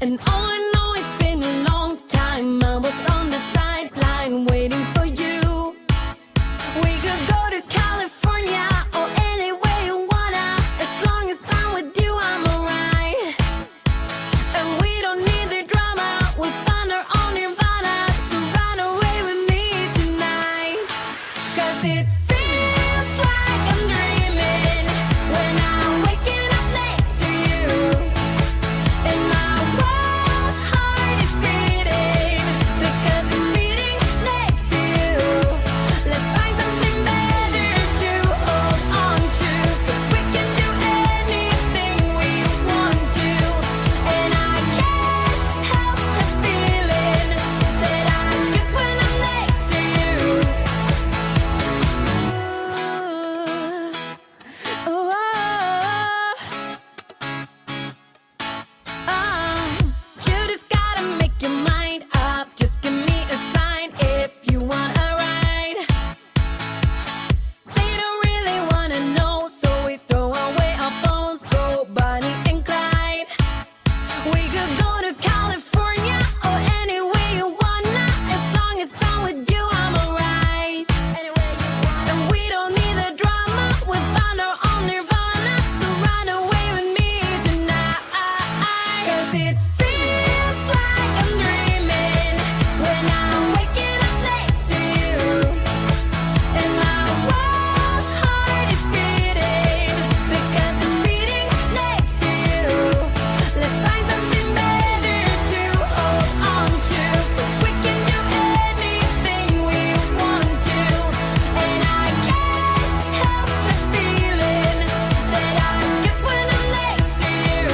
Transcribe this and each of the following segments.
And all I know, it's been a long time. I was on the sideline waiting for you. We could go to California or anywhere you wanna. As long as I'm with you, I'm alright. And we don't need the drama. We found our own nirvana. So run away with me tonight. 'Cause it feels like I'm dreaming when I'm waking up next to you. And my wild heart is beating because it's beating next to you. Let's find something better to hold on to, 'cause we can do anything we want to. And I can't help the feeling that I get when I'm next to you. Ooh, ooh, you just gotta make your mind up. Just give me a sign if you want a ride. They don't really wanna know, so we throw away our phones, go Bonnie and Clyde. We could go to California or anywhere you wanna. As long as I'm with you, I'm alright. And we don't need the drama. We found our own nirvana. So run away with me tonight. 'Cause it feels like I'm dreaming when I'm waking up next to you. And my wild heart is beating because it's beating next to you. Let's find something better to hold on to, 'cause we can do anything we want to. And I can't help the feeling that I get when I'm next to you.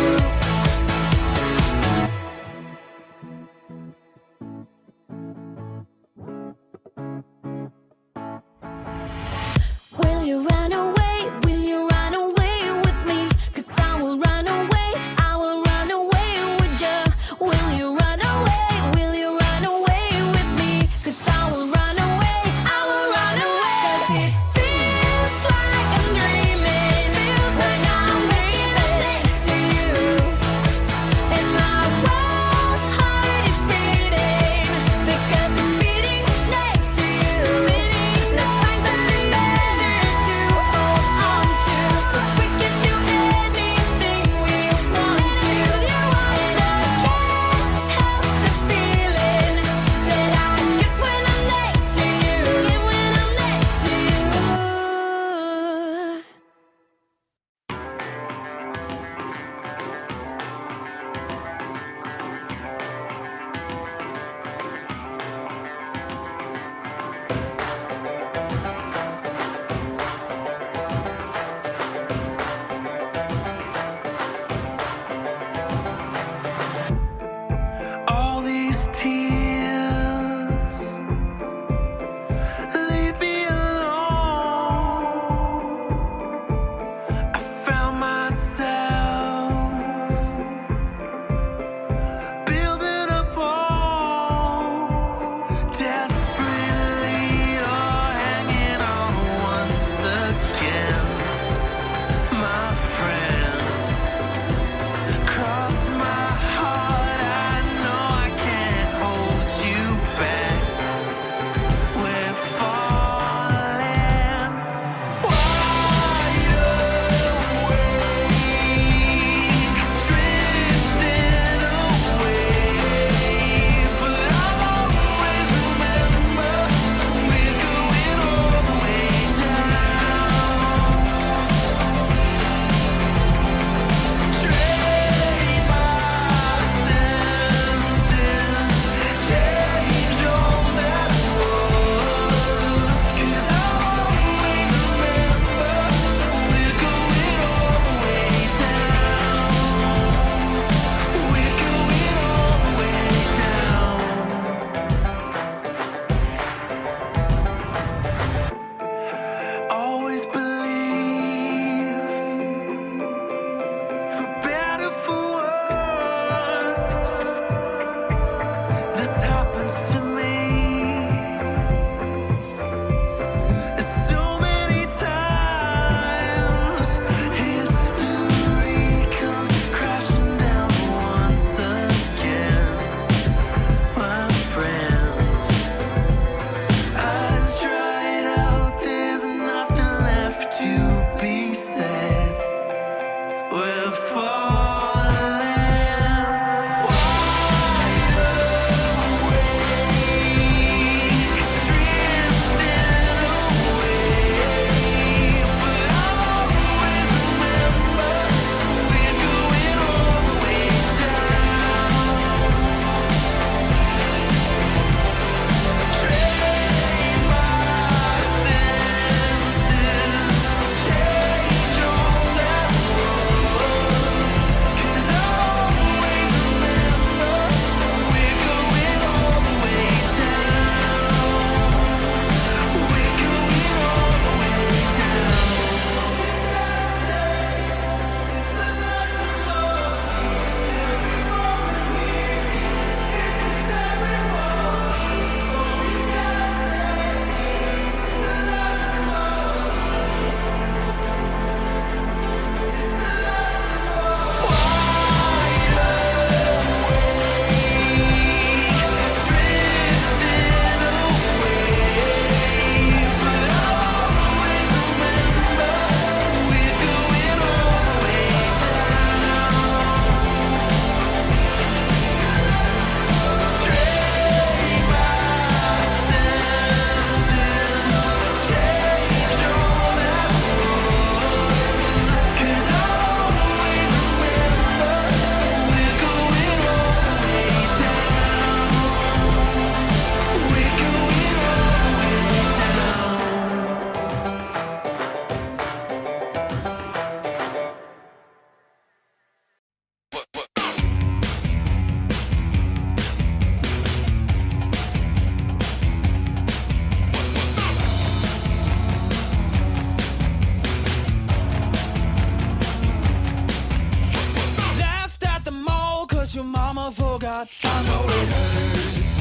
your mama forgot. I know it hurts.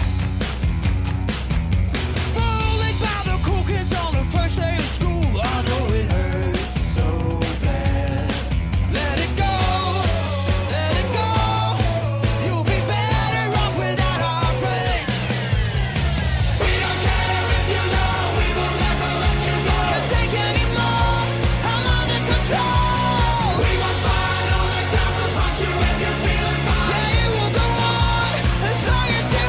Rolling by the cool kids on the first day of school. I know it hurts so bad. Let it go, let it go. You'll be better off without our praise. We don't care if you know, we will never let you go. Can't take anymore, I'm under control. We won't fight all the time, we'll punch you if you're feeling fine. Yeah, it will go on as long as you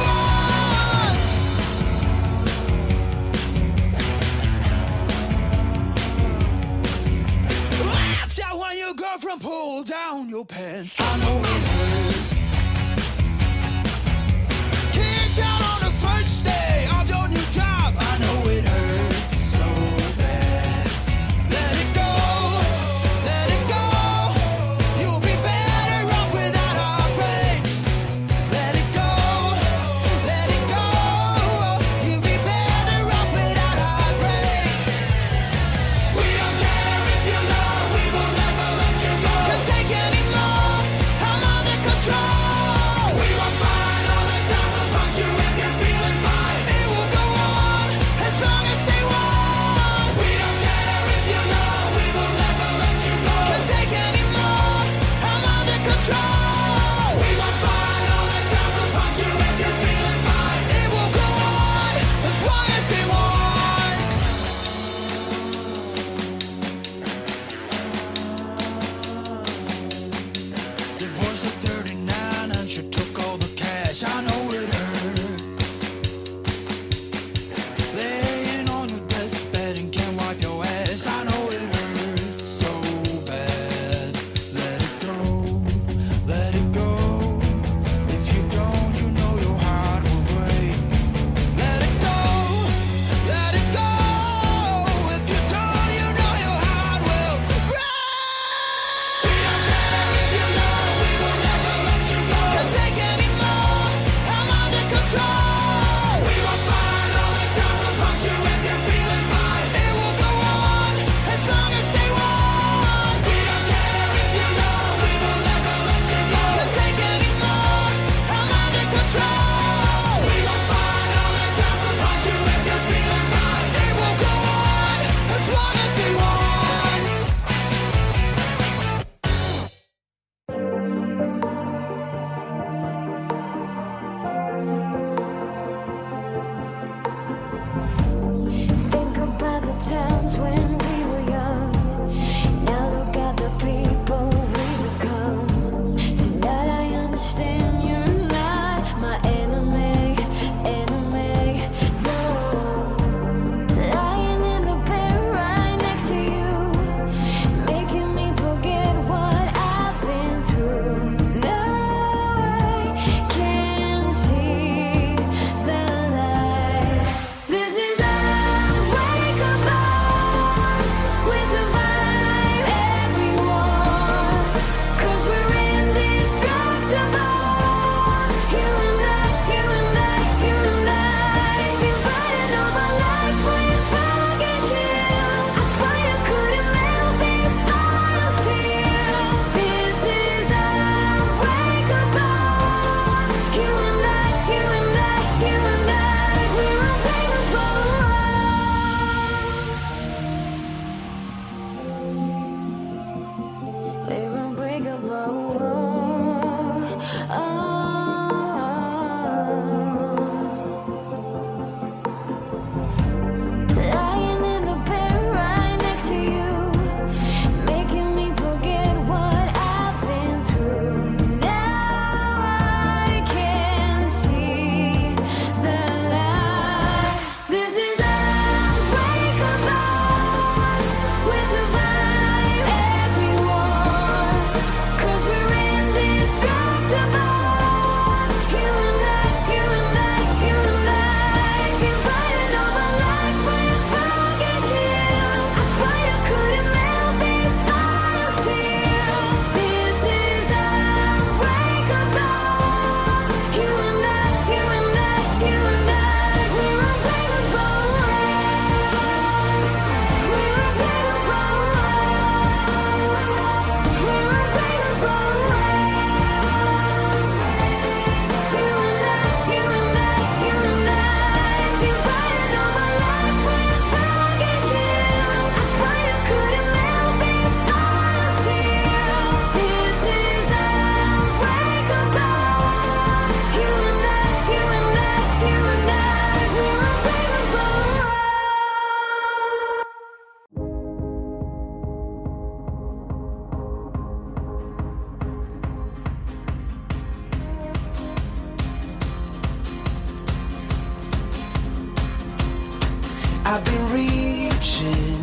I've been reaching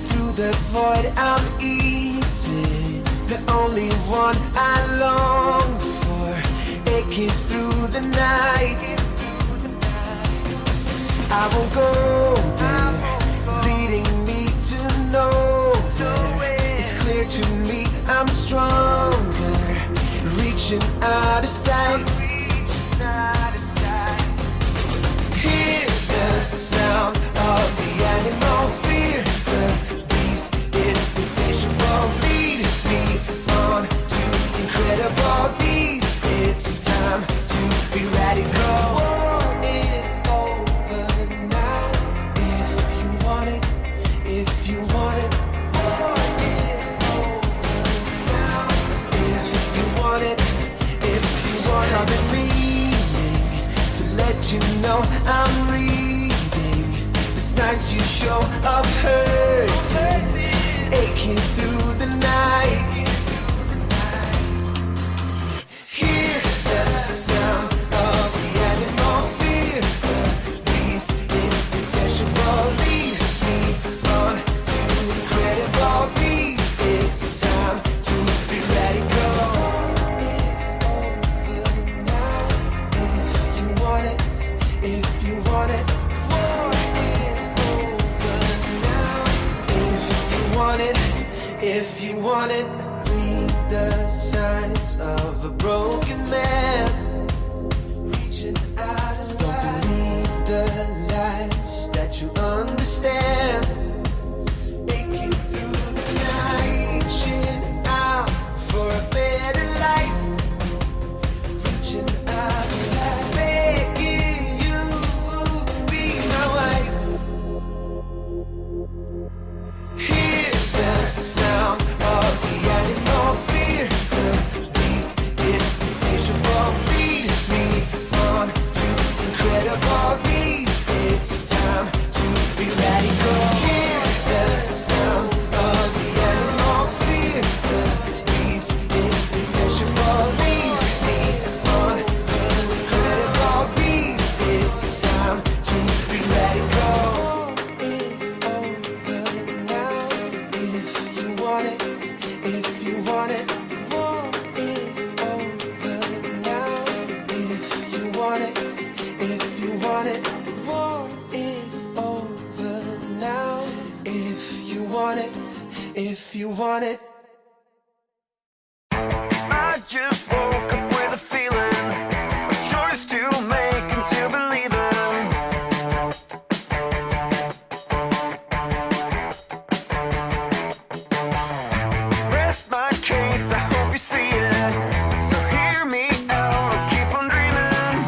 through the void, I'm easy. The only one I long for, aching through the night. I won't go there, leading me to nowhere. It's clear to me I'm stronger, reaching out of sight. Hear the sound of the animal, fear the beast, it's insatiable. Lead me on to incredible beats. It's time to be radical. War is over now. If you want it, if you want it. War is over now. If you want it, if you want it. I've been meaning to let you know I'm reading the signs you show of hurting, aching through the night. Hear the sound of the animal, fear the beast is insatiable. Lead me on to incredible beats. It's time to be radical. It's over now. If you want it, if you want it. War is over now. If you want it, if you want it. Read the signs of a broken man, reaching out of sight. Don't believe the lies that you understand. Aching through the night, reaching out for a better life. Reaching out of sight, begging you to be my wife. Hear the sound of the animal, fear the beast, it's insatiable. Lead me on to incredible beats. It's time to be radical. Hear the sound of the animal, fear the beast, it's insatiable. Lead me on to incredible beats. It's time to be radical. It's over now. If you want it, if you want it. War is over now. If you want it, if you want it. War is over now. If you want it, if you want it. I just woke up with a feeling, a choice to make and to believe in. Rest my case, I hope you see it. So hear me out, I'll keep on dreaming.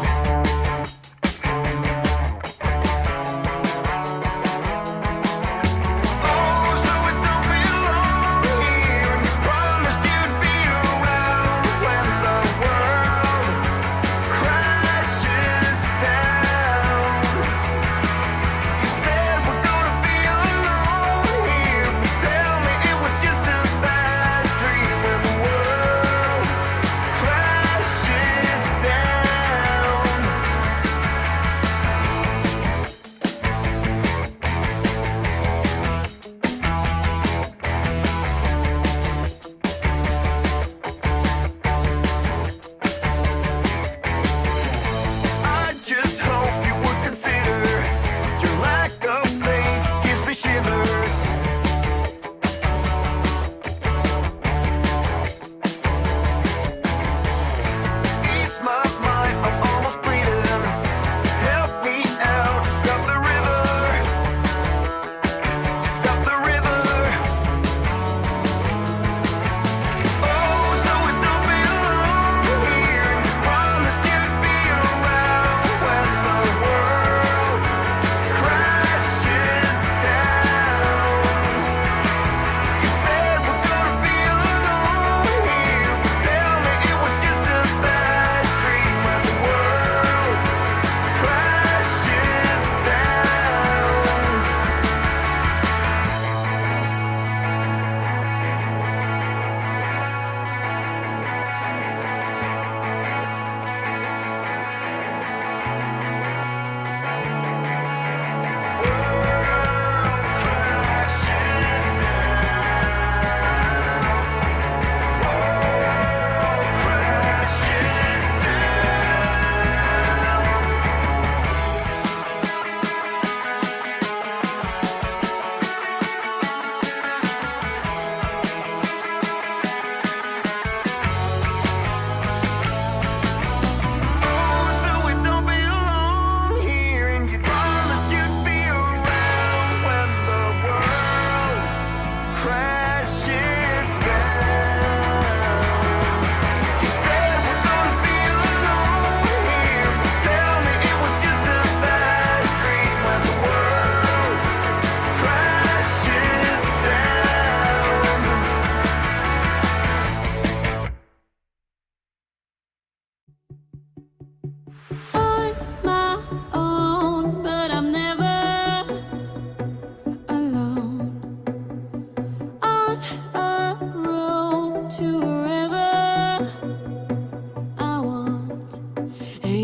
Oh, so it don't belong here.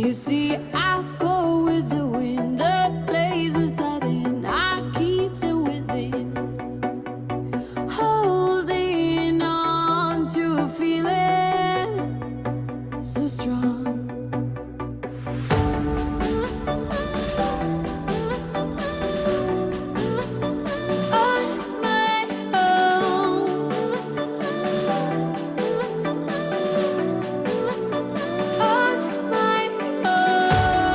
You see, I go with the wind, the places I've been, I keep them within. Holding on to a feeling so strong. On my own. On my own.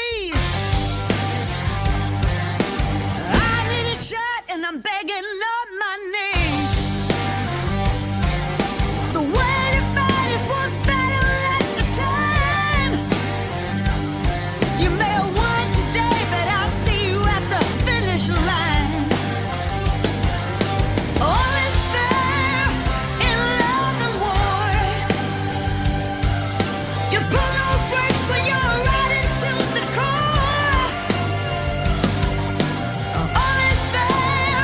please. I need a shot and I'm begging on my knees. The way to fight is one battle at a time. You may have won today, but I'll see you at the finish line. All is fair in love and war. You pull no brakes when you're riding to the core. All is fair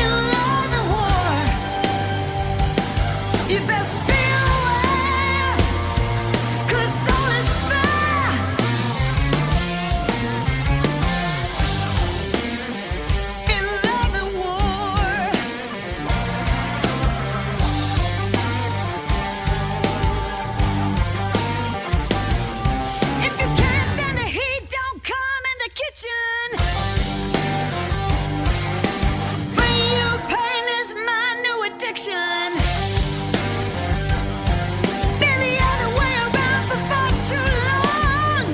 in love and war. You best be aware, 'cause all is fair in love and war. If you can't stand the heat, don't come in the kitchen. Bring you pain is my new addiction. Been the other way around for far too long.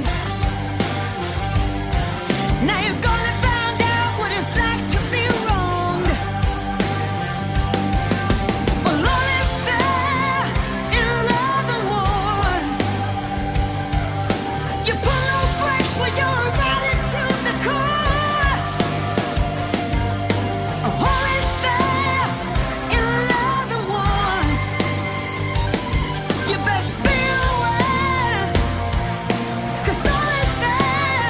Now you're gonna find out what it's like to be wronged. Well, all is fair in love and war. You pull no brakes when you're riding to the core. All is fair in love and war. You best be aware, 'cause all is fair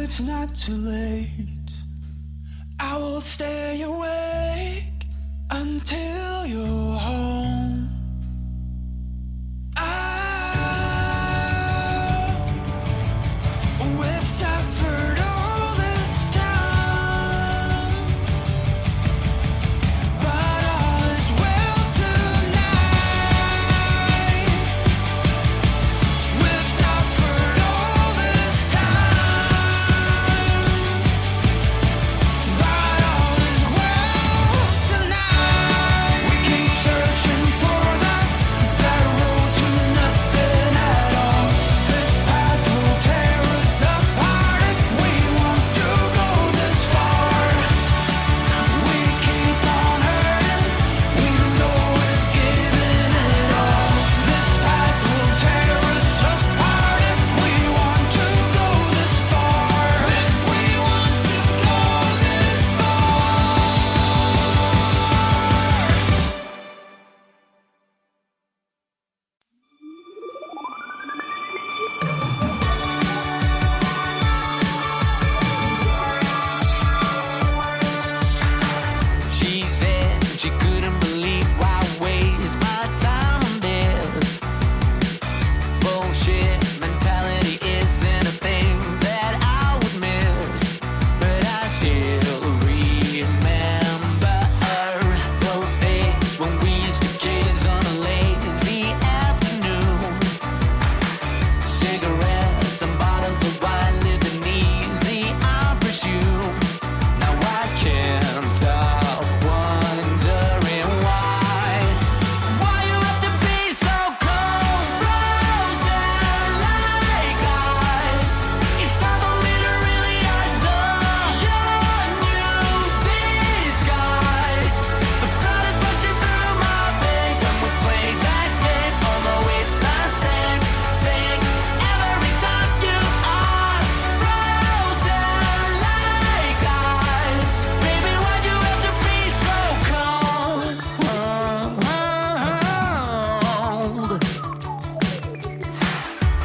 it's not too late. I will stay awake until you're home. We've suffered all this time, but all is well tonight. We've suffered all this time, but all is well tonight. We keep searching for that road to nothing at all. This path will tear us apart if we want to go this far. We keep on hurting, even though we've given it all. This path will tear us apart if we want to go this far. If we want to go this She said she couldn't believe why I waste my time on this. Bullshit mentality isn't a thing that I would miss, but I still remember those days when we used to kiss on a lazy afternoon. Cigarettes and bottles of wine, living easy, I presume. Now I can't stop wondering why you have to be so cold, frozen like ice. It's hard for me to really adore your new disguise. The blood is rushing through my veins and we play that game, although it's the same thing every time. You are frozen like ice. Baby, why'd you have to be so cold?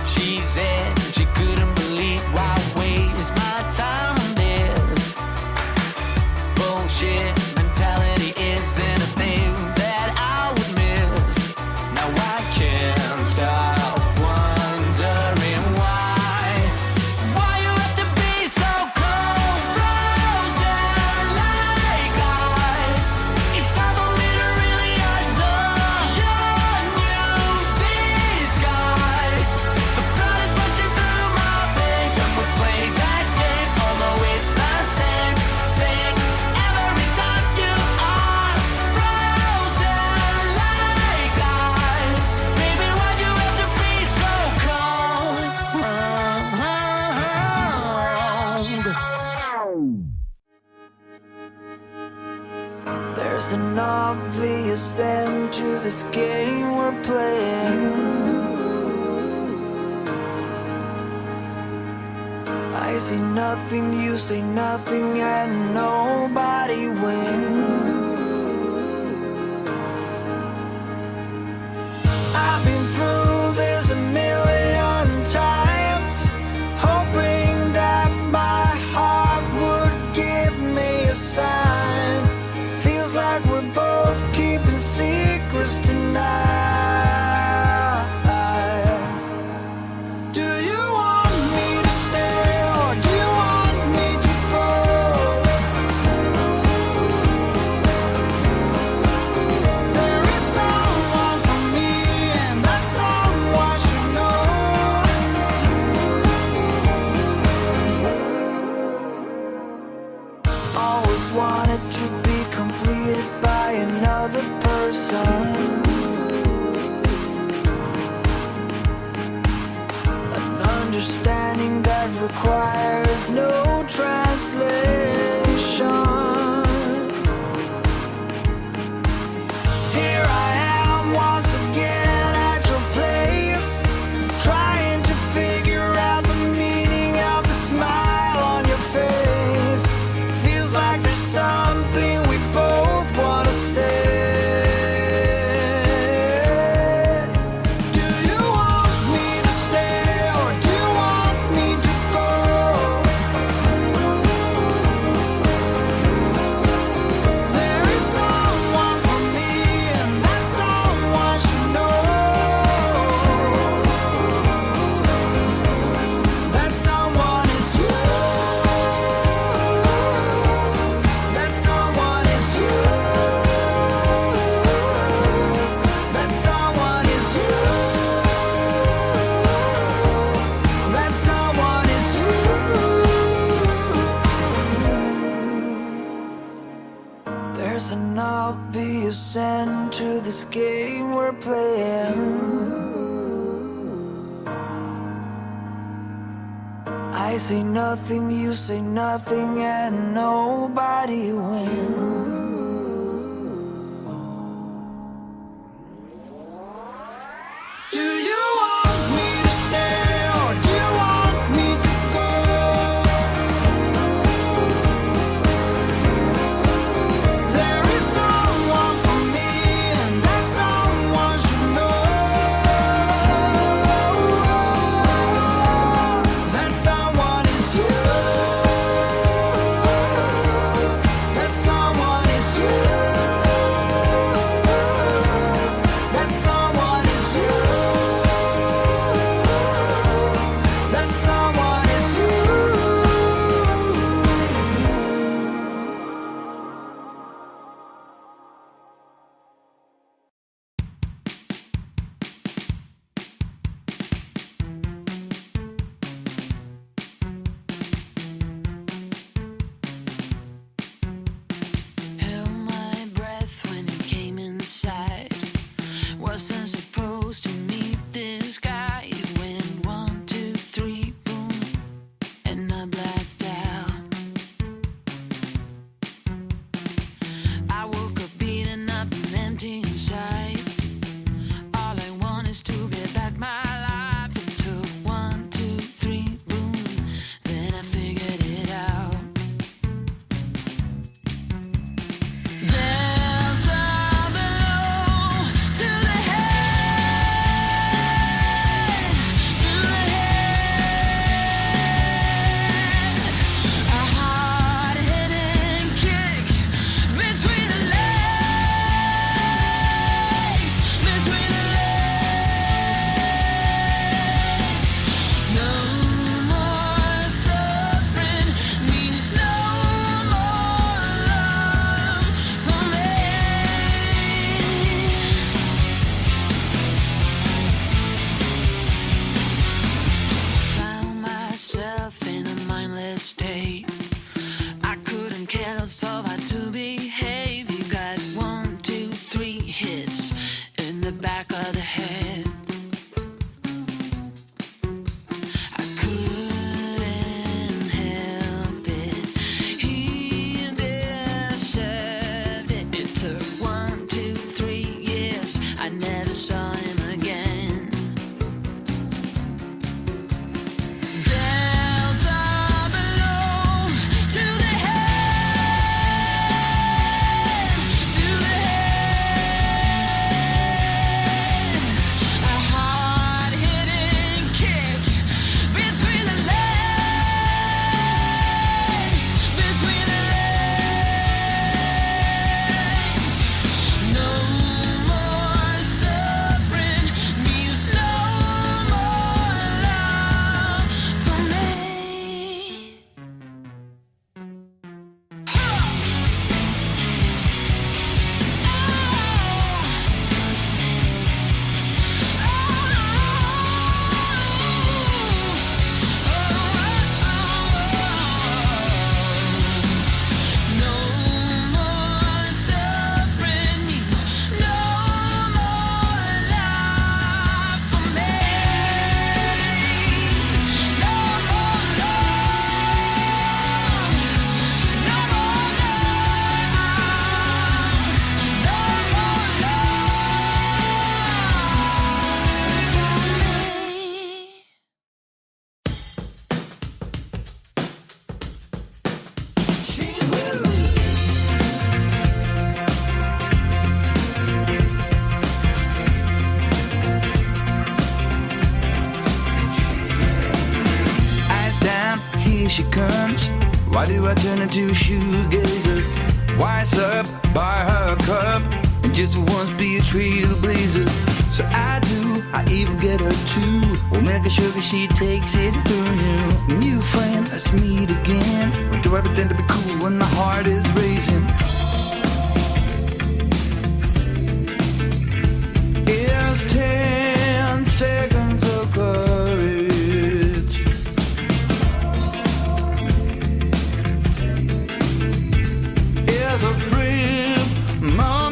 She said she couldn't believe why I waste my time on this. Bullshit mentality isn't a thing that I would miss. Now I can't stop wondering why you have to be so cold, frozen like ice. It's hard for me to really adore your new disguise. The blood is rushing through my veins and we play that game, although it's the same thing every time. You are frozen like ice. Baby, why'd you have to be so cold? There's an obvious end to this game we're playing. I say nothing, you say nothing, and nobody wins. I've been through this a million times, hoping that my heart would give me a sign. Feels like we're both keeping secrets tonight. Do you want me to stay or do you want me to go? There is someone for me and that someone should know. Always wanted to be completed by another person. An understanding that requires no translation. Here I am once again at your place, trying to figure out the meaning of the smile on your face. Feels like there's something we both want to say. Do you want me to stay or do you want me to go? obvious end to this game we're playing. I say nothing, you say nothing, and nobody wins. Do you want me to stay or do you want me to go? There is someone for me, and that someone should know. That someone is you. That someone is you. That someone is you. That someone is you. Held my breath when you came inside. Wasn't supposed to meet this guy. It went 1, 2, 3, boom, and I blacked out. I woke up beaten up and empty inside. All I want is to get back my life. It took 1, 2, 3, boom, then I figured it out. Delta below to the head, to the head. A hard-hitting kick between the legs, between the legs. No more suffering means no more love for me. Found myself in a mindless state. I couldn't care less of how to behave. You got 1, 2, 3 hits in the back of the head. I couldn't help it. He deserved it. It took 1, 2, 3 years. I never saw him again. Delta below to the head, to the head. A hard-hitting kick between the legs, between the legs. No more suffering means no more love for me. No more suffering means no more love for me. No more love, no more love, no more love for me. She's with me. Eyes down, here she comes. Why do I turn into a shoegazer? Wise up, buy her a cup, and just once be a trailblazer. So I do, I even get her too. Omega sugar, she takes it. Who knew? New friend, let's meet again. When do I pretend to be cool when my heart is racing? It's 10 seconds of courage. It's a brief moment.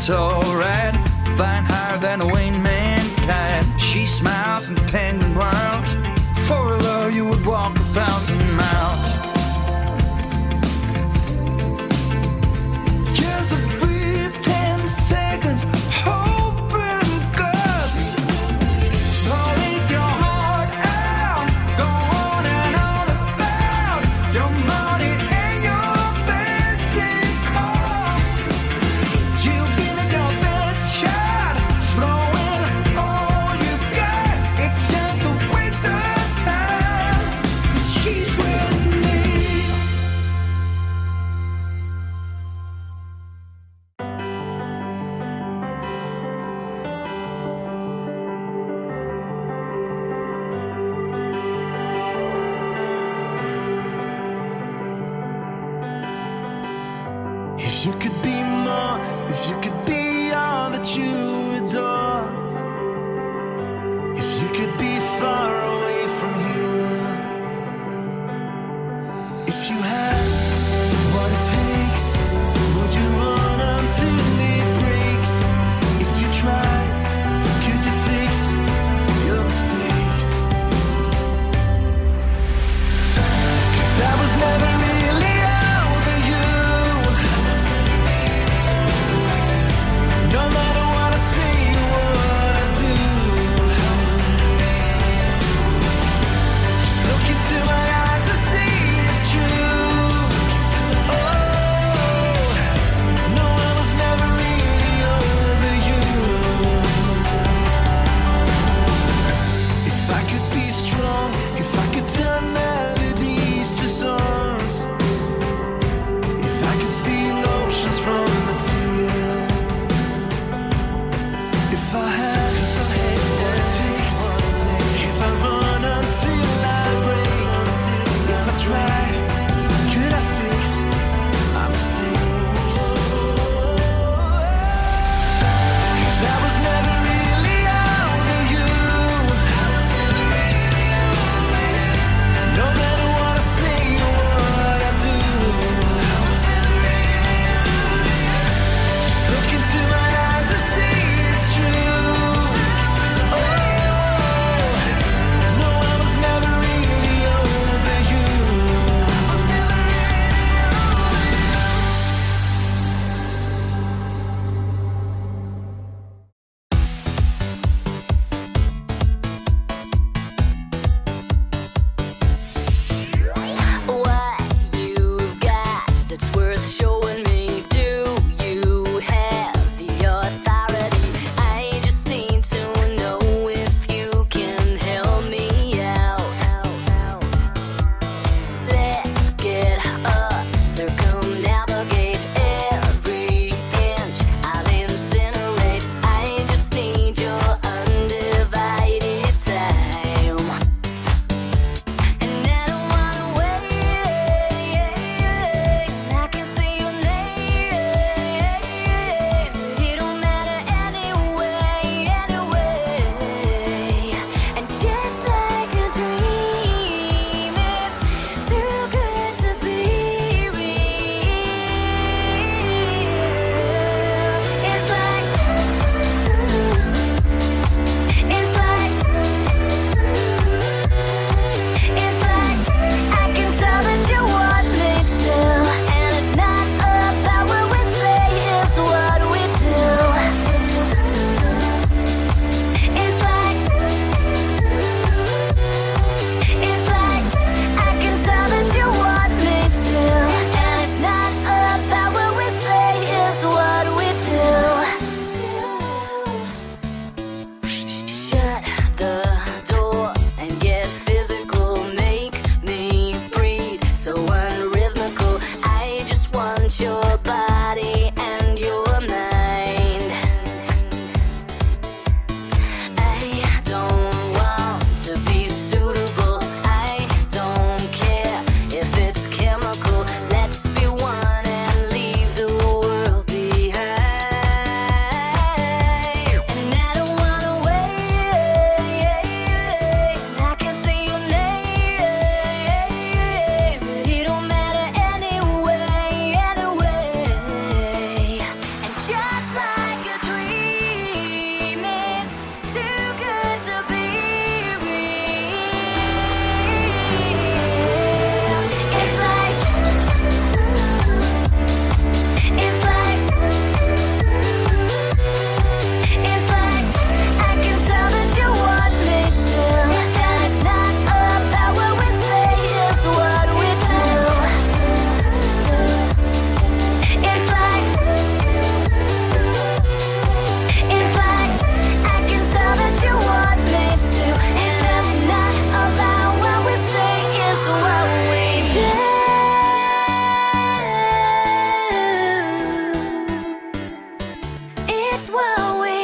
it's alright. Flying higher than a winged mankind. She smiles and penguin growls. For her love you would walk 1,000 miles. Just a brief 10 seconds, hoping good. So leave your heart out, go on and on about your money and your fancy cars. You give it your best shot, throwing all you got. It's just a waste of time, 'cause she's with me. If you could be more, if you could be all that you adore, if you could be far away from here, if you had what it takes, would you run until it breaks? If you tried, could you fix your mistakes? 'Cause I was never really over you. No matter what I say, you It's what we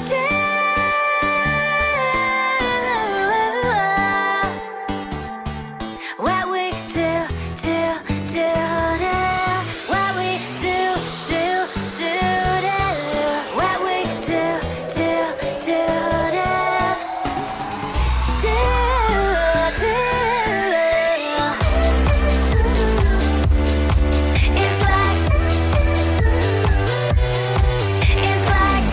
do. What we do, do. What we do, do. What we do, do. It's like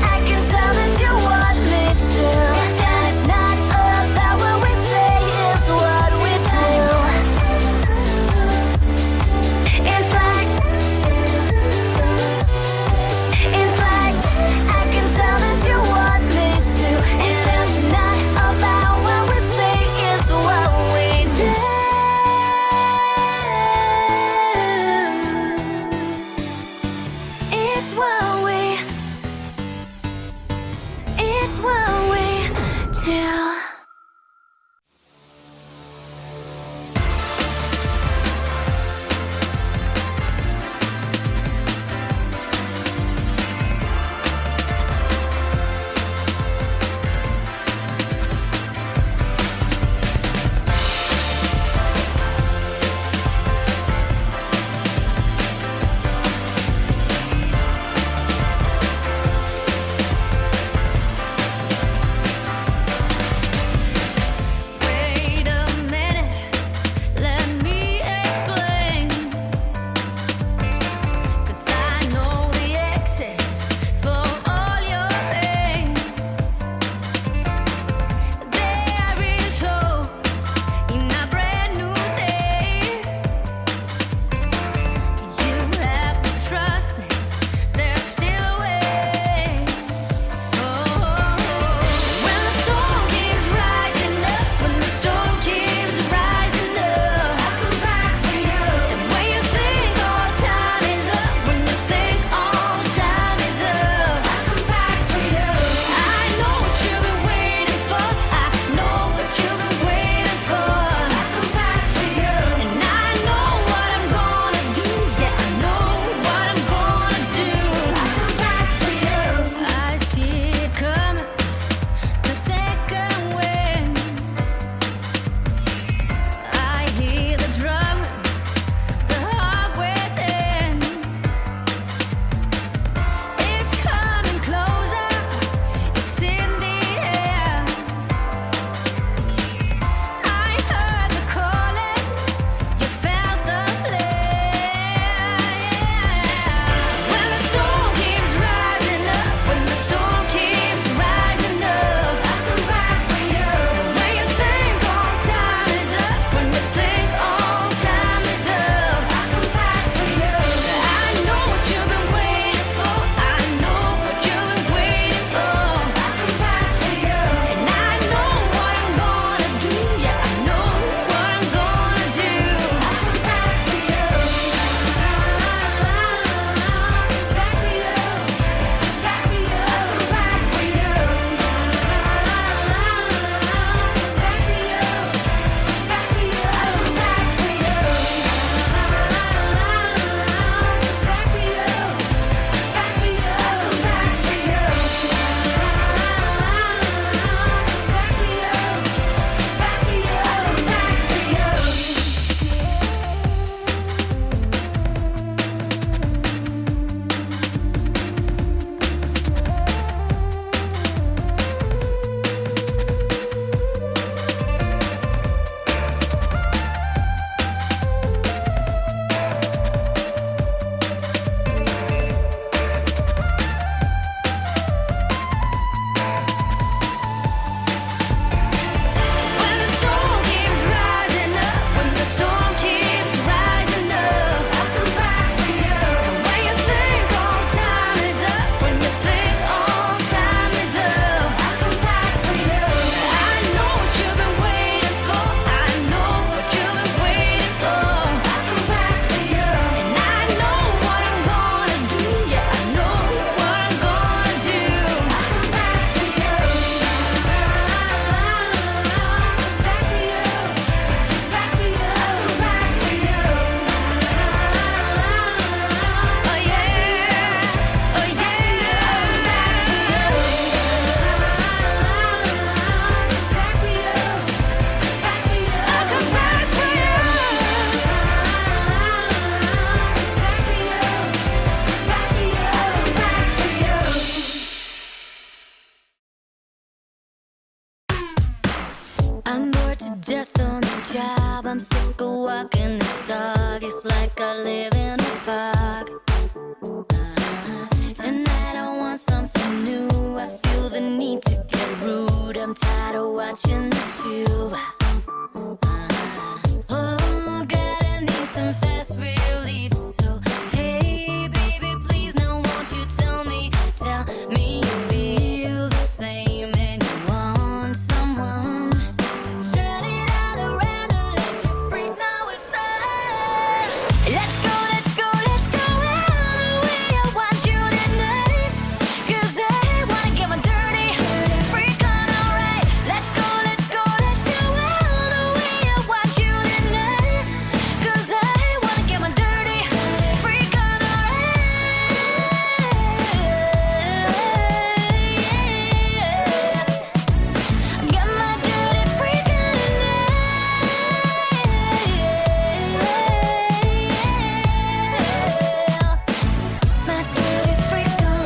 I can tell that you want me to, and it's not about what we say, it's what we do. It's like I can tell that you want me to, and it's not about what we say, it's what we do. It's what we do. I'm sick of walking this dog. It's like I live in a fog. Tonight I want something new. I feel the need to get rude. I'm tired of watching the tube. Oh, God, I need some fast relief. So, hey, baby, please, now won't you tell me you feel the same and you want someone to turn it all around and let you freak. Now it's on. Let's go, let's go, let's go all the way. I want you tonight, 'cause I wanna get my dirty freak on, alright. Let's go, let's go, let's go all the way. I want you tonight, 'cause I wanna get my dirty freak on, alright. Get my dirty freak on tonight. My dirty freak on.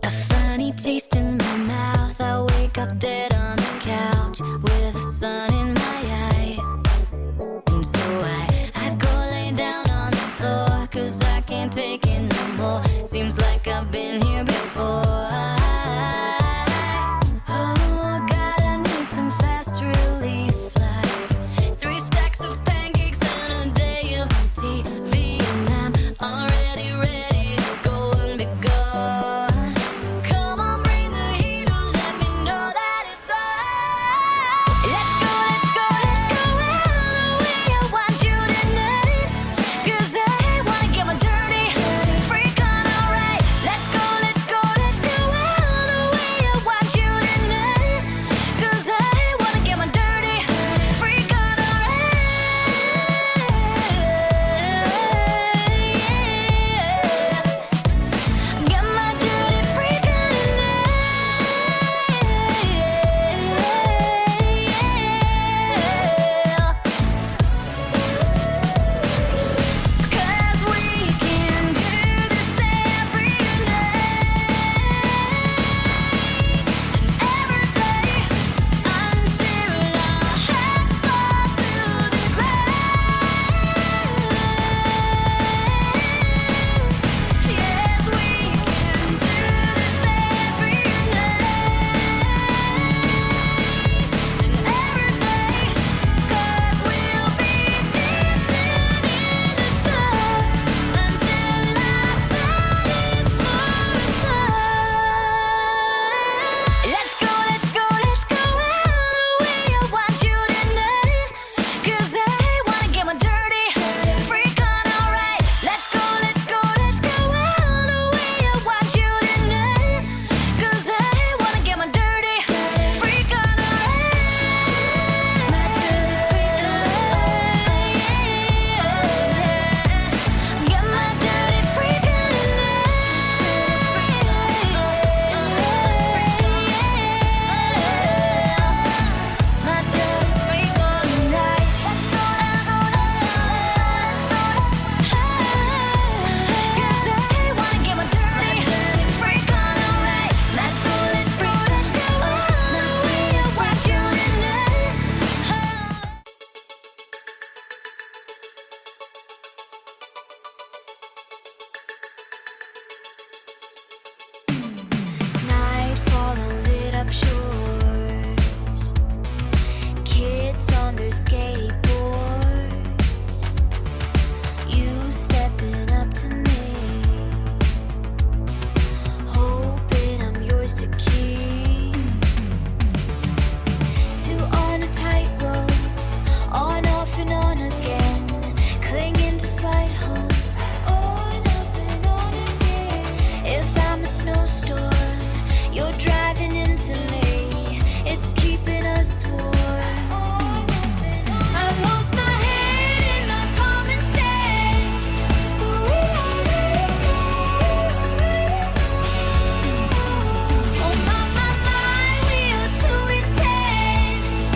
A funny taste in my mouth. I wake up dead on the couch with the sun in my eyes. And so I go lay down on the floor, 'cause I can't take it no more. Seems like I've been here before. Oh, God, I need some fast relief. Like 3 stacks of pancakes and a day of TV. And I'm already ready to go and be gone. So come on, bring the heat on, let me know that it's on. Let's go, let's go, let's go all the way. I want you tonight, 'cause I wanna get my dirty freak on, alright. Let's go, let's go, let's go all the way. I want you tonight, 'cause I wanna get my dirty freak on, alright. Get my dirty freak on tonight. 'Cause we can do this every night and every day until our heads fall to the ground. Yes, we can do this every night and every day, 'cause we'll be dancing in the dark until our bodies burn apart. Let's go, let's go, let's go all the way. I want you tonight, 'cause I wanna get my dirty freak on, alright. Let's go, let's go, let's go all the way. I want you tonight, 'cause I wanna get my dirty freak on, alright. My dirty freak on. Get my dirty freak on tonight. My dirty freak on tonight. Let's go down, 'cause I wanna get my dirty freak on all night. Let's go, let's go, let's go all the way. I want you tonight. Nightfall on lit up shores, kids on their skateboards, you stepping up to me, hoping I'm yours to keep. Two on a tightrope, on, off and on again, clinging to slight hope, on, off and on again. If I'm a snowstorm, you're driving into me. It's keeping us warm. I've lost my head in the common sense. Oh, my, we are too intense.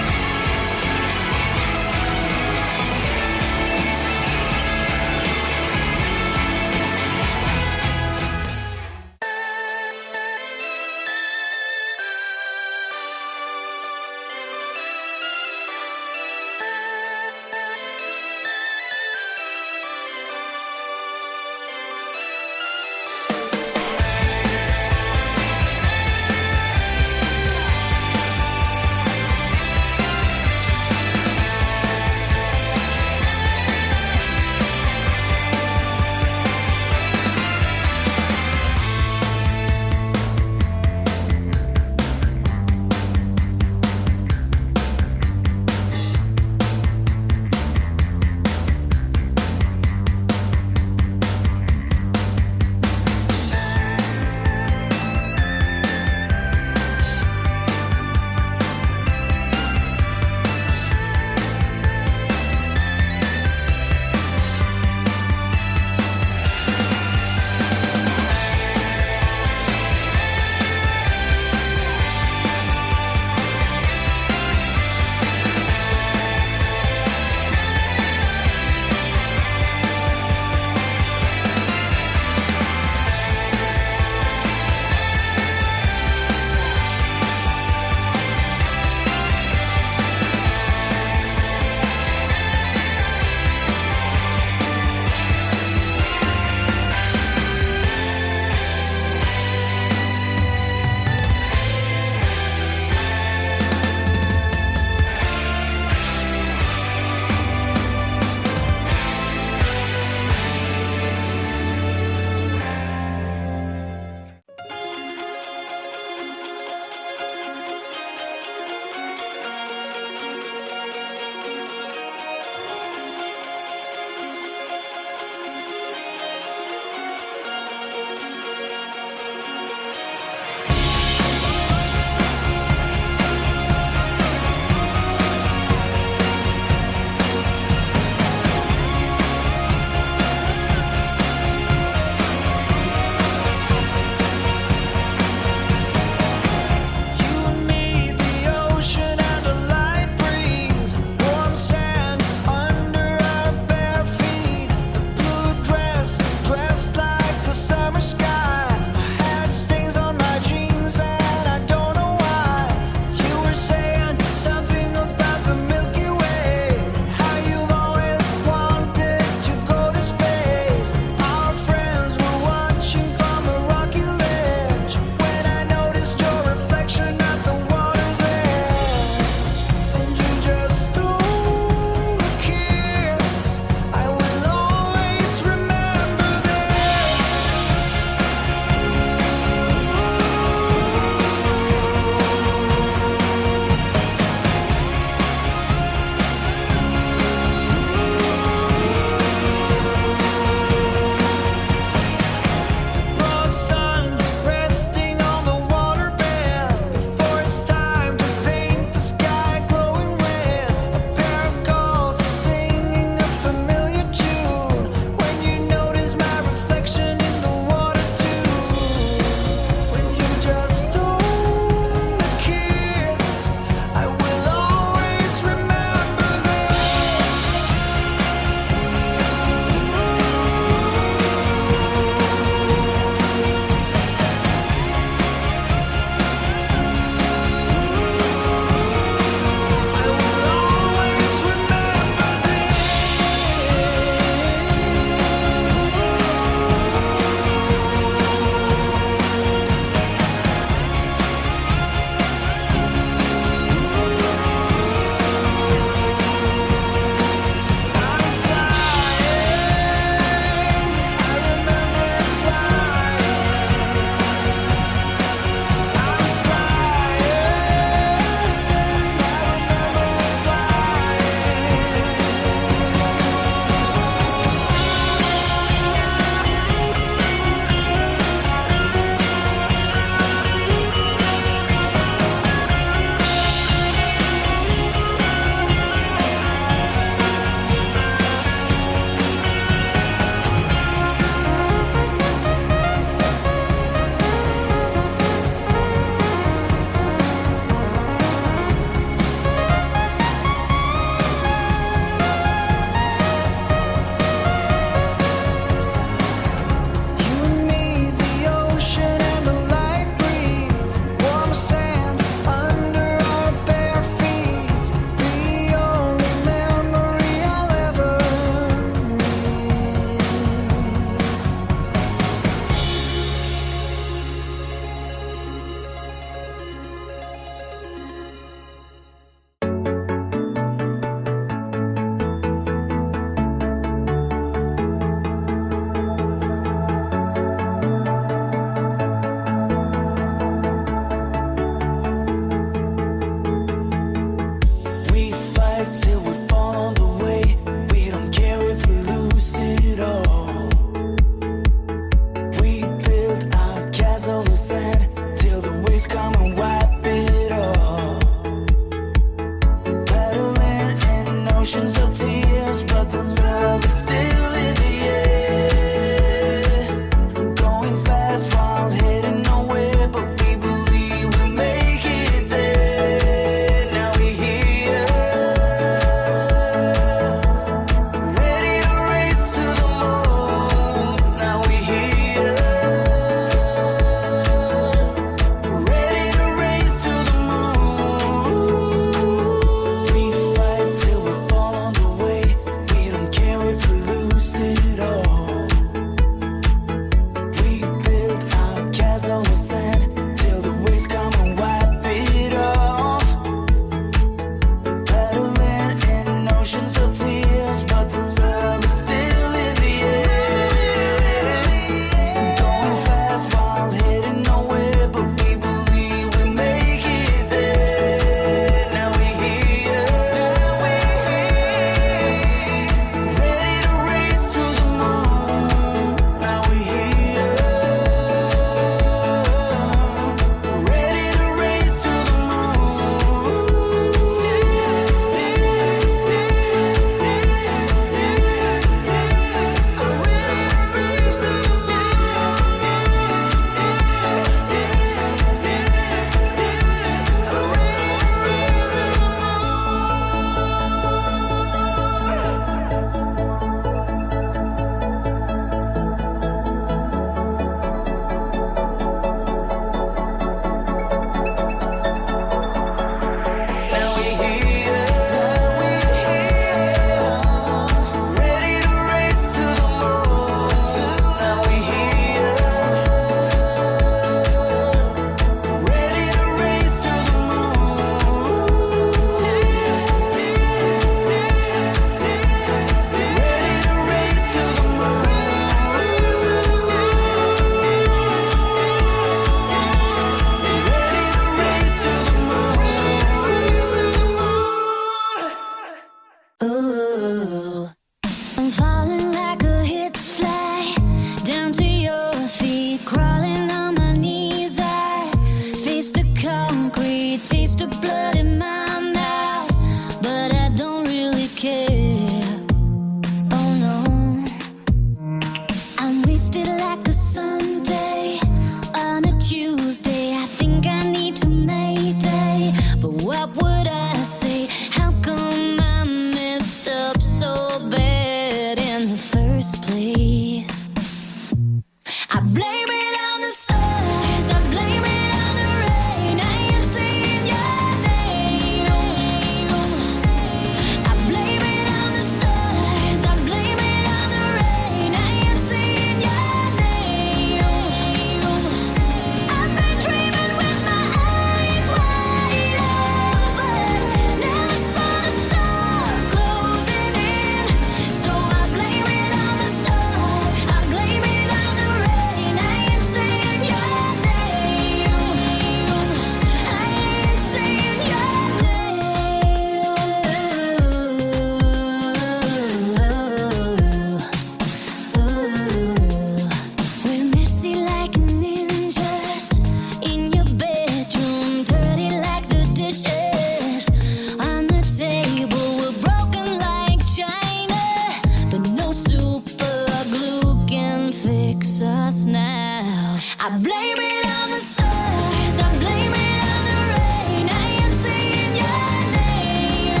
I blame it on the stars, I blame it on the rain. I am saying your name.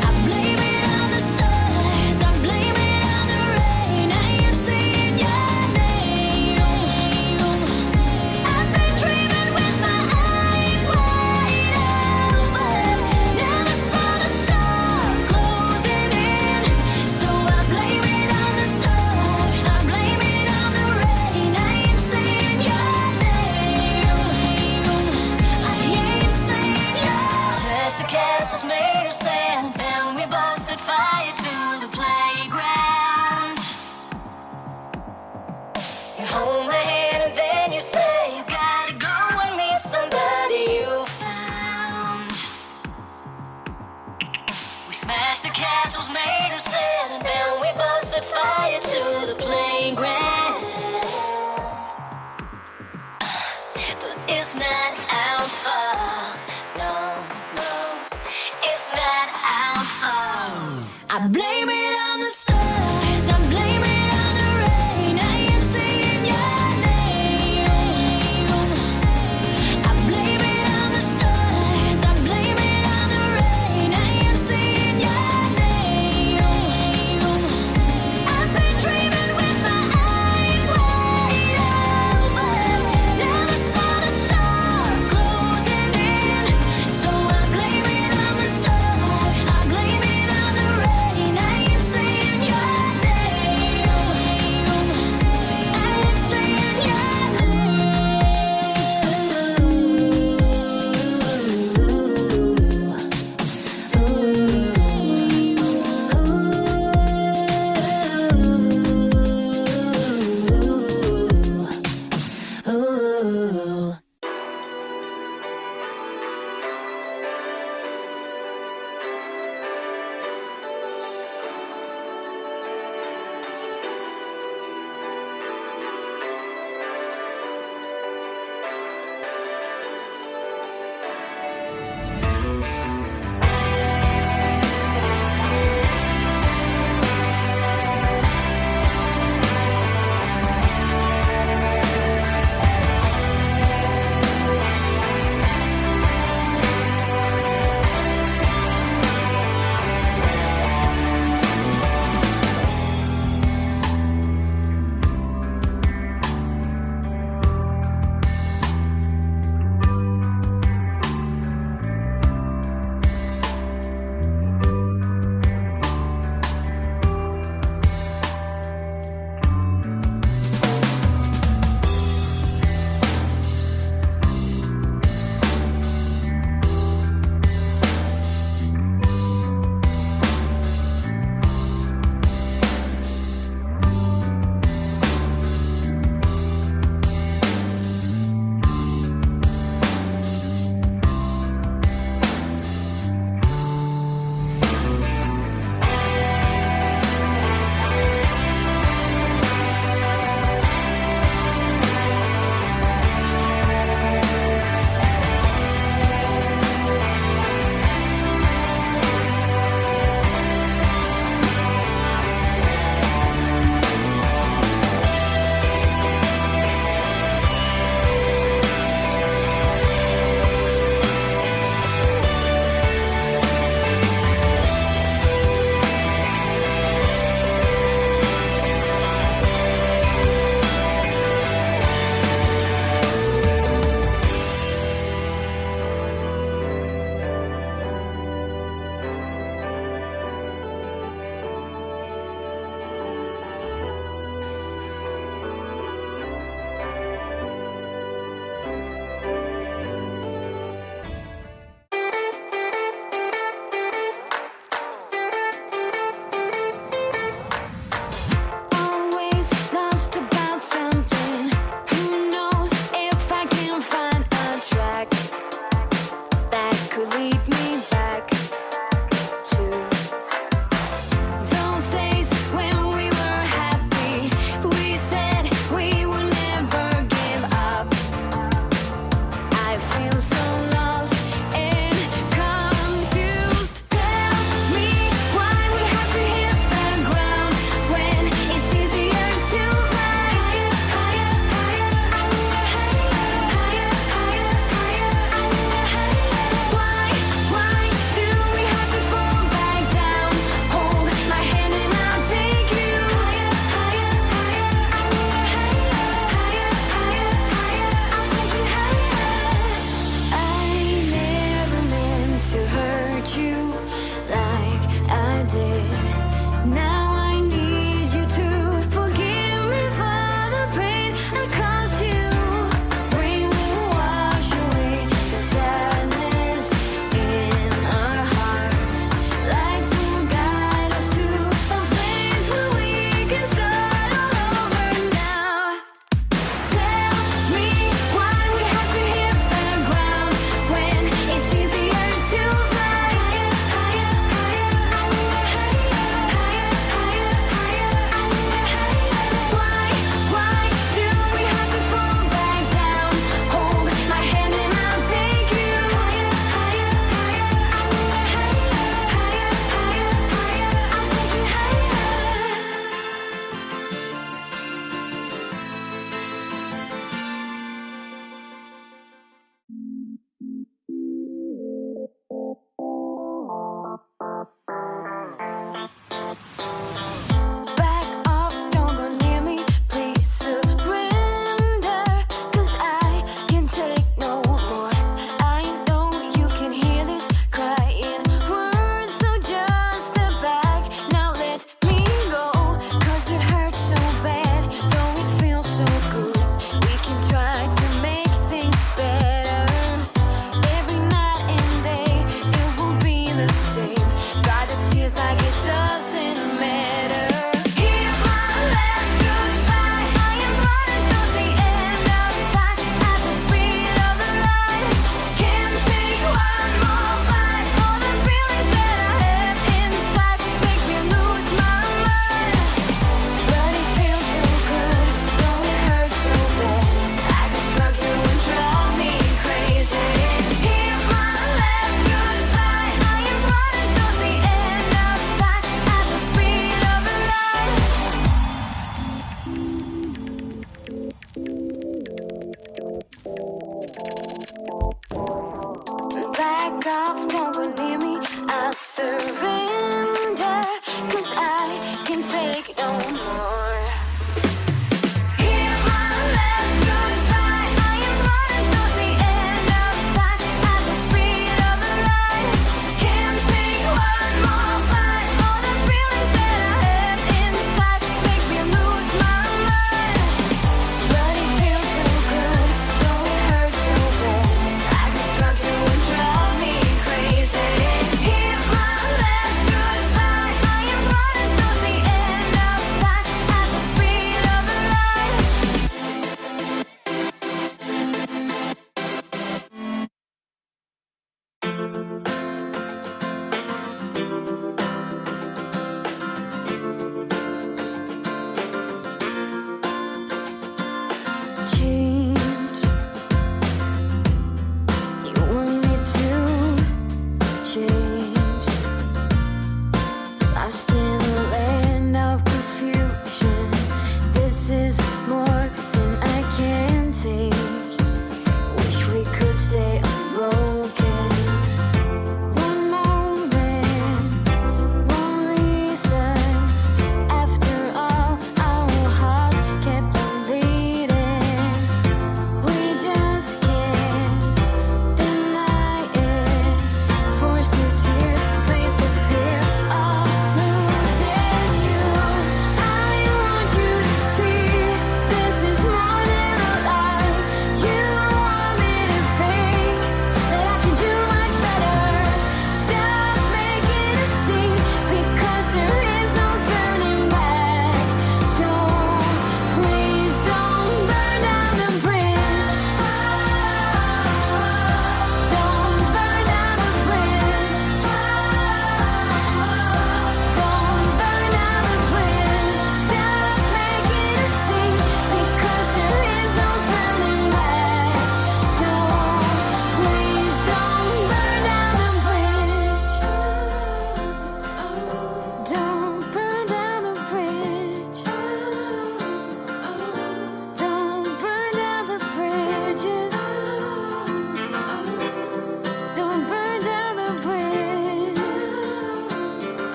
I blame it on the stars, I blame it on the rain. I am saying your name. I've been dreaming with my eyes wide open, never saw the star closing in. So I blame it on the stars, I blame it on the rain. I am saying your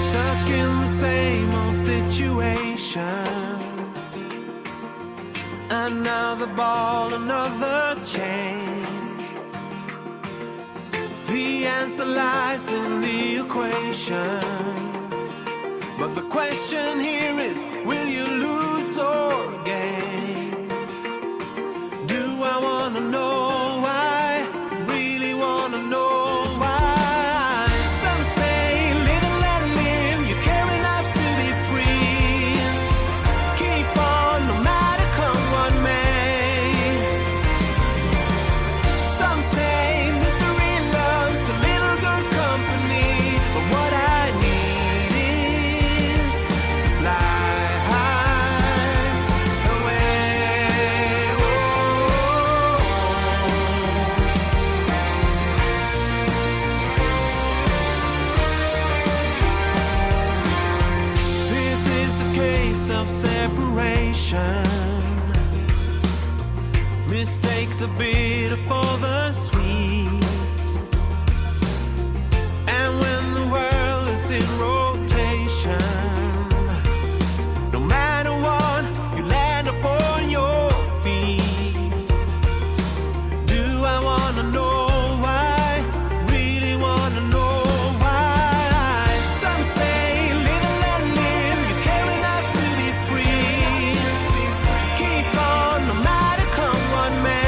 Stuck in the same old situation. Another ball, another chain. The answer lies in the equation. But the question here is, will you lose or gain? Do I wanna know why? Really wanna know why? Some say live and let live. You care enough to be free. Keep on no matter come what may. Some say misery loves a little good company. But what I need is to fly high away. Oh. This is a case of separation. Mistake the bitter for the sweet. And when the world is in rotation, no matter what, you land upon your feet. Do I wanna know why? Really wanna know why? Some say live and let live. You care enough to be free. Keep on no matter come what may.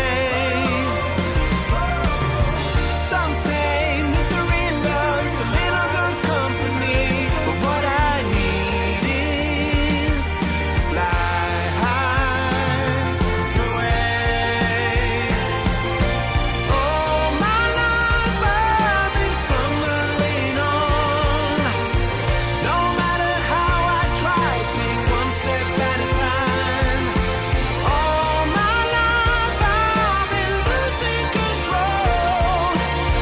Some say misery loves a little good company. But what I need is to fly high away. Oh, my life I've been stumbling on. No matter how I try, take one step at a time. All my life I've been losing control.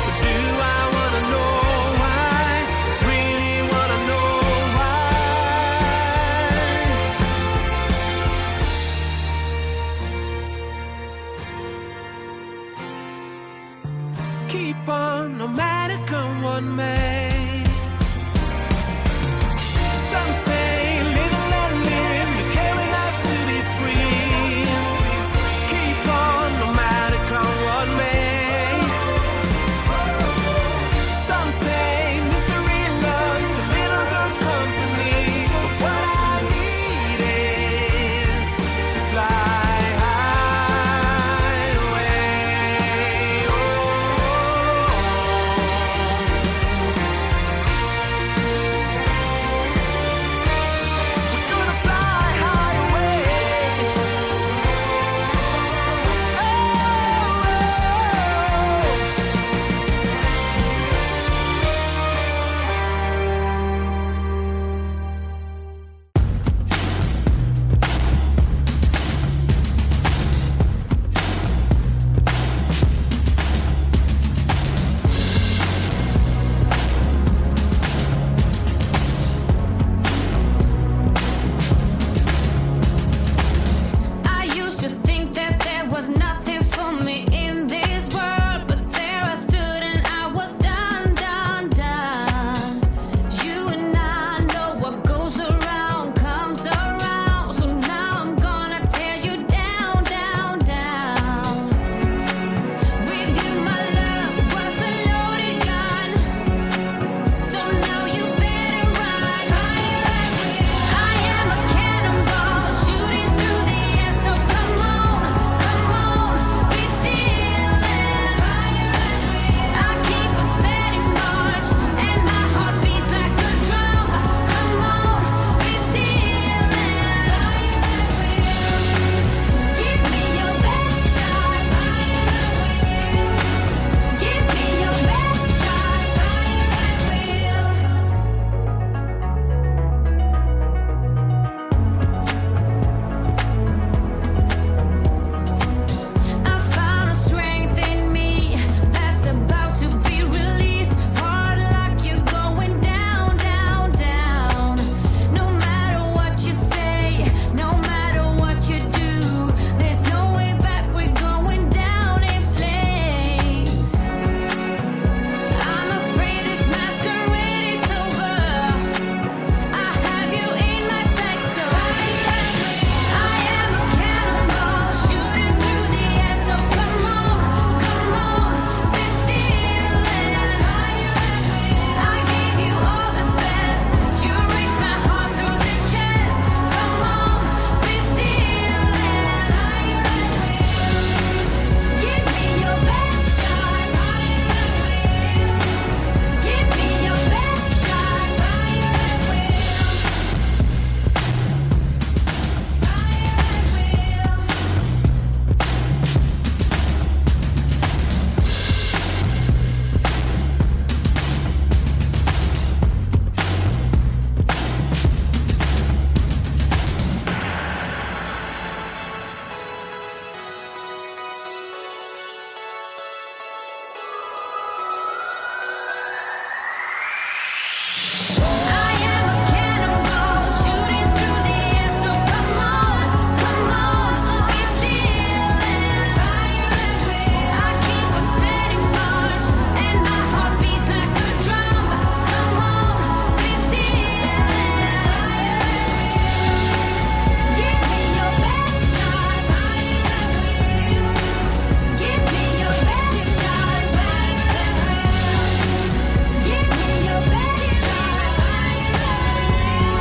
But do I wanna know why? Really wanna know why? Keep on no matter come what may. Some say live and let live. You care enough to be free. Keep on no matter come what may. Some say misery loves a little good company. But what I need is to fly high away. Oh. I am a cannonball shooting through the air, so come on, be still and fire at will. I keep a steady march, and my heart beats like a drum. Come on, be still and fire at will. Give me your best shot, fire at will. Give me your best shot, fire at will. Give me your best shot, fire at will.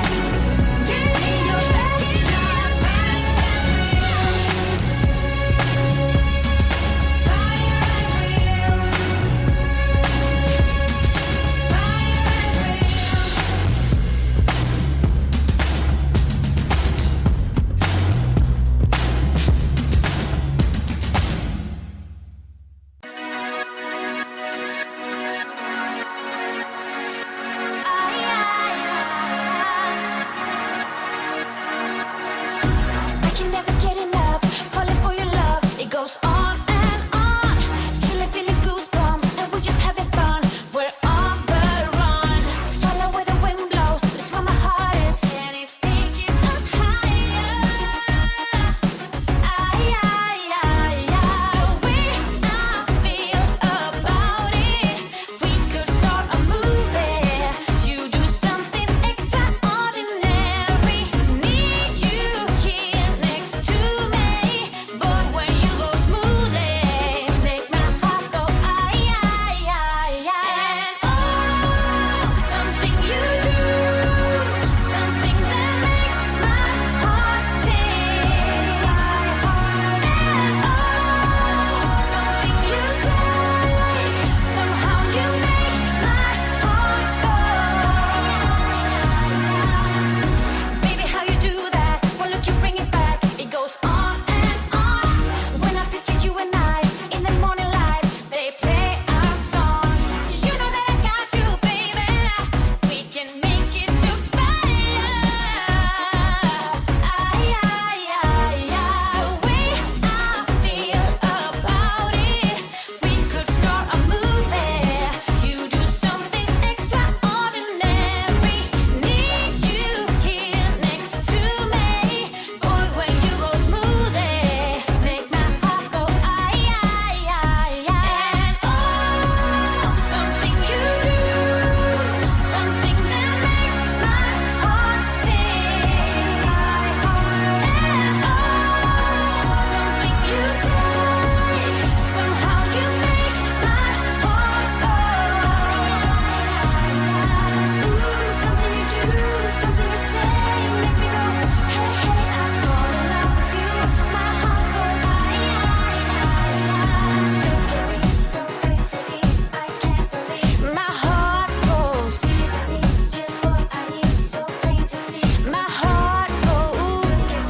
Give me your best shot, fire at will. Fire at will. Fire at will. I can never get enough, falling for your love. It goes on and on. Chilling, feeling goosebumps, and we're just having fun. We're on the run. Follow where the wind blows. That's where my heart is, and it's taking us higher. The way I feel about it, we could start a movie. You do something extraordinary. Need you here next to me, boy. When you go smoothly, make my heart go and something you do, something that makes my heart sing. Something you say, somehow you make my heart go. Baby, how you do that? One look, you bring it back. It goes on and on. When I picture you and I in the morning light, they play our song. You know that I got you, baby. We can make it through fire. The way I feel about it, we could start a movie. You do something extraordinary. Need you here next to me, boy. When you go smoothly, make my heart go and something you do, something that makes my heart sing. Something you say, somehow you make my heart go. Something you do, something you say, make me go hey hey. I fall in love with you. My heart goes Look at me so faithfully, I can't believe. My heart goes. Tell me just what I need, so plain to see. My heart goes.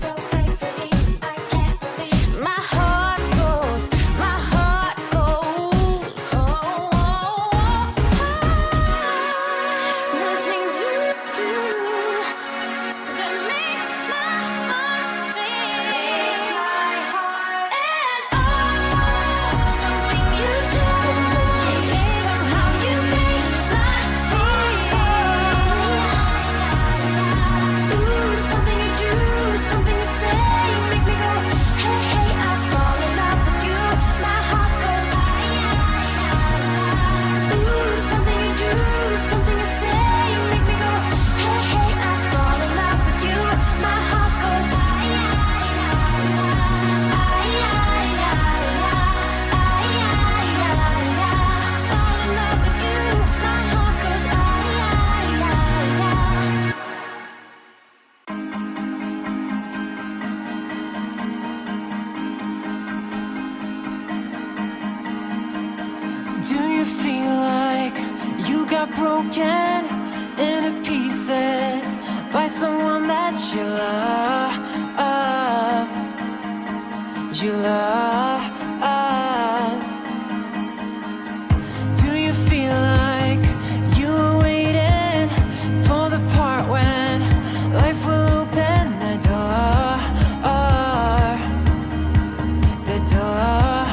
So faithfully, I can't believe. My heart goes. My heart goes. The things you do that makes my heart sing. Something you say, somehow you make my something you do, something you say, make me go hey hey. I fall in love with you. My heart goes something you do, something you say, make me go hey hey. I fall in love with you. My heart goes fall in love with you. My heart goes Do you feel like you got broken into pieces by someone that you love? You love. Do you feel like you were waiting for the part when life will open the door? The door.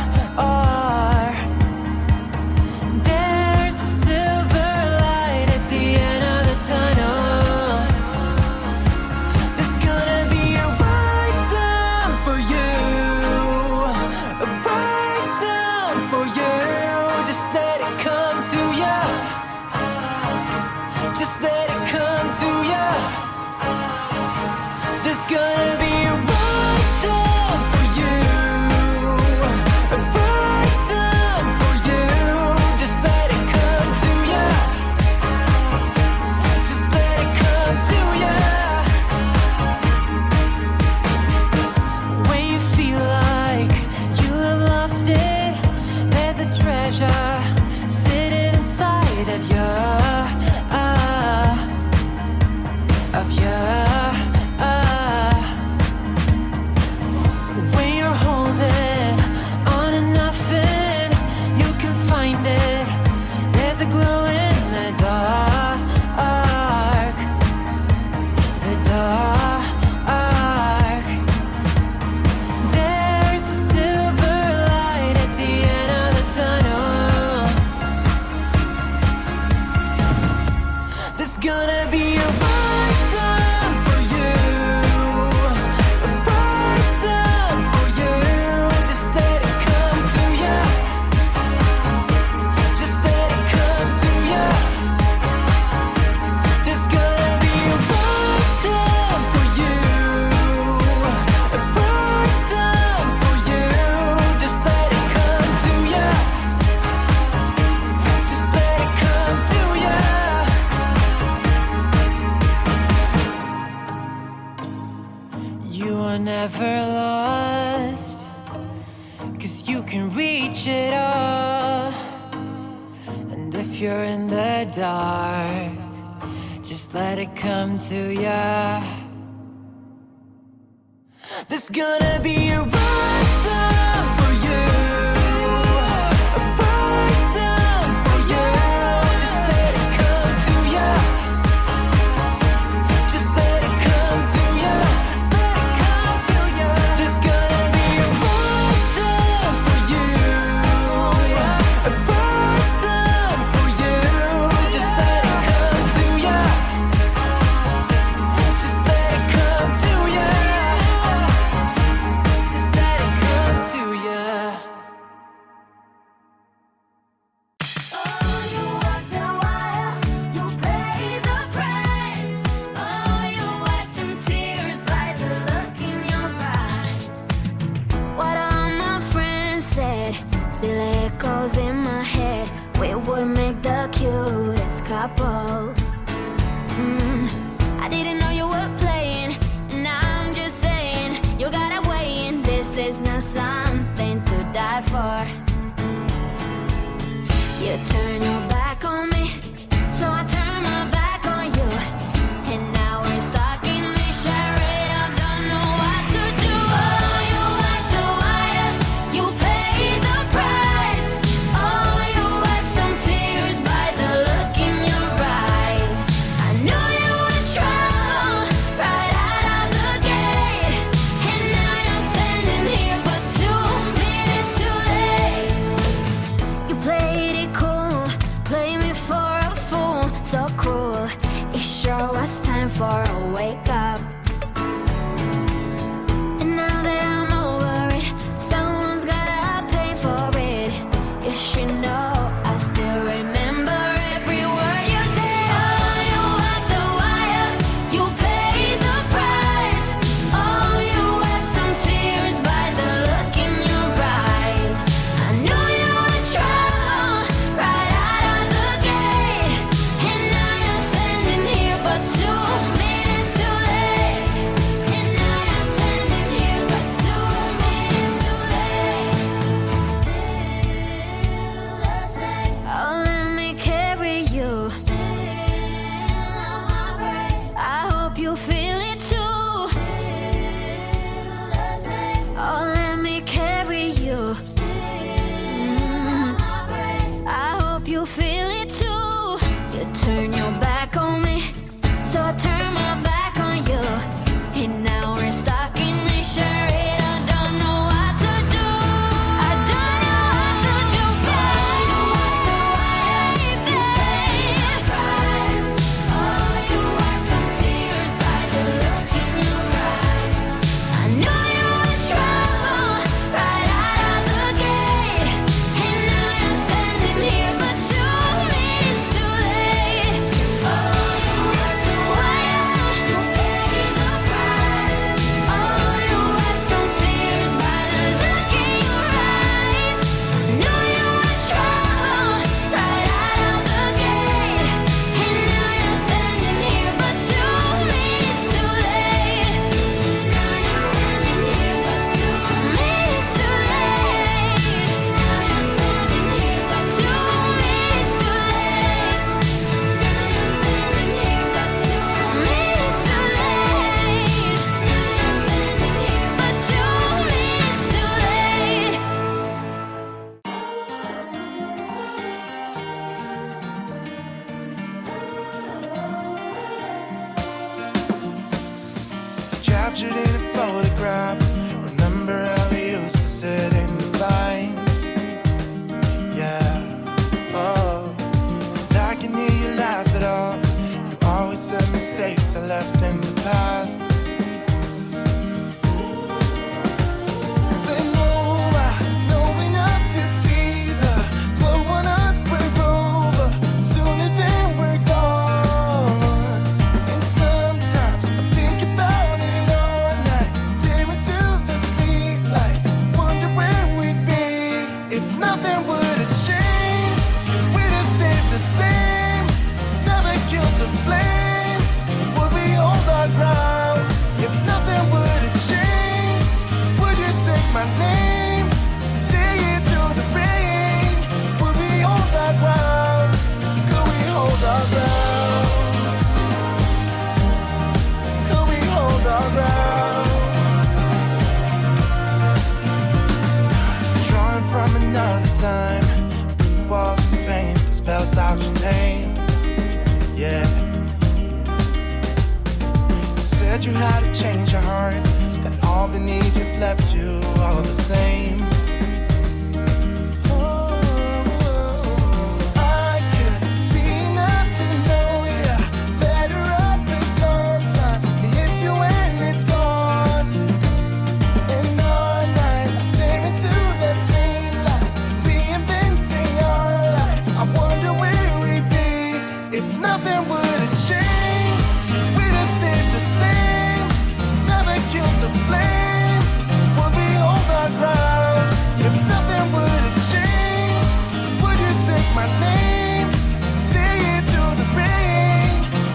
There's a silver light at the just let it come to ya. There's gonna be a right time for you, a right time for you. Just let it come to ya. Just let it come to ya. When you feel like you have lost it, there's a treasure sitting inside of you, of you. When you're holding on to nothing, you can find it. There's a glow in the dark, the dark. There's a silver light at the end of the tunnel. There's gonna be a right time for you, a right time for you. Just let it come to ya. Just let it come to ya. There's gonna be a right time for you, a right time for you. Just let it come to ya. Just let it come to ya. You are never lost, 'cause you can reach it all. And if you're in the dark, just let it come to ya. There's gonna be a right time for you, a right time for you. Just let it come to ya. Just let it come to ya. Just let it come to ya. There's gonna be a right time for you, a right time for you. Just let it come to ya. Just let it come to ya. Just let it come to ya. Oh, you walk the wire, you pay the price. Oh, you wipe some tears by the look in your eyes. What all my friends said still echoes in my head. We would make the cutest couple. I didn't know you were playing, and I'm just saying you gotta weigh in. This is not something to die for. You turn your back on me, so I turn my back on you. And now we're stuck in this charade. I don't know what to do. Oh, you walk the wire, you pay the price. Oh, you wipe some tears by the look in your eyes. I knew you were trouble right out of the gate. And now you're standing here, but 2 minutes too late. You played it cool, play me for a fool, so cruel. It sure was time for a wake up. And now that I'm over it, someone's gotta pay for it. You should know I still remember every word you said. Oh, you walk the wire, you pay the price. Oh, you wipe some tears by the look in your eyes. I knew you were trouble right out of the gate. And now you're standing here, but 2 minutes too late. pictured in a photograph. Remember how we used to sit in the vines? Yeah, oh, and I can hear you laugh it off. You always said mistakes I left in the past. But no, I know enough to see the glow on us break over. Sooner than we're gone. And sometimes I think about it all night, staring to the street lights, wonder where we'd be if nothing would have changed. We'd have stayed the same, never killed the flame. Would we hold our ground if nothing would have changed? Would you take my name, stay here through the rain? Would we hold our ground? Could we hold our ground? Could we hold our ground? Drawing from another time, brick walls of paint that spells out your name. Yeah. You said you had to change your heart, that Albany just left you all the same. I could see enough to know you're better off, but sometimes it hits you when it's gone. And all night I stare into that same light, reinventing our life. I wonder where we'd be if nothing would have changed. We'd have stayed the same, never killed the flame. Would we hold our ground if nothing would have changed? Would you take my name, stay here through the rain?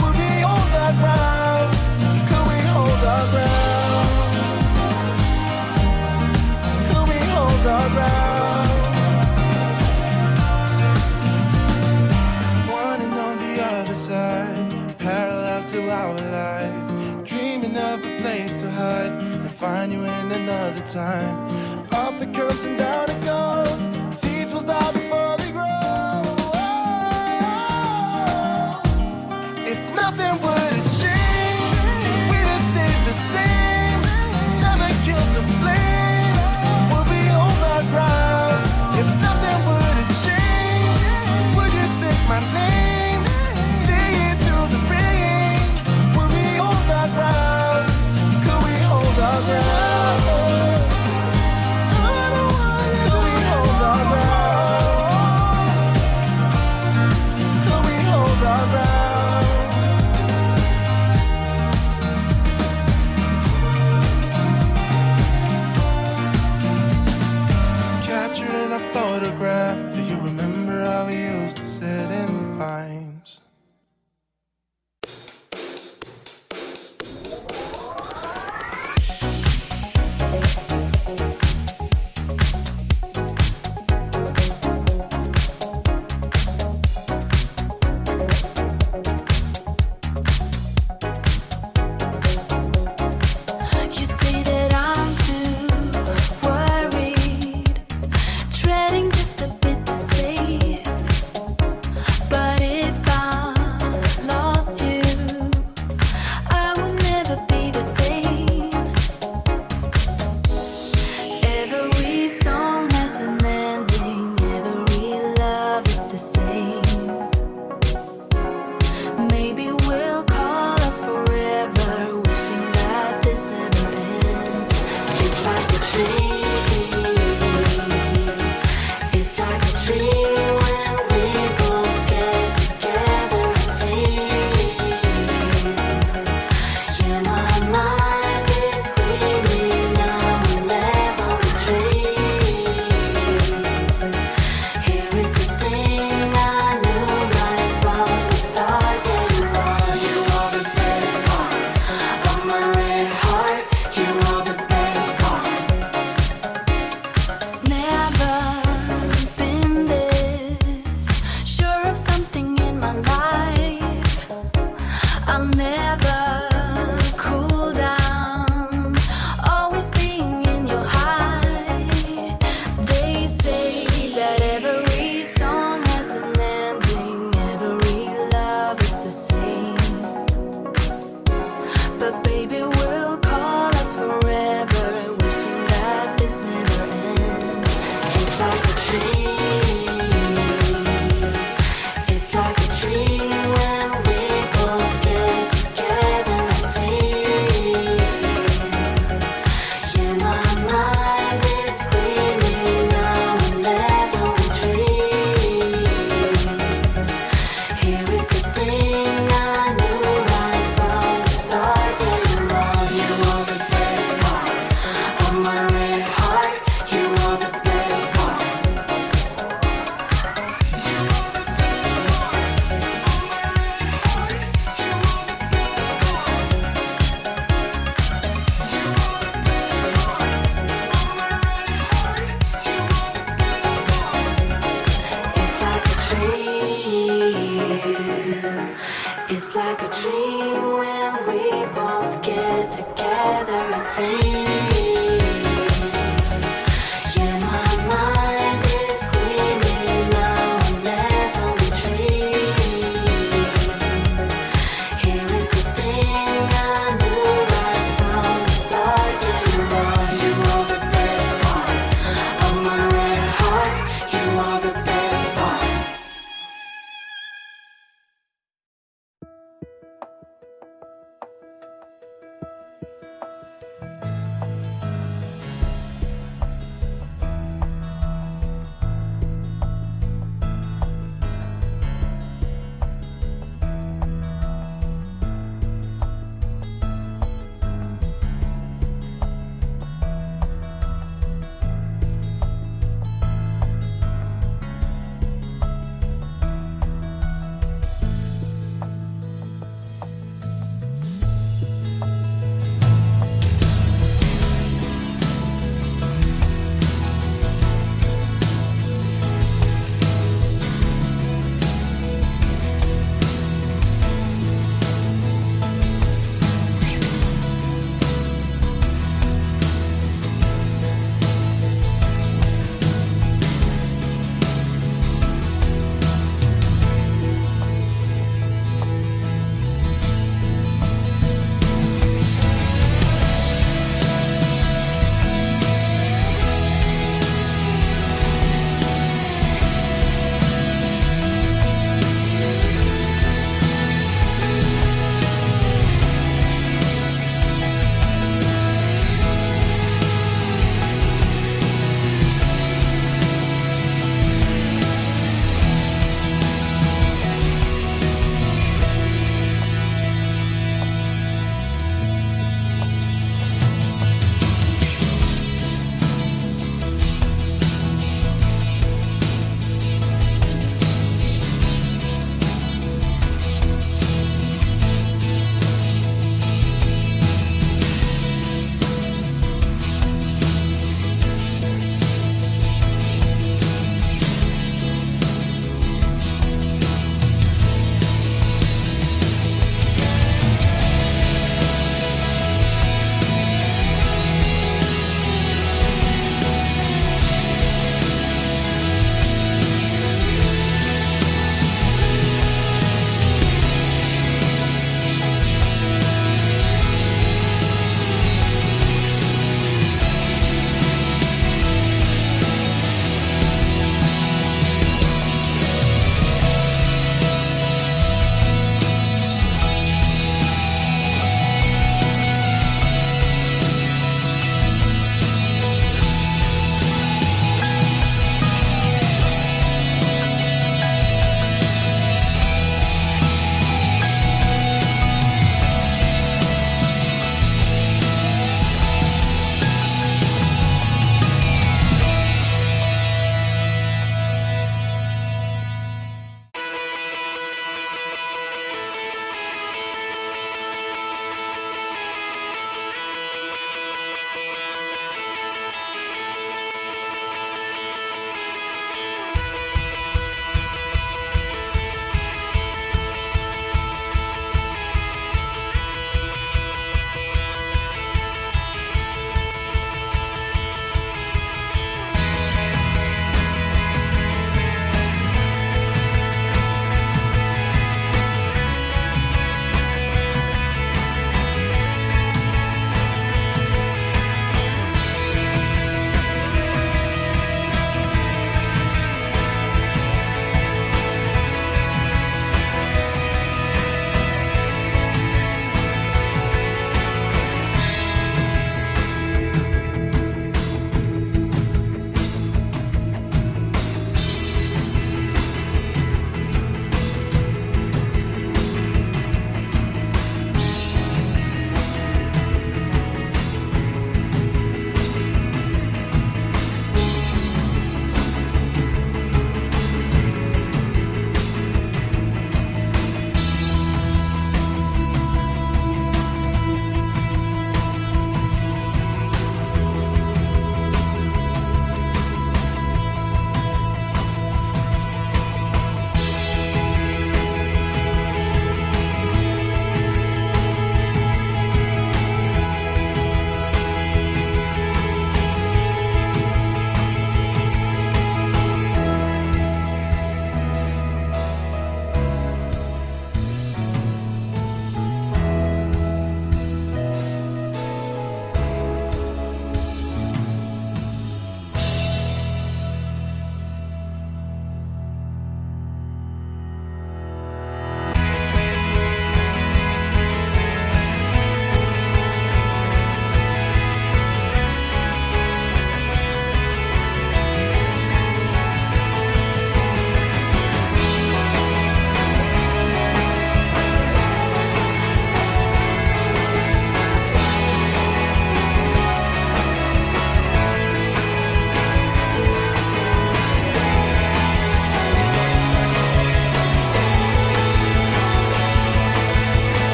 Would we hold our ground? Could we hold our ground? Could we hold our ground? One and on the other side, parallel to our life, dreaming of a place to hide and find you in another time. Up it comes and down it goes, seeds will die before they grow. If nothing would have changed, we'd have stayed the same, never killed the flame. Would we hold our ground? If nothing would have changed, would you take my name, stay here through the rain? Would we hold our ground? Could we hold our ground? Could we hold our ground? thing I knew right from the start. Yeah, you are the best part of my red heart. You are the best part. It's like a dream. It's like a dream when we both get together and feel. Yeah, my mind is screaming now whenever we dream. Here is the thing I knew right from the start. Yeah, you are the best part of my red heart. You are the best part.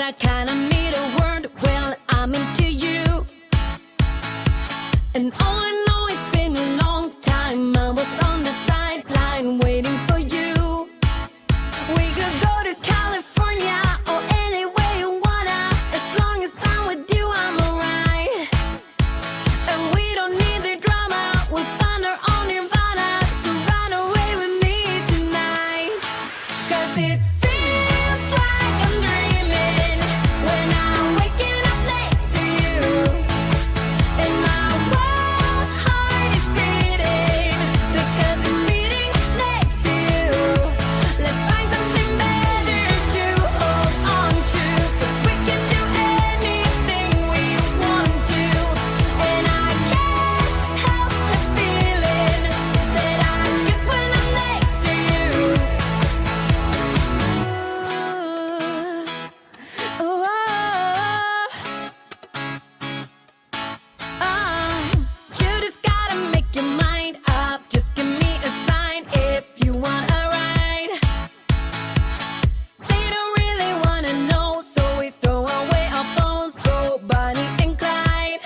I kinda need a word. Well, I'm into you. And all I know, it's been a long time. I was on the sideline waiting for you. We could go to California or anywhere you wanna. As long as I'm with you, I'm alright. And we don't need the drama. We'll find our own nirvana. So run away with me tonight. 'Cause it feels like I'm dreaming when I'm waking up next to you. And my wild heart is beating because it's beating next to you. Let's find something better to hold on to. 'Cause we can do anything we want to. And I can't help the feeling that I get when I'm next to you. Ooh, you just gotta make your mind up. Just give me a sign if you want a ride. They don't really wanna know, so we throw away our phones, go Bonnie and Clyde.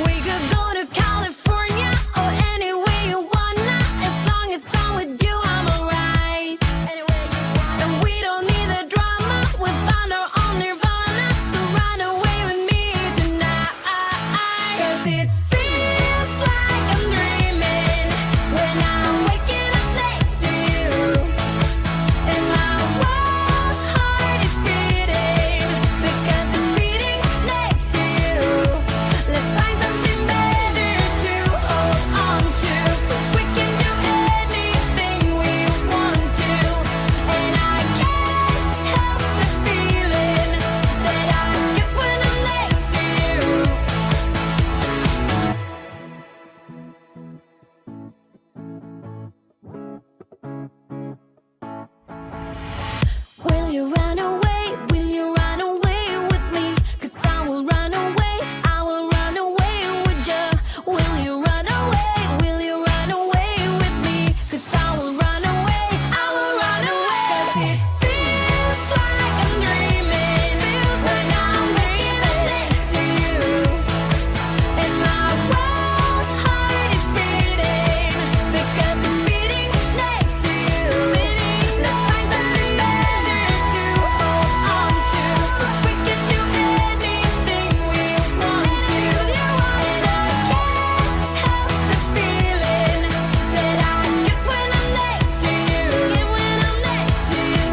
We could go to California or anywhere you wanna. As long as I'm with you, I'm alright. And we don't need the drama. We found our own nirvana. So run away with me tonight. 'Cause it feels like I'm dreaming when I'm waking up next to you. And my wild heart is beating because it's beating next to you. Let's find something better to hold on to. 'Cause we can do anything we want to. And I can't help the feeling that I get when I'm next to you. Will you run away? Will you run away with me? 'Cause I will run away. I will run away with you. Will you run away? Will you run away with me? 'Cause I will run away. I will run away. 'Cause it feels like I'm dreaming when I'm waking up next to you. And my wild heart is beating because it's beating next to you. Let's find something better to hold on to. 'Cause we can do anything we want to. And I can't help the feeling that I get when I'm next to you. Get when I'm next to you.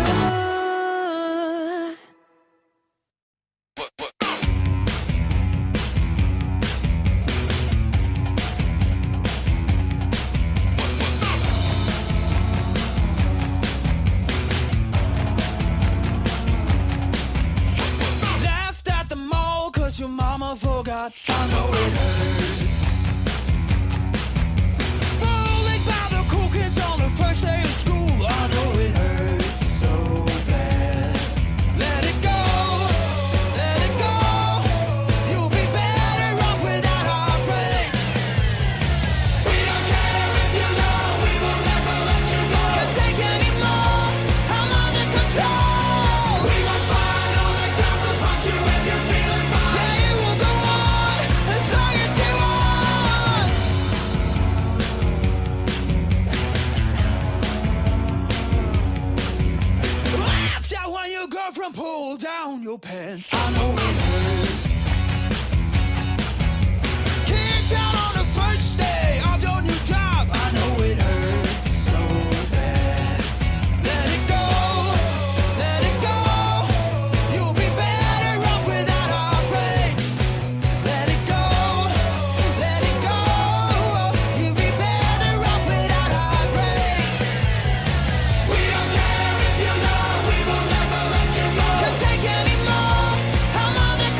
Laughed at the mall 'cause your mama forgot. I know it hurts. Bullied by the cool kids on the first day of school. I know it hurts so bad. Let it go, let it go. You'll be better off without our breaks. We don't care if you know we will never let you go. Can't take any more. I'm under control. We won't fight all the time. We'll punch you if you're feeling fine. Yeah, it will go on as long as you want. Laughed at when your girlfriend pulled down your pants. I know it hurts. Kicked out on the first day of your new job. I know it hurts so bad. Let it go, let it go. You'll be better off without our breaks. Let it go, let it go. You'll be better off without our breaks. We don't care if you know we will never let you go. Can't take any more. I'm under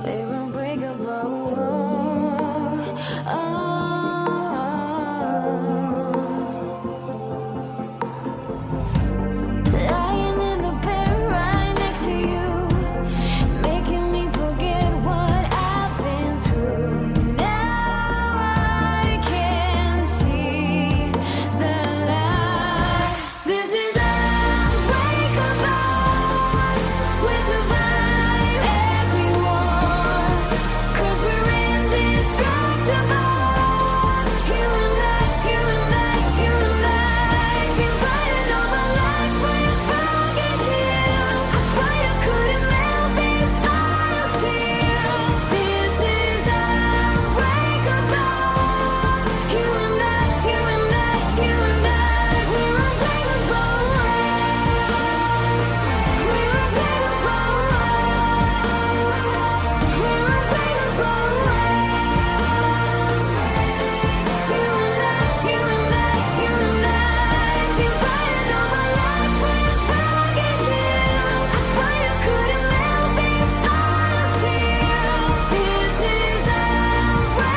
we're unbreakable. Oh. Lying in the bed right next to you, making me forget what I've been through. Now I can see the light. This is unbreakable. We survive every war, 'cause we're indestructible. You and I, you and I, you and I, been fighting all my life with a broken shield. A fire couldn't melt this heart of steel. This is unbreakable. You and I, you and I, you and I, we're unbreakable. We're unbreakable. We're unbreakable. You and I, you and I, you and I, been fighting all my life with a broken shield. A fire couldn't melt this heart of steel. This is unbreakable.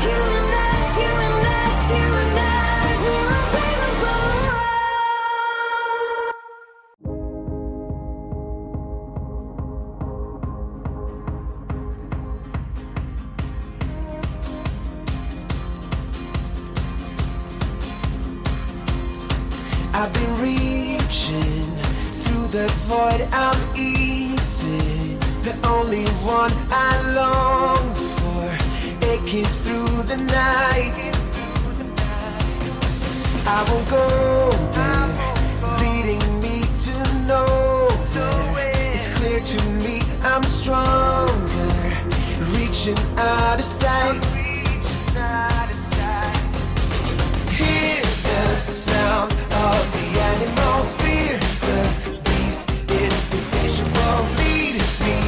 You and I, you and I, you and I, we're unbreakable. I've been reaching through the void. I'm easy, the only one I long for, aching through the night. I won't go there, leading me to nowhere. It's clear to me I'm stronger, reaching out of sight. Hear the sound of the animal, fear the beast, it's insatiable. Lead me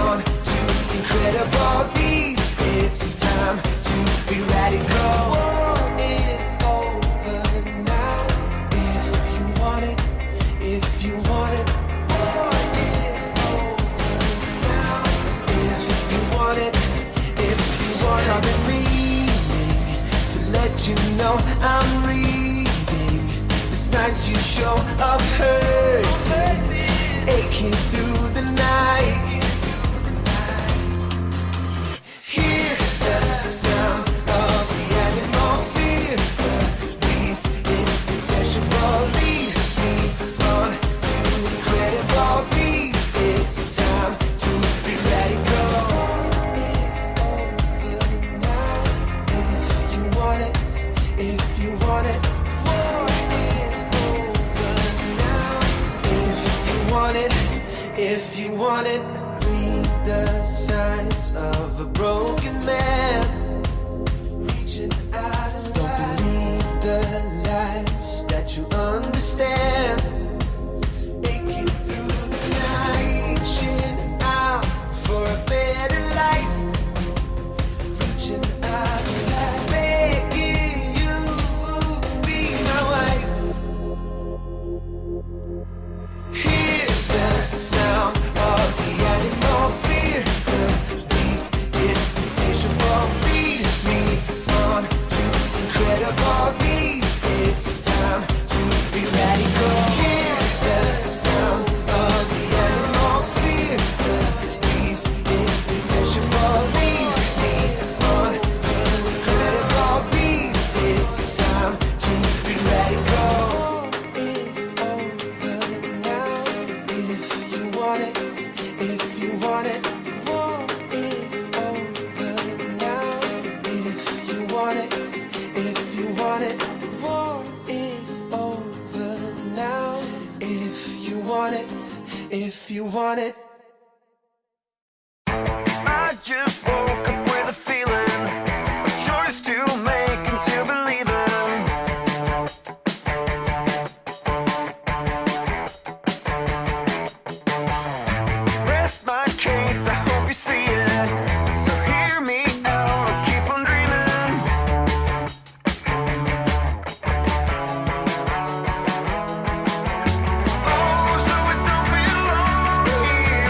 on to incredible beats. It's time to be radical. War is over now. If you want it, if you want it. War is over now. If you want it, if you want it. I've been meaning to let you know I'm reading the signs you show of hurting, aching through the night. Hear the sound of the animal, fear the beast, it's insatiable. Lead me on to incredible beats. It's time to be radical. It's over now. If you want it, if you want it. War is over now. If you want it, if you want it. Read the signs of a broken man, reaching out of sight. Don't believe the lies that you understand. Aching through the night, reaching out for a better life. Reaching out of sight, begging you be my wife. Hear the sound of the animal, fear the beast, it's insatiable. Lead me on to incredible beats. It's time to be radical. Hear the sound of the animal, fear the beast, it's insatiable. Lead me on to incredible beats. It's time to be radical. It's over now. If you want it, if you want it. War is over now. If you want it, if you want it. War is over now. If you want it, if you want it. I just woke up with a feeling, a choice to make and to believe in. Rest my case, I hope you see it. So hear me out, I'll keep on dreaming. Oh, so it don't belong here.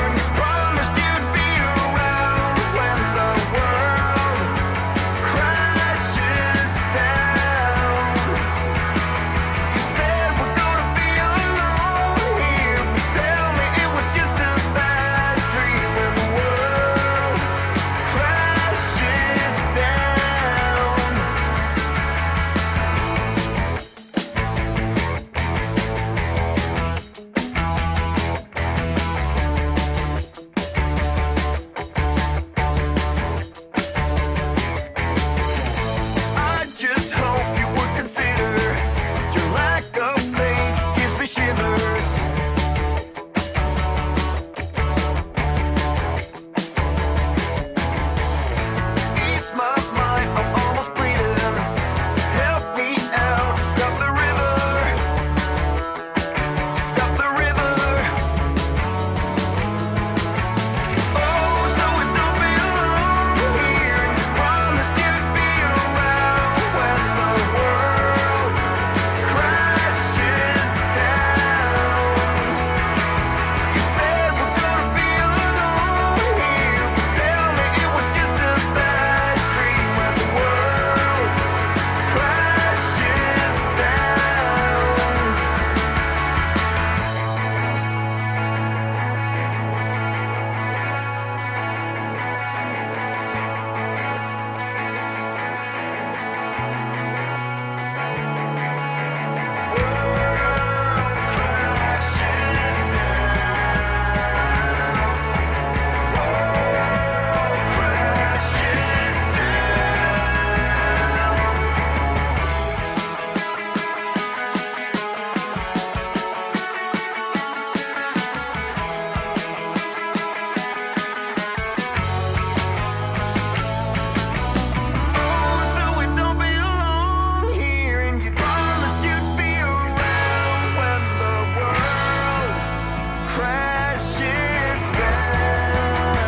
crashes down.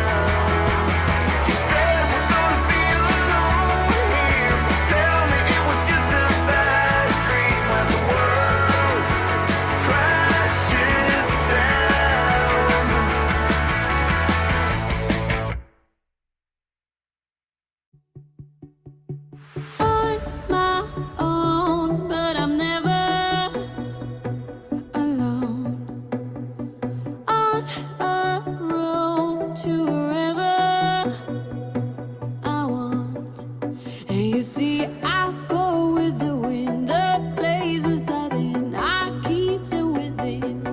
You said we're gonna be alone here. Tell me it was just a bad dream when the world crashes down. On my own, but I'm never alone. On a road to wherever I want. And you see, I go with the wind, the places I've been, I keep them within.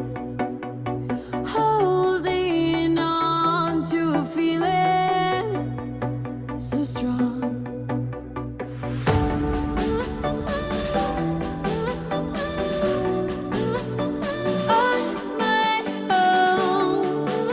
Holding on to a feeling so strong. On my own,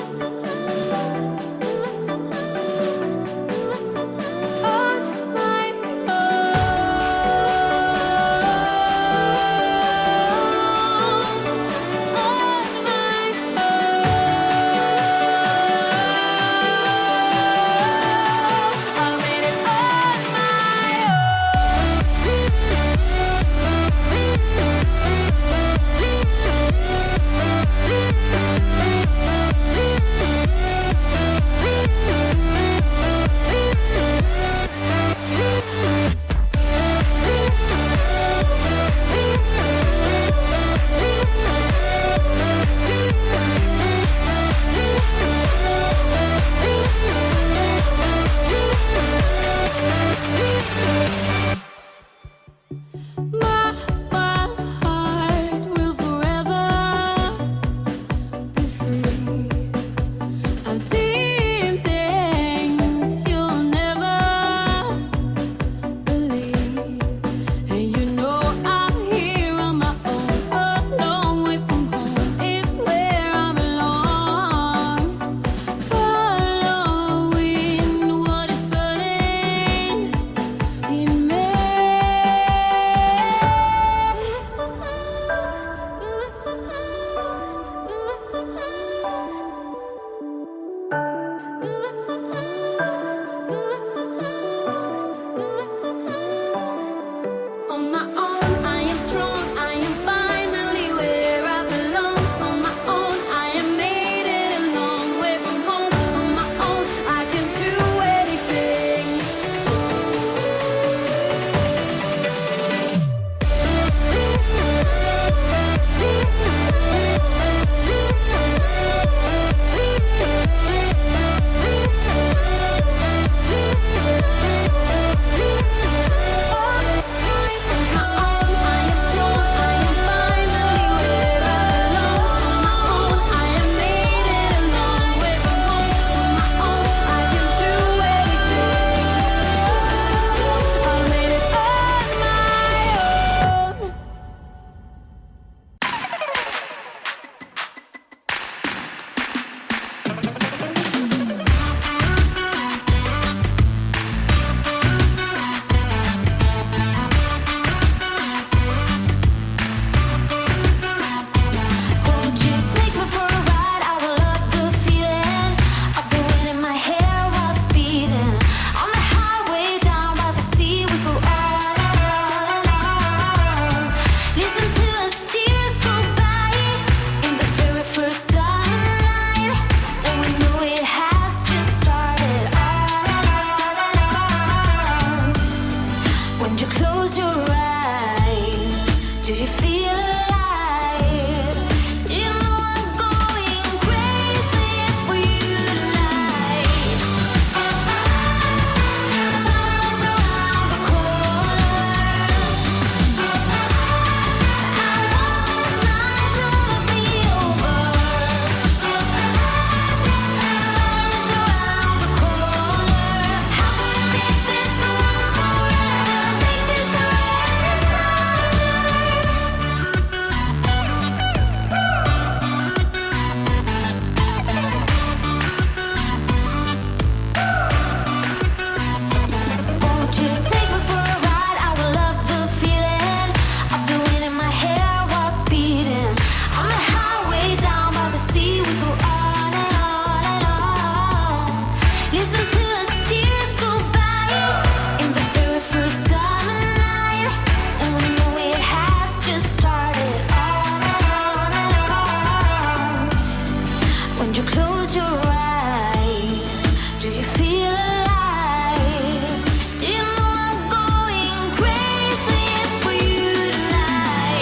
When you close your eyes, do you feel alive? Do you know I'm going crazy for you tonight?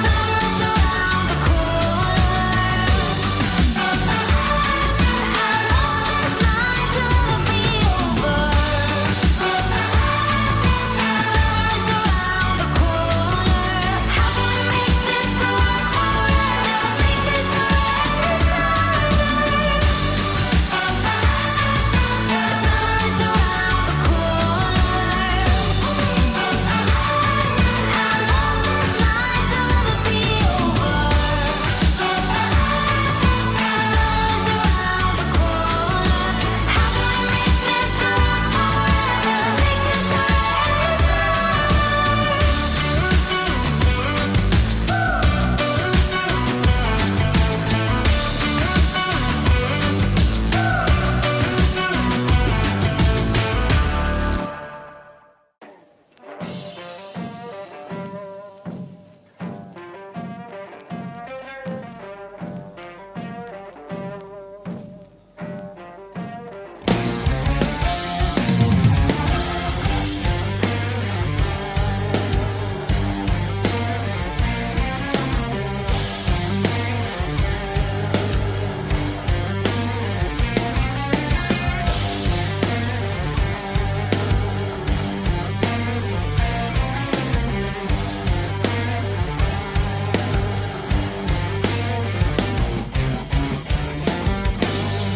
Summer's around the corner. I want this night to be over. Summer's around the corner. How can we make this last forever? Make this forever. Summer's around the corner. I want this night to be over. Summer's around the corner. How can we make this last forever? Make this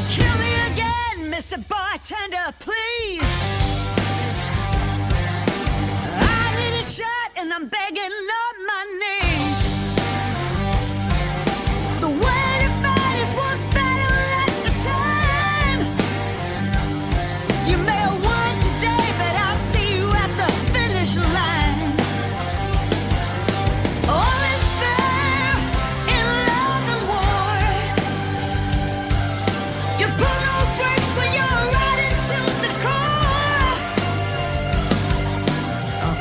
Kill me again, Mr. Bartender, please. I need a shot and I'm begging on my knees. The way to fight is one battle at a time. You may have won today, but I'll see you at the finish line. All is fair in love and war. You pull no brakes when you're riding to the core.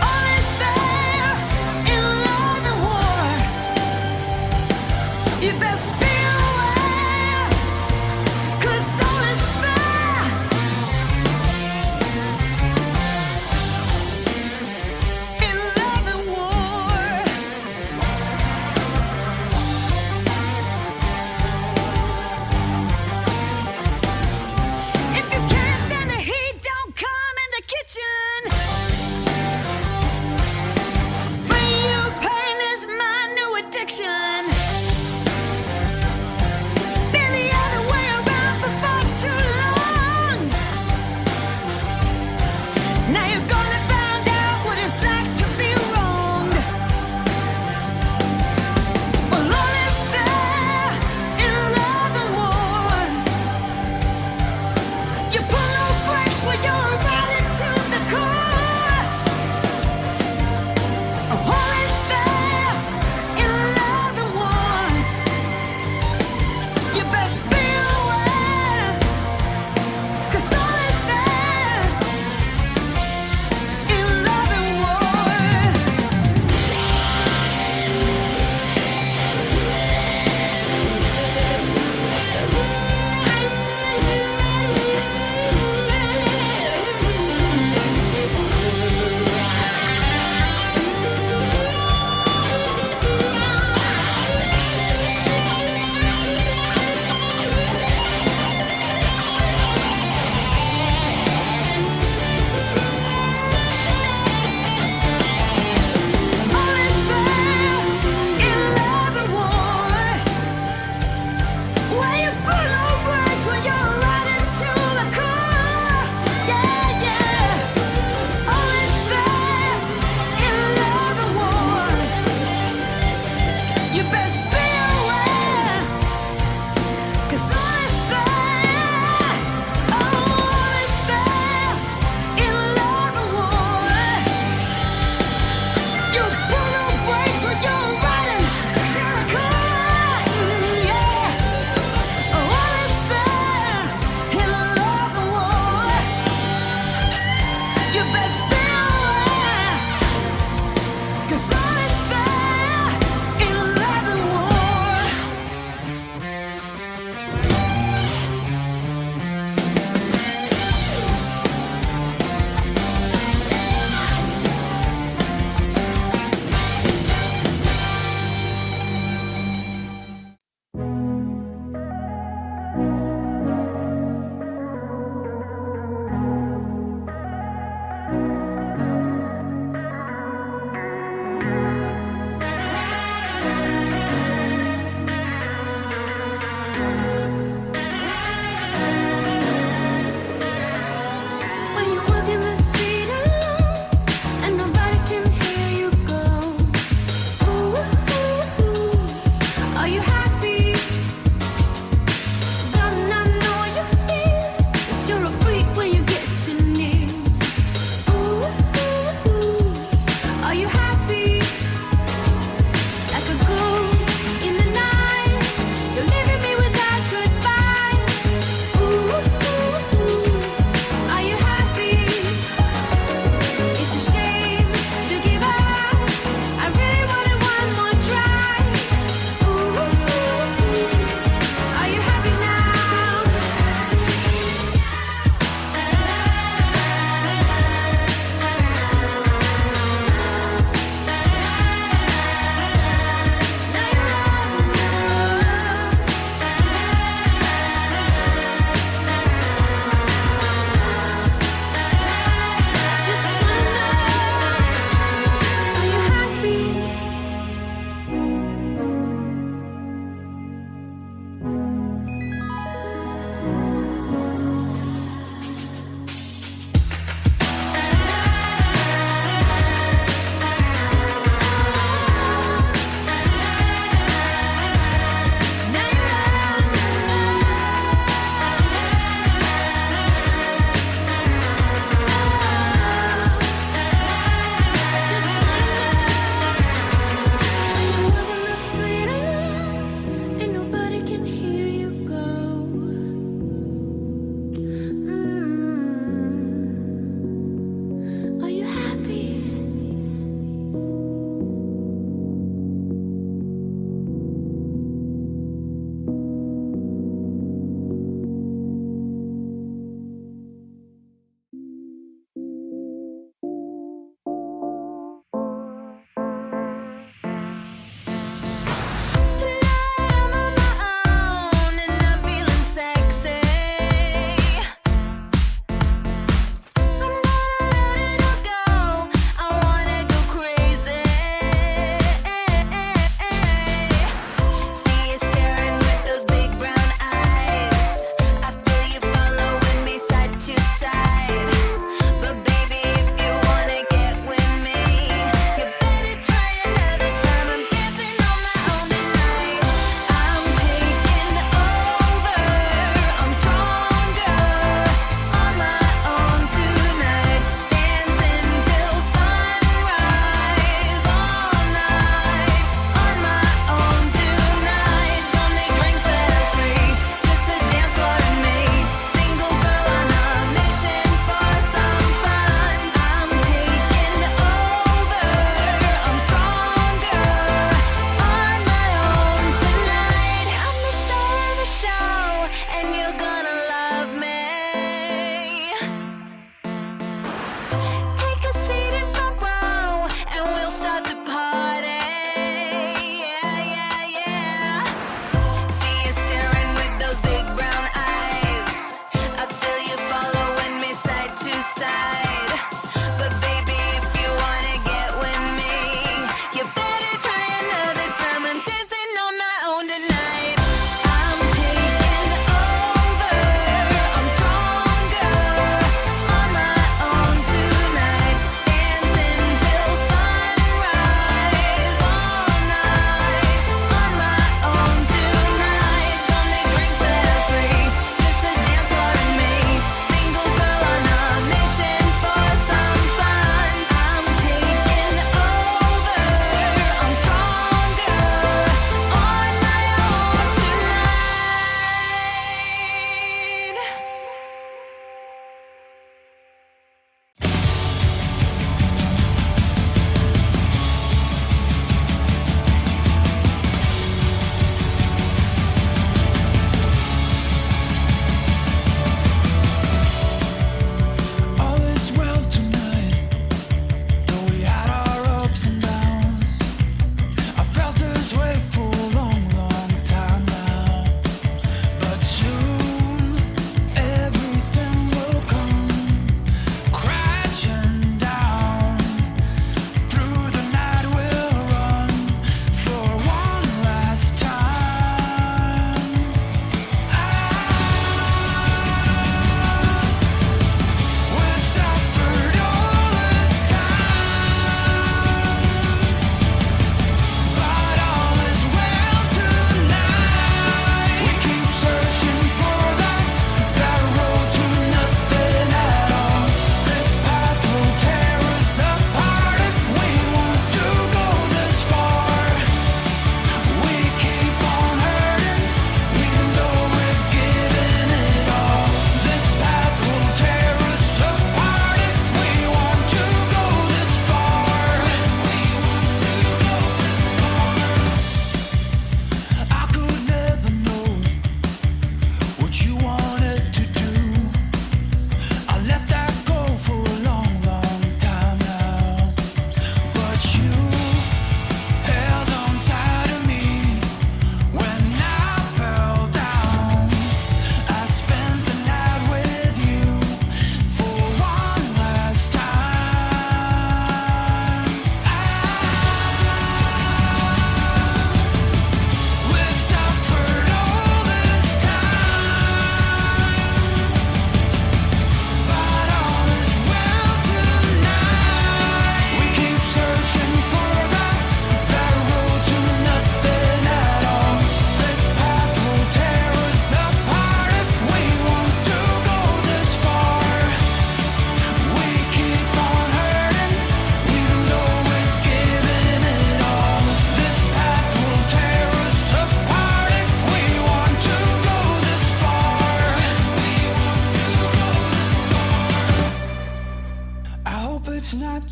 All is fair in love and war. You best be aware, 'cause all is fair in love and war. If you can't stand the heat, don't come in the kitchen. Bring you pain is my new addiction.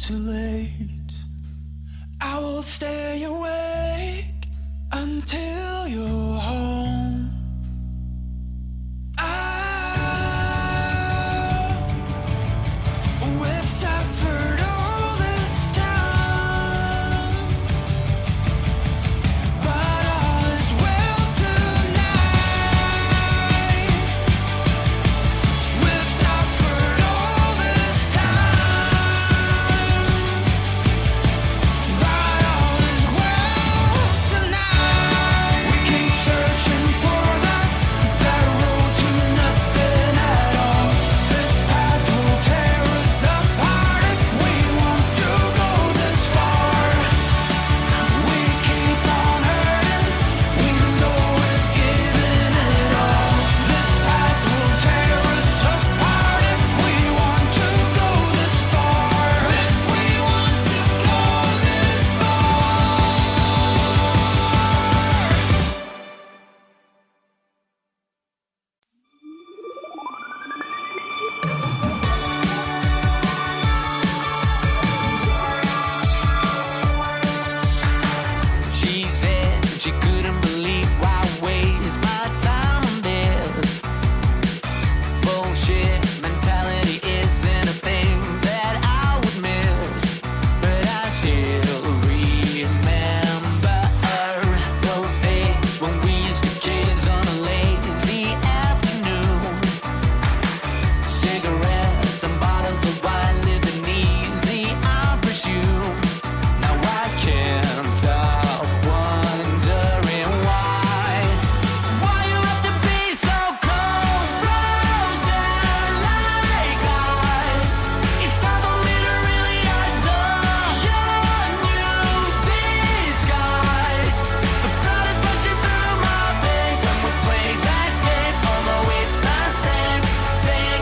too late. I will stay awake until you're home. We've suffered all this time, but all is well tonight. We've suffered all this time, but all is well tonight. We keep searching for that road to nothing at all. This path will tear us apart if we want to go this far. We keep on hurting, even though we've given it all. This path will tear us apart if we want to go this far. If we want to go this She said she couldn't believe why I waste my time on this. Bullshit mentality isn't a thing that I would miss. But I still remember those days when we used to kiss on a lazy afternoon. Cigarettes and bottles of wine living easy, I presume. Now I can't stop wondering why you have to be so cold, frozen like ice. It's hard for me to really adore your new disguise. The blood is rushing through my veins when we play that game, although it's the same thing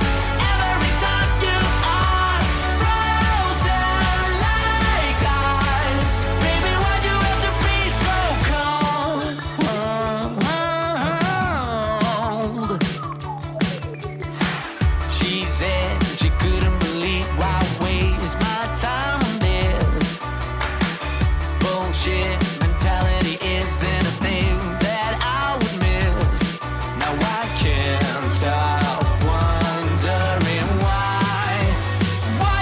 every time. You are frozen like ice. Baby, why'd you have to be so cold? She said she couldn't believe why I waste my time on this. Bullshit mentality isn't a thing that I would miss. Now I can't stop wondering why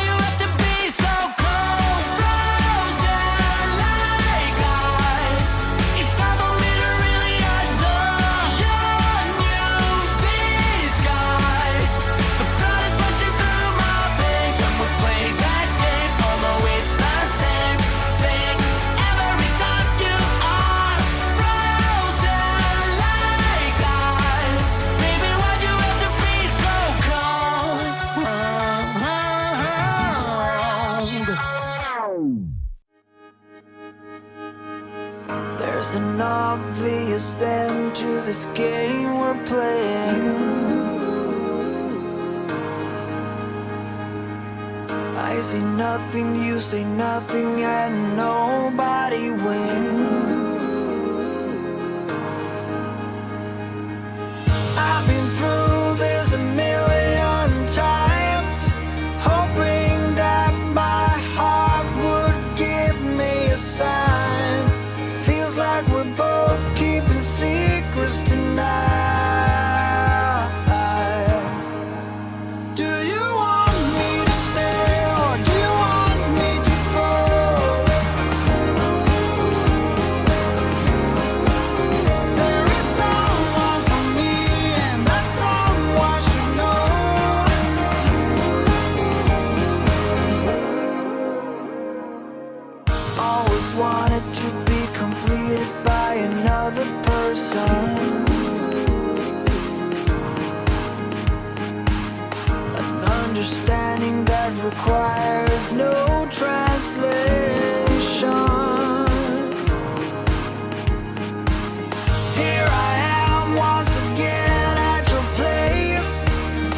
you have to be so cold, frozen like ice. It's hard for me to really adore your new disguise. The blood is rushing through my veins when we play that game, although it's the same thing every time. You are frozen like ice. Baby, why'd you have to be so cold? There's an obvious end to this game we're playing. I say nothing, you say nothing, and nobody wins. I've been through this a million times, hoping that my heart would give me a sign. Feels like we're both keeping secrets tonight. Do you want me to stay or do you want me to go? There is someone for me, and that someone should know. Always wanted to be completed by another person. An understanding that requires no translation. Here I am once again at your place,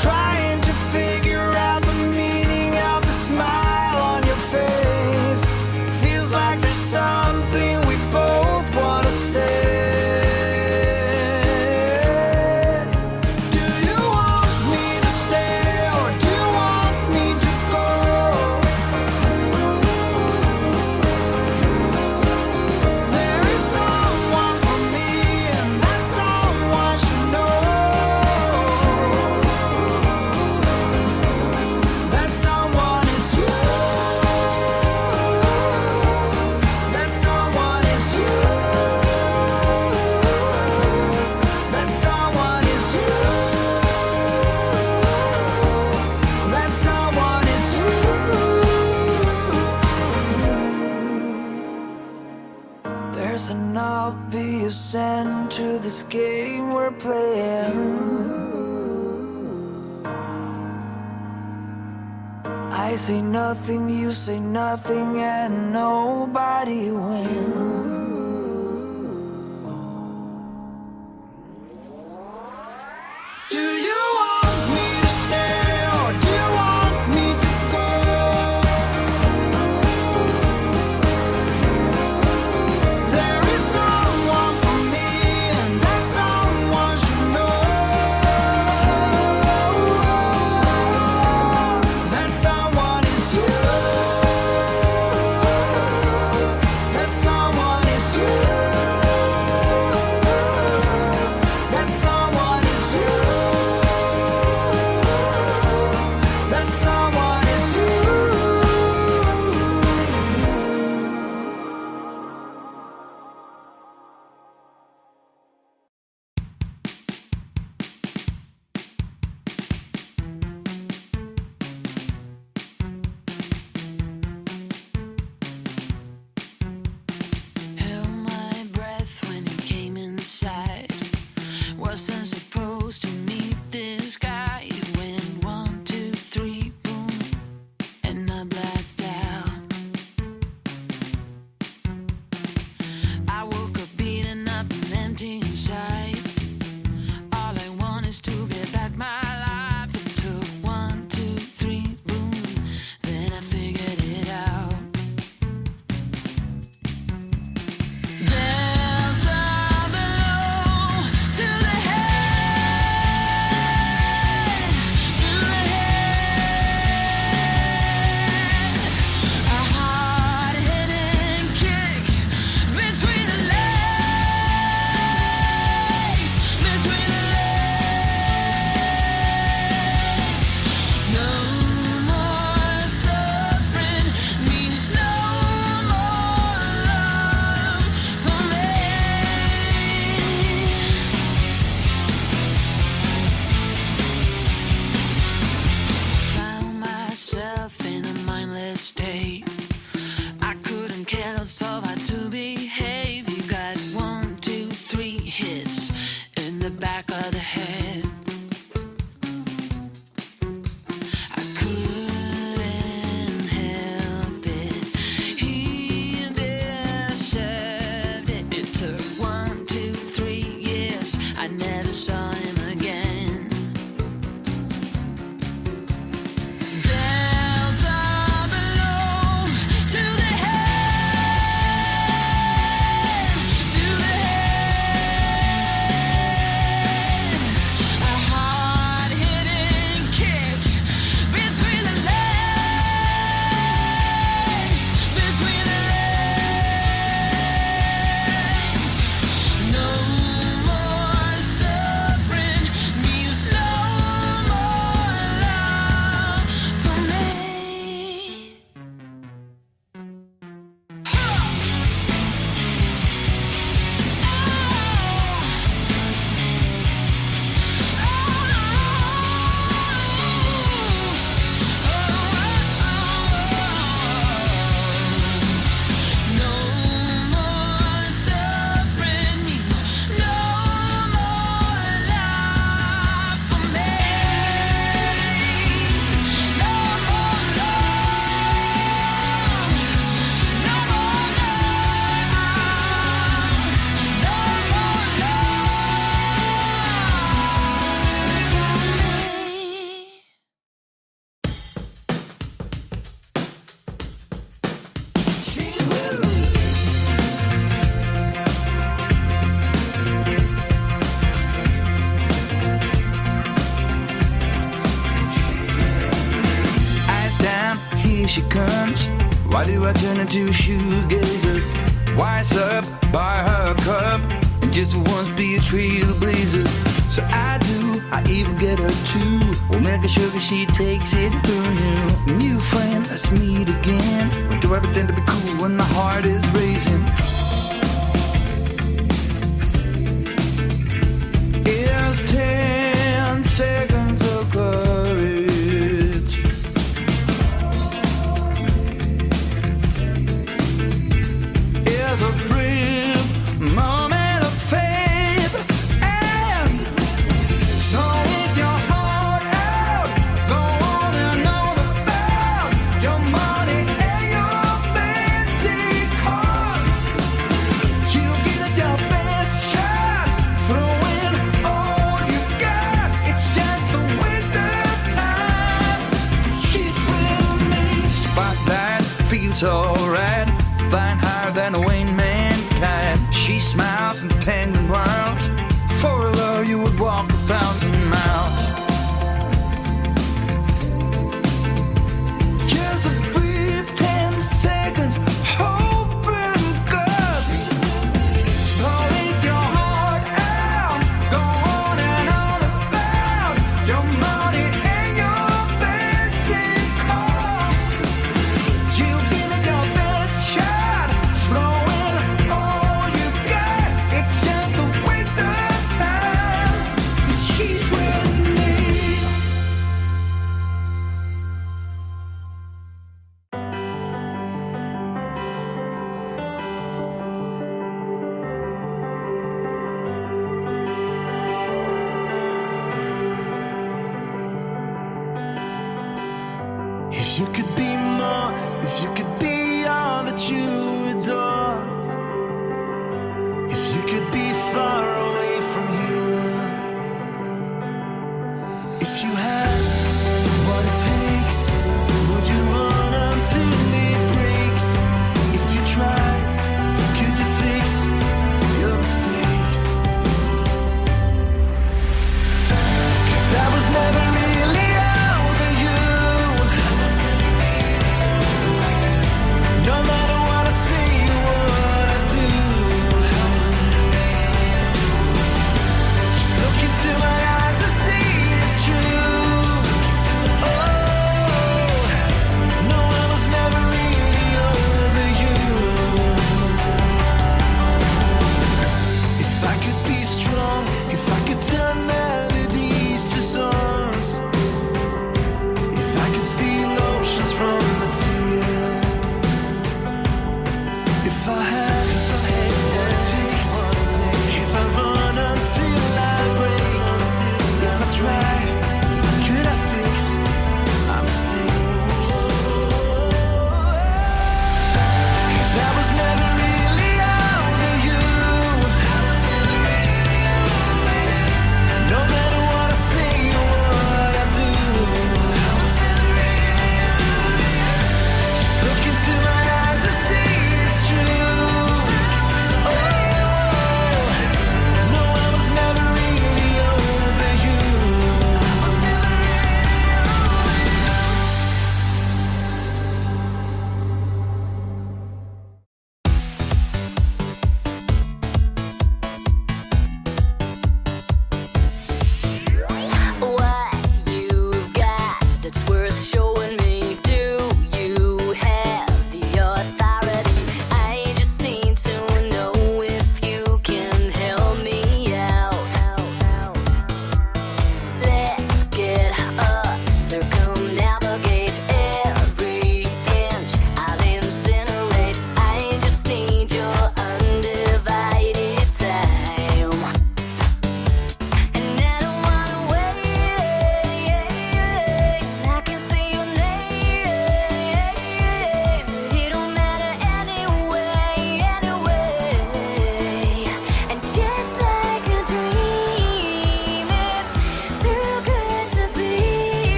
trying to figure out the meaning of the smile on your face. Feels like there's something we both want to say. Do you want me to stay or do you want me to go? to this game we're playing. I say nothing, you say nothing, and nobody wins. Do you want me to stay or do you want me to go? There is someone for me, and that someone should know. That someone is you. That someone is you. That someone is you. That someone is you. Held my breath when you came inside. Wasn't supposed to meet this guy. It went 1, 2, 3, boom, and I blacked out. I woke up beaten up and empty inside. All I want is to get back my life. It took 1, 2, 3, boom, then I figured it out. Delta below to the head, to the head. A hard-hitting kick between the legs, between the legs. No more suffering means no more love for me. Found myself in a mindless state. I couldn't care less of how to behave. You got 1, 2, 3 hits in the back of the head. I couldn't help it. He deserved it. It took 1, 2, 3 years. I never saw him again. Delta below to the head, to the head. A hard-hitting kick between the legs, between the legs. No more suffering means no more love for me. No more suffering means no more love for me. No more love, no more love, no more Eyes down, here she comes. Why do I turn into a shoegazer? Wise up, buy her a cup, and just once be a trailblazer. So I do, I even get her too. Omega sugar, she takes it. Who knew? New friend, let's meet again. When do I pretend to be cool when my heart is racing? It's 10 seconds of courage. It's a brief moment of faith. it's alright. Flying higher than a winged mankind. She smiles and penguin growls. For her love you would walk 1,000 miles. Just a brief 10 seconds, hoping God. Slowing your heart out, go on and on about your money and your fancy cars. You give it your best shot, throwing all you got. It's just a waste of time, 'cause she's with me. If you could be more, if you could be all that you adore, if you could be far away from here, if you had what it takes, would you run until it breaks? If you tried, could you fix your mistakes? 'Cause I was never really over you. No matter what I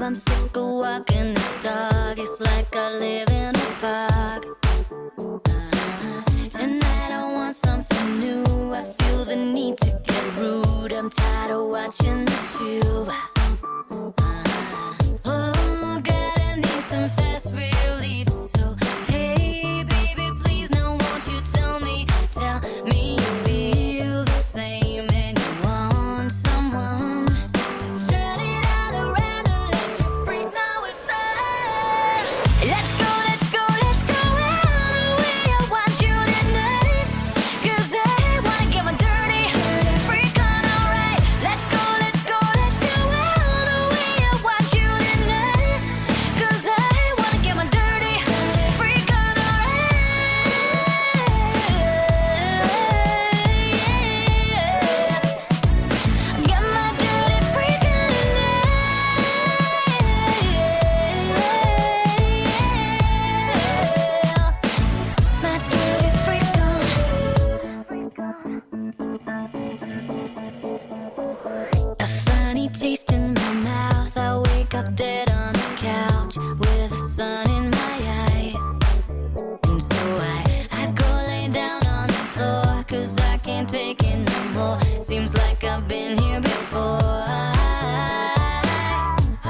I'm sick of walking this dog. It's like I live in a fog. Tonight I want something new. I feel the need to get rude. I'm tired of watching the tube. Oh, God, I need some fast relief. So, hey, baby, please, now won't you tell me you feel the same and you want someone to turn it all around and let you freak. Now it's on. Let's go, let's go, let's go all the way. I want you tonight, 'cause I wanna get my dirty freak on, alright. Let's go, let's go, let's go all the way. I want you tonight, 'cause I wanna get my dirty freak on, alright. Get my dirty freak on, my dirty freak on. A funny taste in my mouth. I wake up dead on the couch with the sun in my eyes. And so I go lay down on the floor, 'cause I can't take it no more. Seems like I've been here before.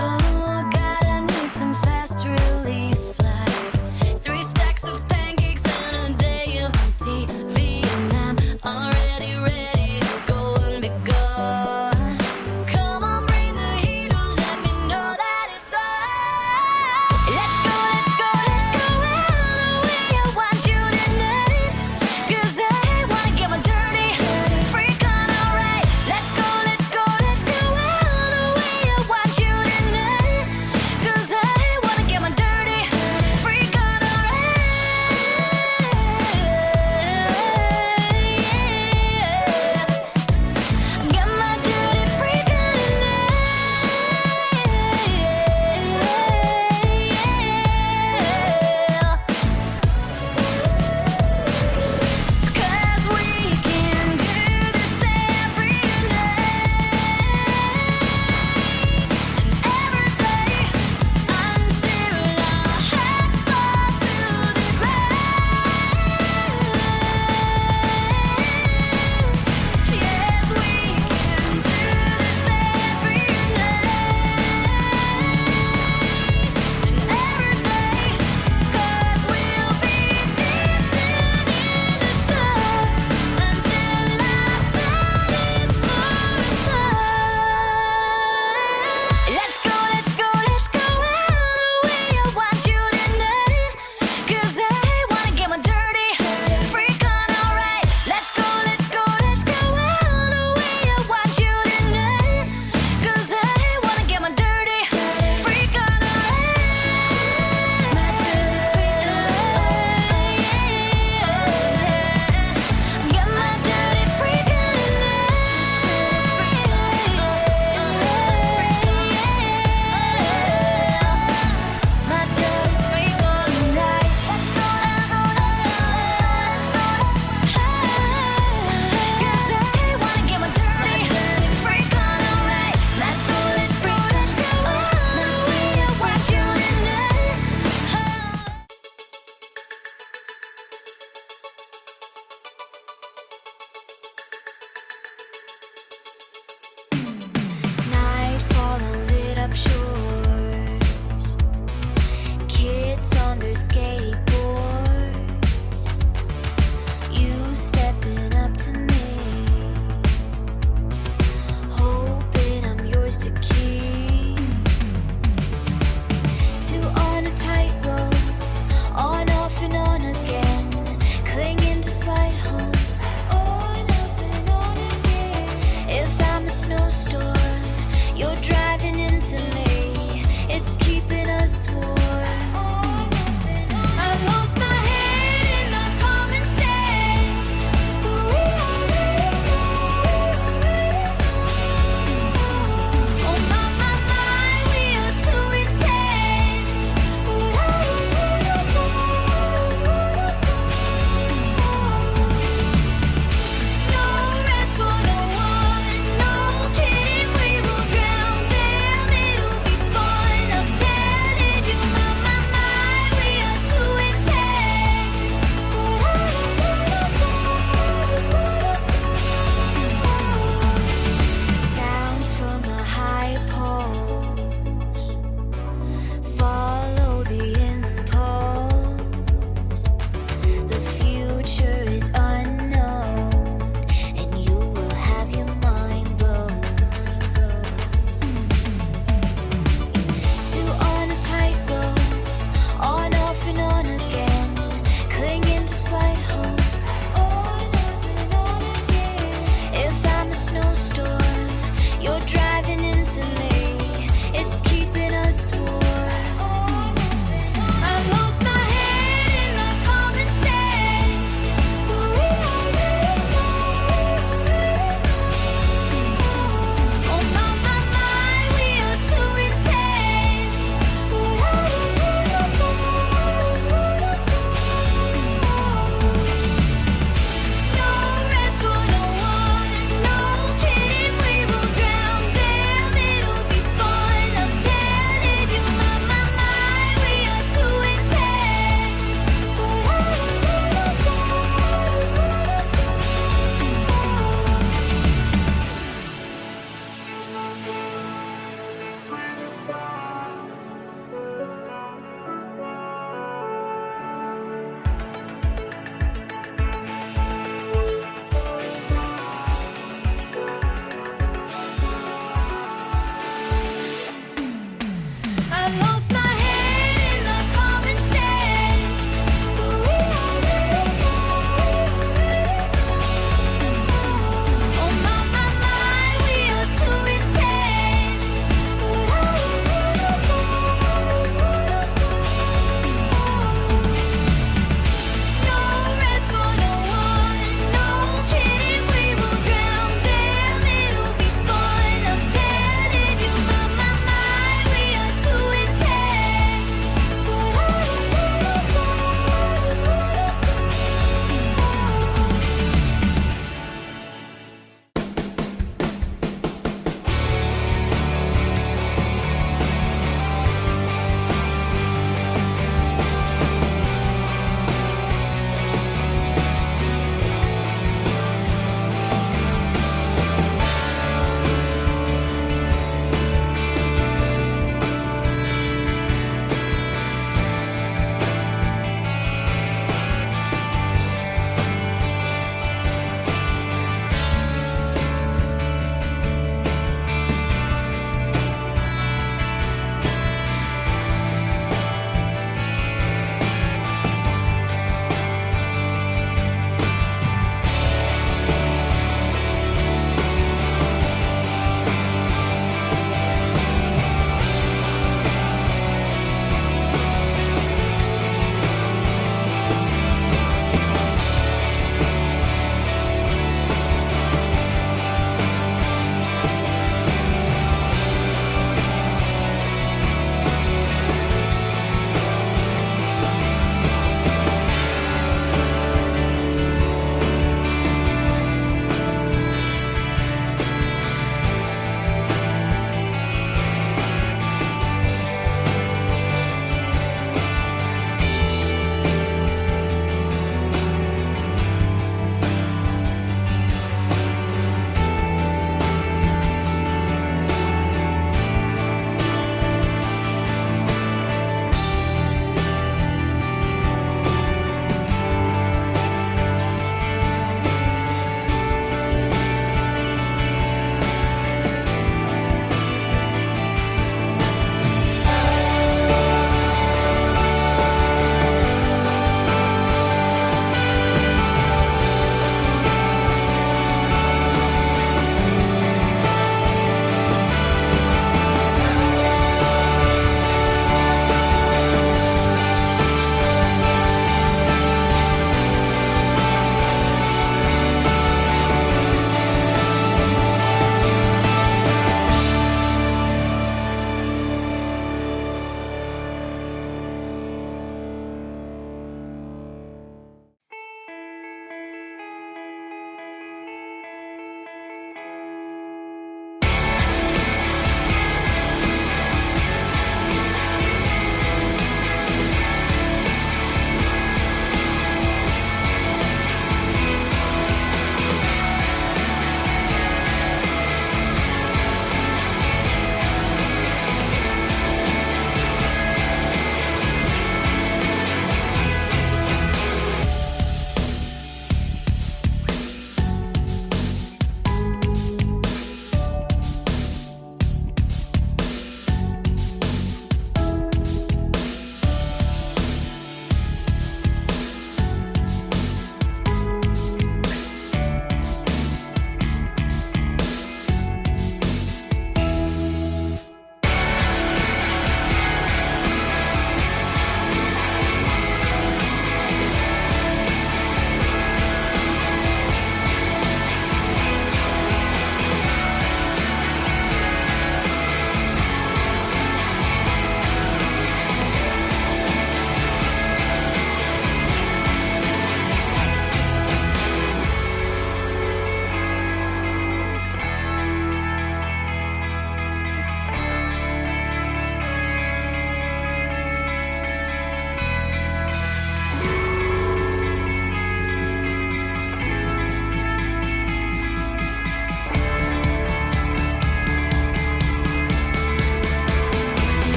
Oh, God, I need some fast relief. Like 3 stacks of pancakes and a day of TV. And I'm already ready to go and be gone. So come on, bring the heat on, let me know that it's on. Let's go, let's go, let's go all the way. I want you tonight, 'cause I wanna get my dirty freak on, alright. Let's go, let's go, let's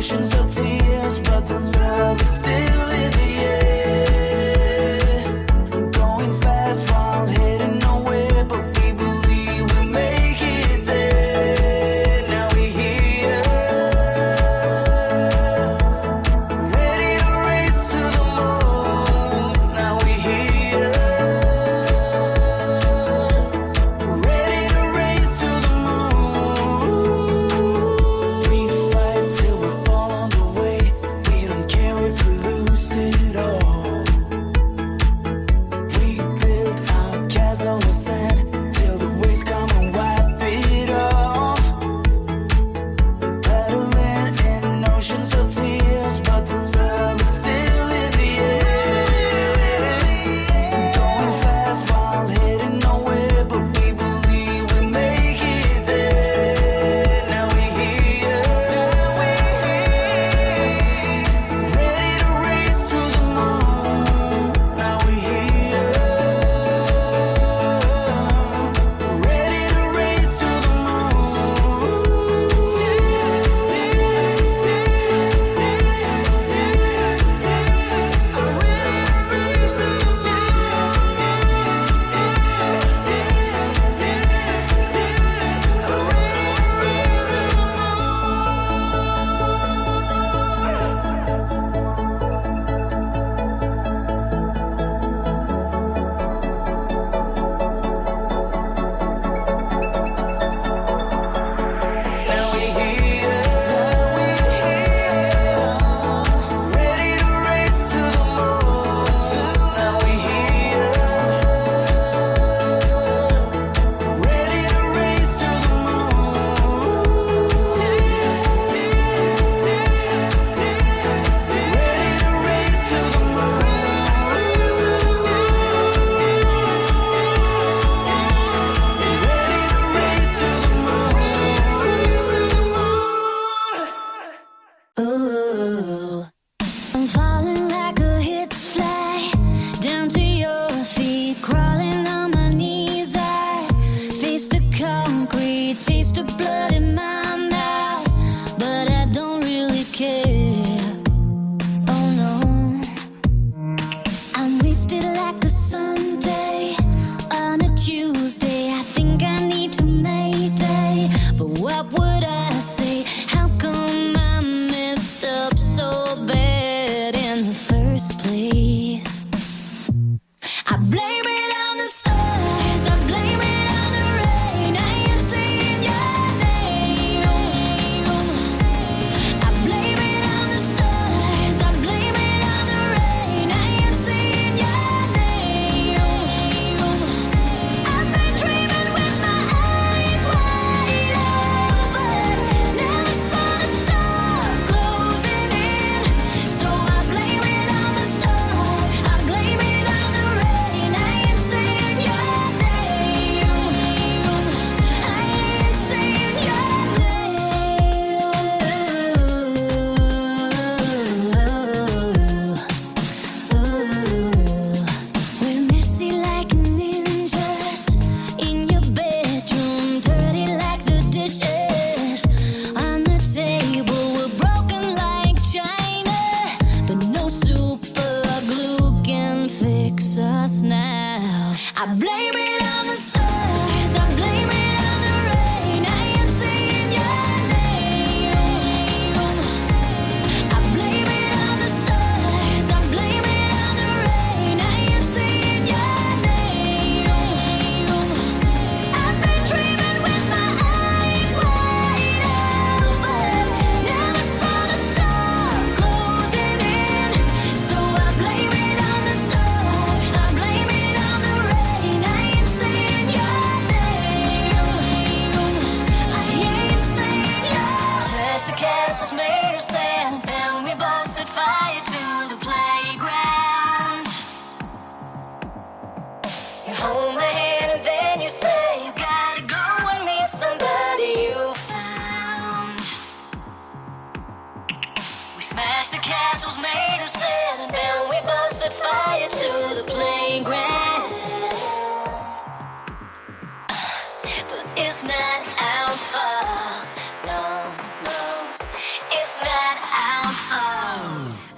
oceans of tears, but the love is still in the air. Going fast while heading nowhere, but we believe we'll make it there. Now we're here, ready to race to the moon. Now we're here, ready to race to the moon. We fight till we fall on the way. We don't care if we lose it all. We build our castle of sand till the waves come and wipe it off. Battling in oceans of tears, but the love is still in the air. Going fast while heading nowhere, but we believe we'll make it there. Now we're here, ready to race to the moon. Now we're here, ready to race to the Now we're here, ready to race to the moon. Now we're here, ready to race to the moon. Ready to race to the Ooh, I'm falling like a hit fly down to your feet, crawling on my knees. I face the concrete, taste the blood in my mouth, but I don't really care. Oh no, I'm wasted like a Sunday on a Tuesday. I think I need to Mayday, but what would I say? How come I messed up so bad in the first place? I blame it on the stars, I blame it on the rain. I am saying your name. I blame it on the stars, I blame it on the rain. I am saying your name. I've been dreaming with my eyes wide open. Now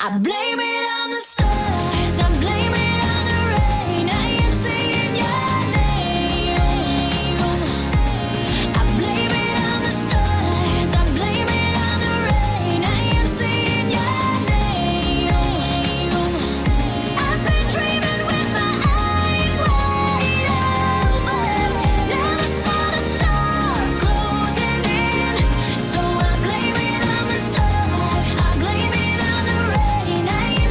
I blame it on the stars, I blame it on the rain. I am saying your name. I blame it on the stars, I blame it on the rain. I am saying your name. I've been dreaming with my eyes wide open, never saw the star closing in. So I blame it on the stars, I blame it on the rain. I am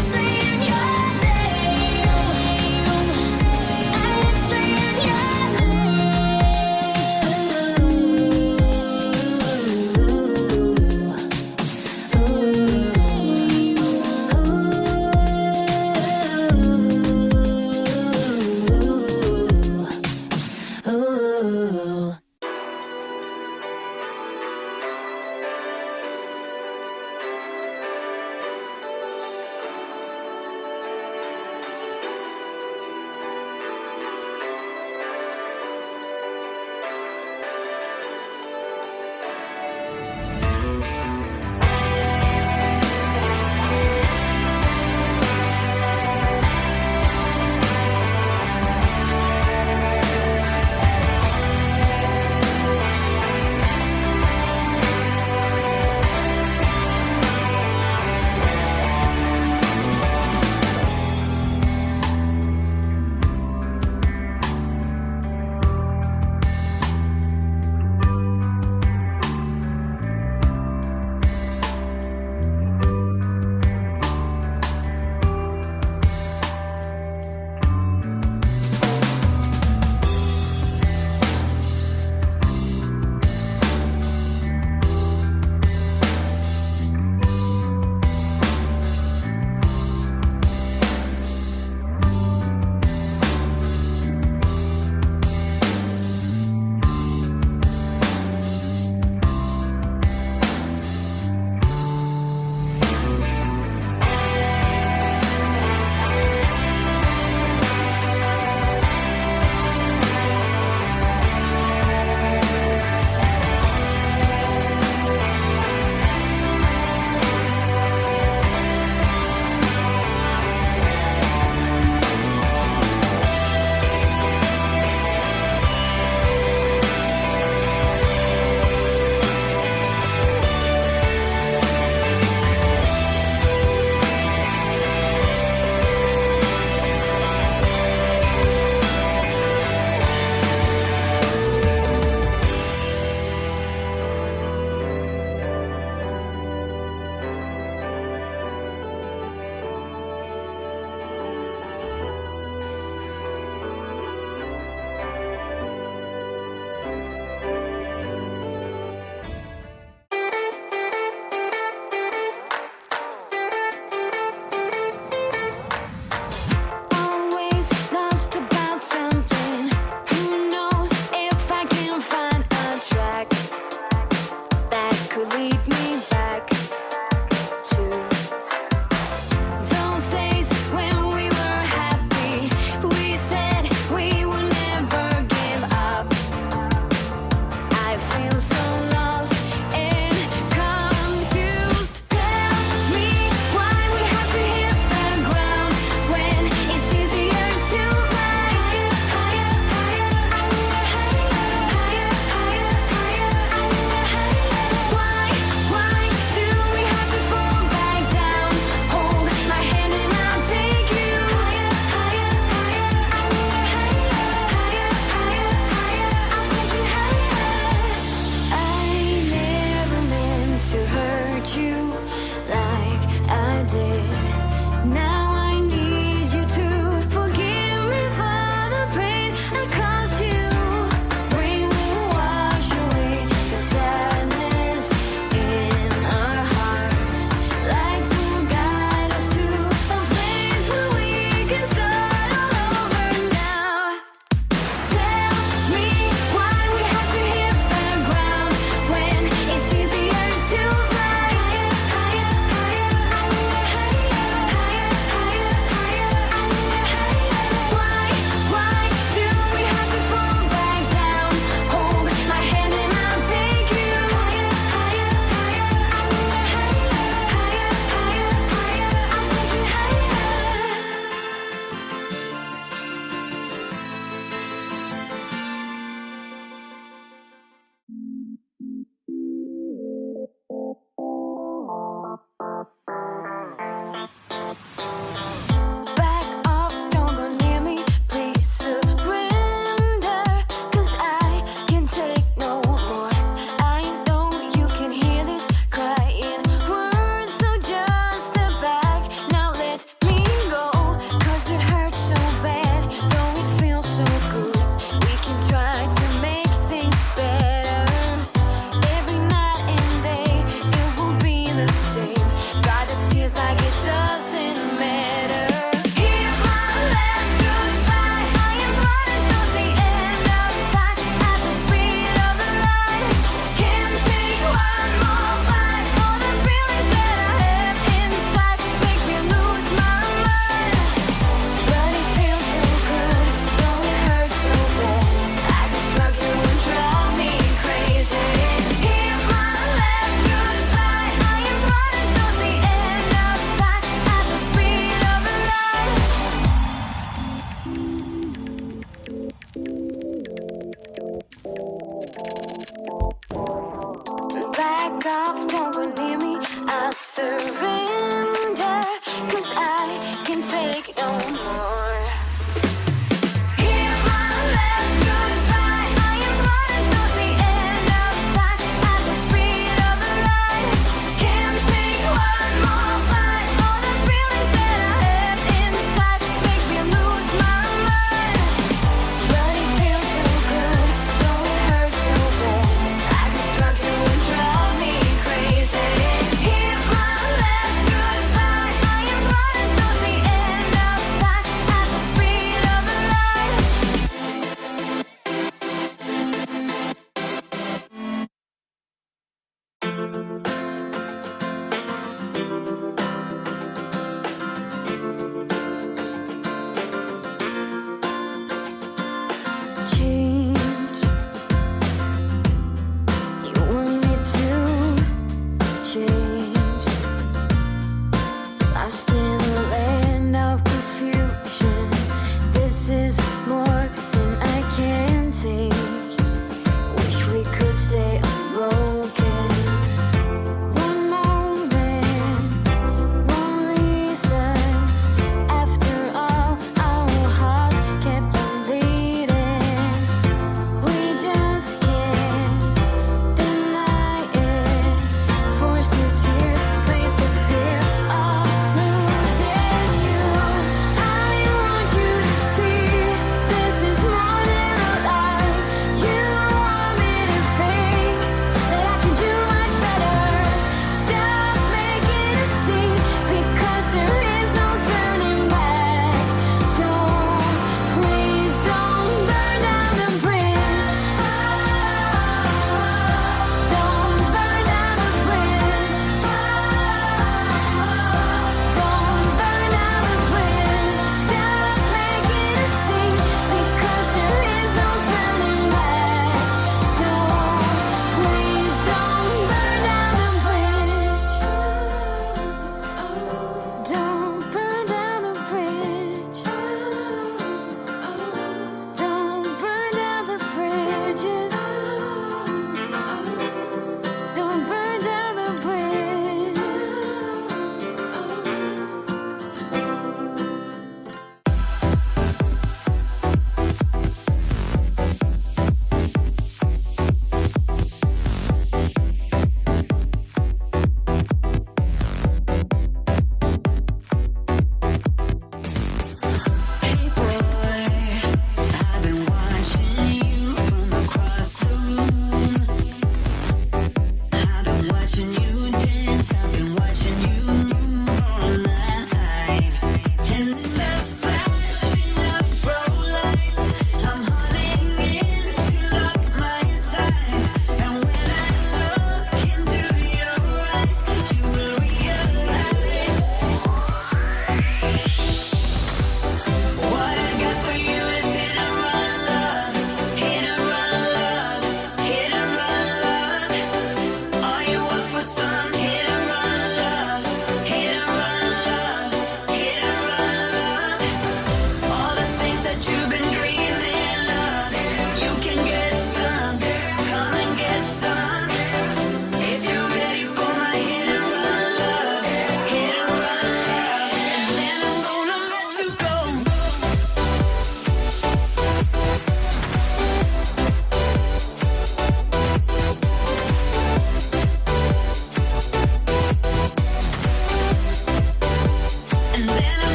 Change. You want me to change. Lost in a land of confusion. This is more than I can take. Wish we could stay unbroken. One moment,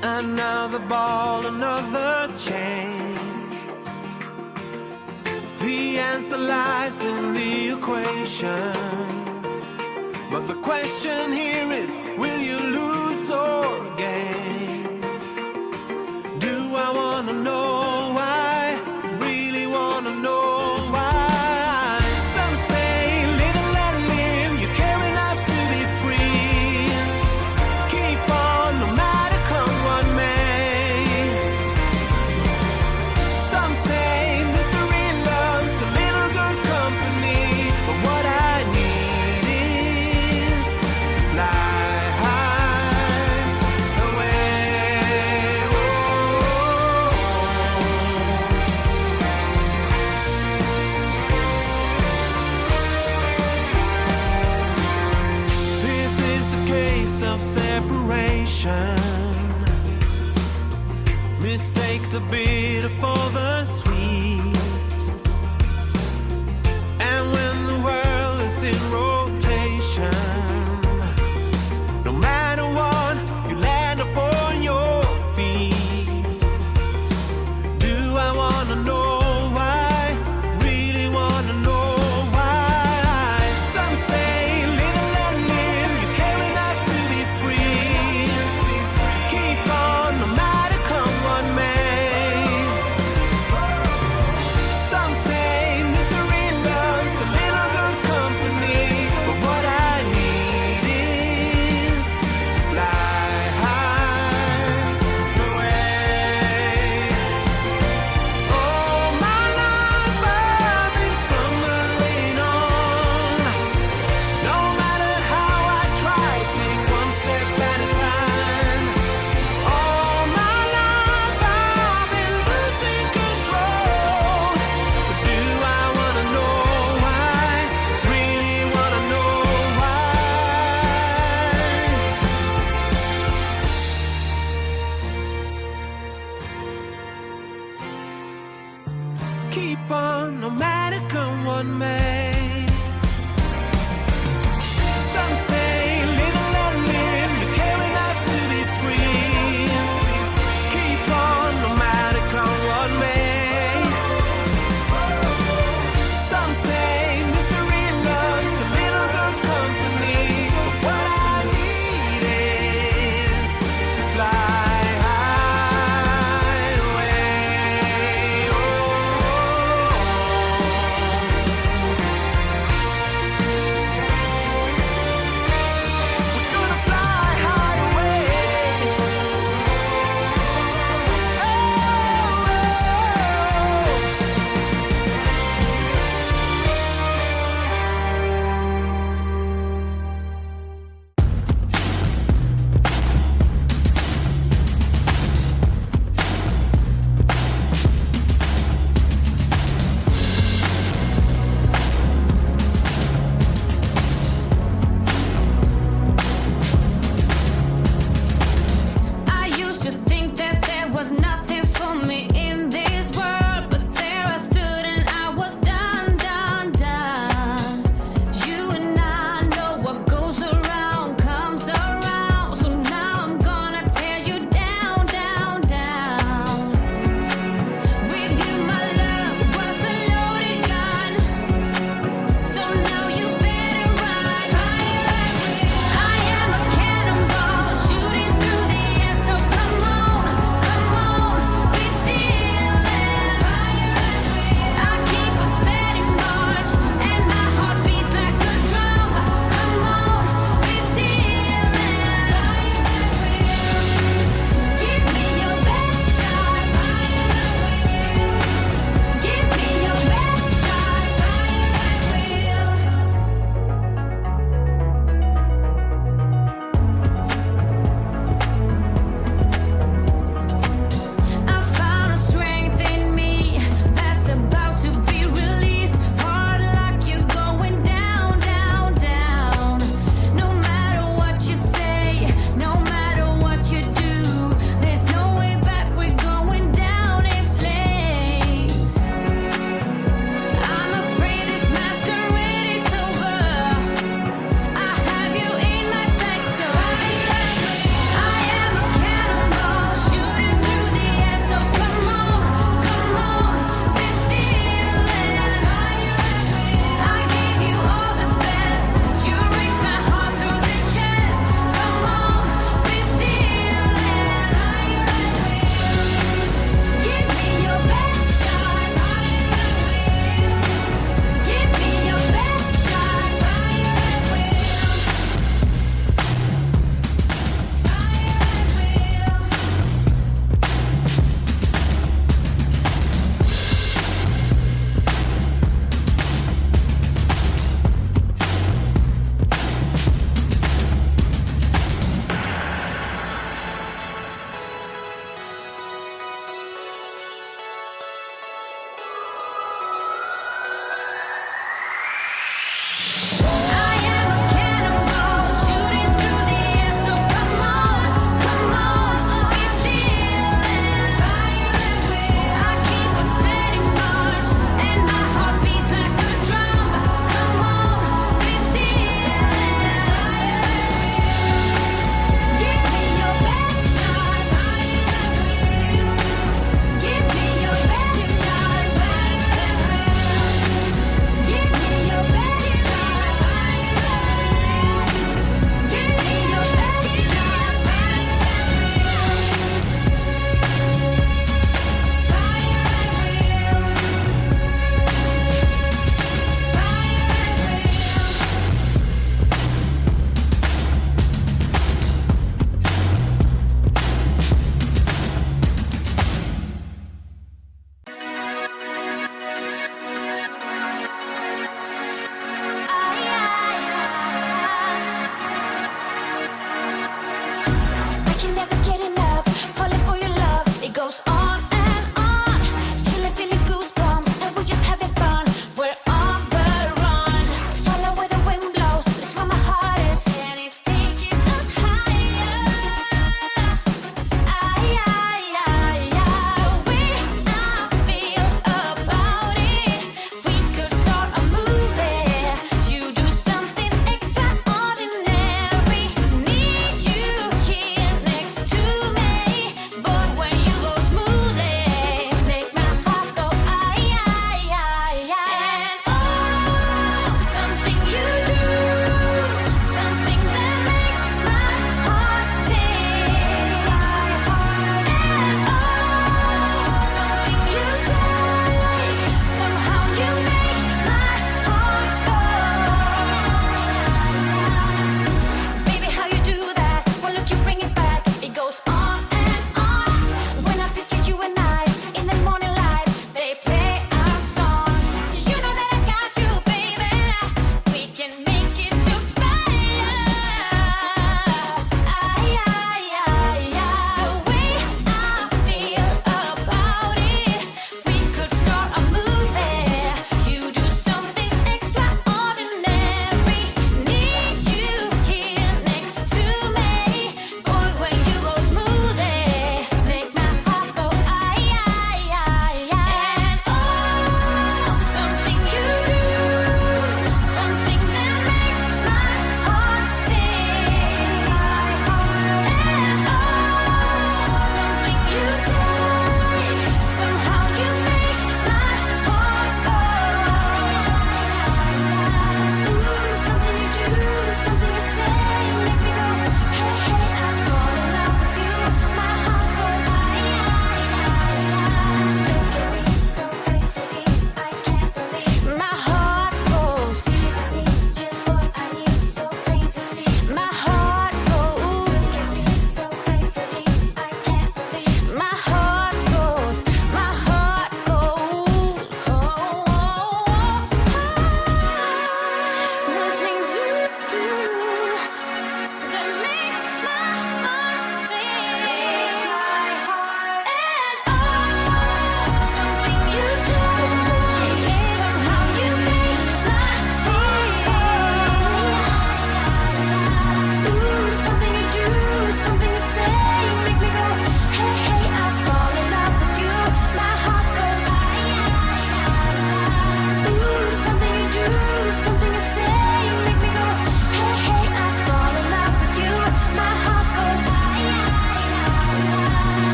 Another ball, another chain. The answer lies in the equation. But the question here is, will you lose or gain? Do I wanna know why? Really wanna know why? Some say live and let live. You care enough to be free. Keep on no matter come what may. Some say misery loves a little good company. But what I need is to fly high away. This is a case of separation. Mistake the bitter for the sweet. And when the world is in rotation, no matter what, you land upon your feet. Do I wanna know why? Really wanna know why? Some say live and let live. You care enough to be free. Keep on no matter come what may. Some say misery loves a little good company. But what I need is to fly high away. Oh, my life I've been stumbling on. No matter how I try, take one step at a time. All my life I've been losing control. But do I wanna know why? Really wanna know why? Keep on no matter come what may. Some say live and let live. You care enough to be free. Keep on no matter come what may. Some say misery loves a little good company. But what I need is to fly high away. Oh.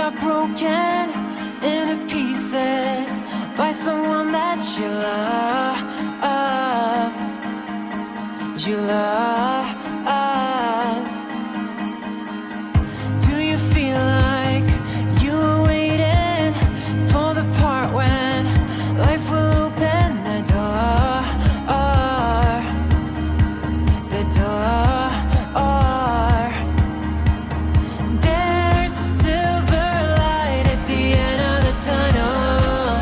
got broken into pieces by someone that you love. You love. Do you feel like you were waiting for the part when life will open the door? The door. There's a silver light at the end of the tunnel.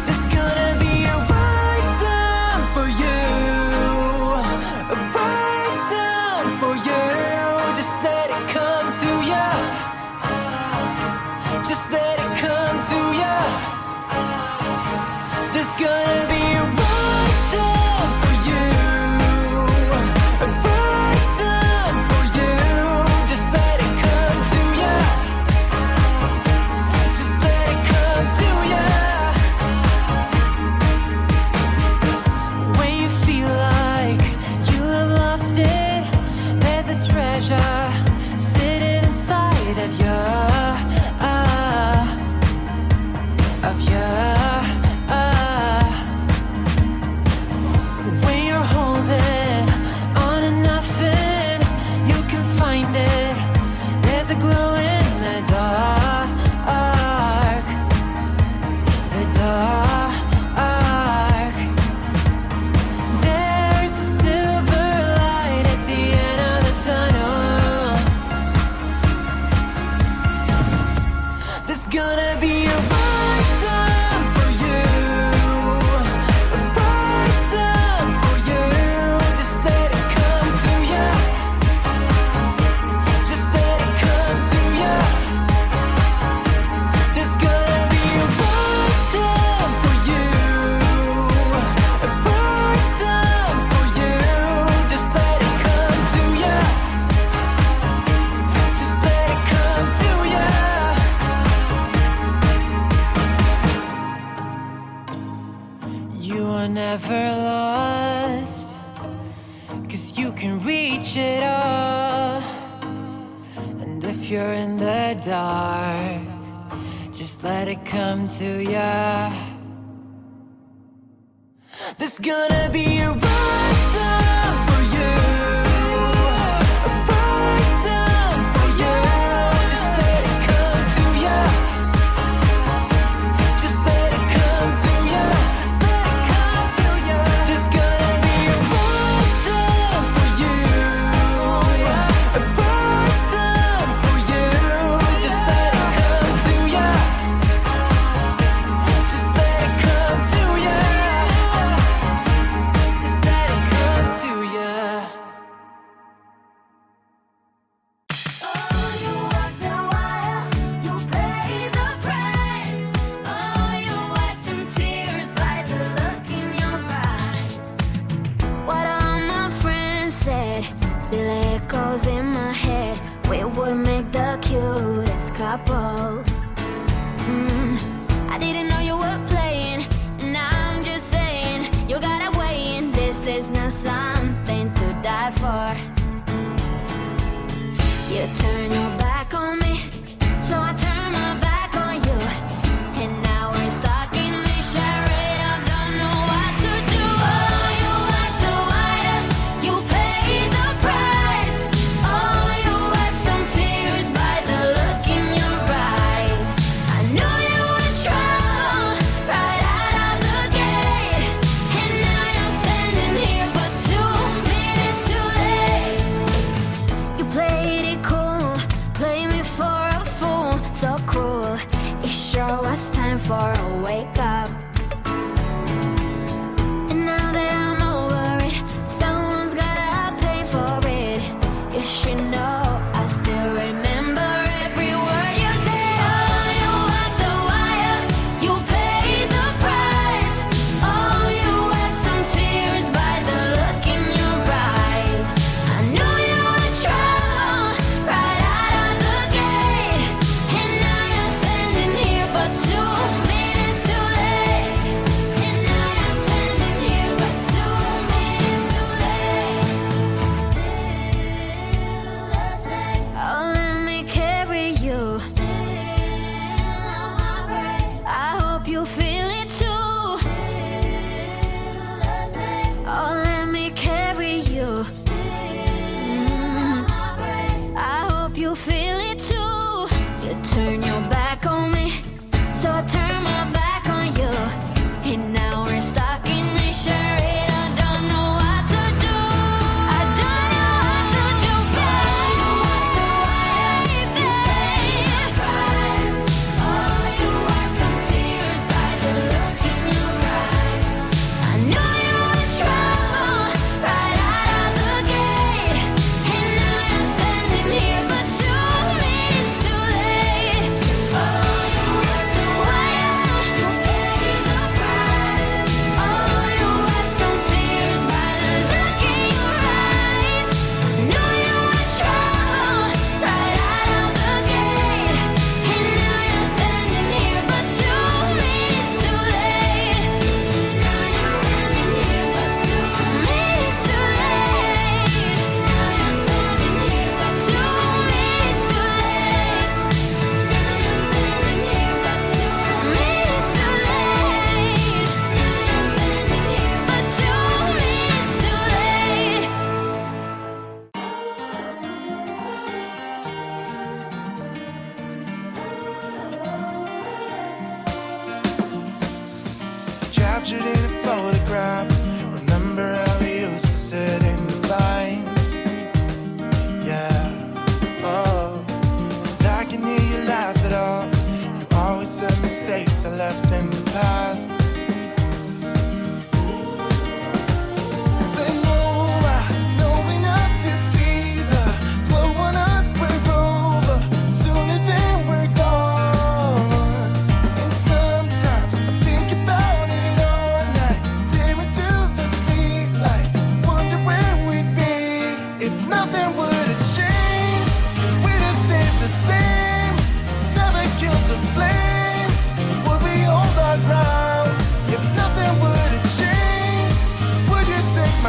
There's gonna be a right time for you, a right time for you. Just let it come to you. Just let it come to you. There's gonna be a right time for you, a right time for you. Just let it come to you. Just let it come to you. When you feel like you have lost it, there's a treasure sitting inside of you. When you're holding on to nothing, you can find it. There's a glow in the dark. The dark. There's a silver light at the end of the tunnel. There's gonna be a right time for you, a right time for you. Just let it come to you. Just let it come to you. There's gonna be a right time for you, a right time for you. Just let it come to you. Just let it come to you. You are never lost, 'cause you can reach it all. And if you're in the dark, just let it come to ya. There's gonna be a right time for you, a right time for you. Just let it come to ya. Just let it come to ya. Just let it come to ya. There's gonna be a right time for you, a right time for you. Just let it come to ya. Just let it come to ya. Just let it come to ya. Oh, you walk the wire, you pay the price. Oh, you wipe some tears by the look in your eyes. What all my friends said still echoes in my head. We would make the cutest couple. I didn't know you were playing, and I'm just saying you gotta weigh in. This is not something to die for. You turn your back on me, so I turn my back on you. And now we're stuck in this charade. I don't know what to do. Oh, you walk the wire, you pay the price. Oh, you wipe some tears by the look in your eyes. I knew you were trouble right out of the gate. And now you're standing here, but 2 minutes too late. You played it cool,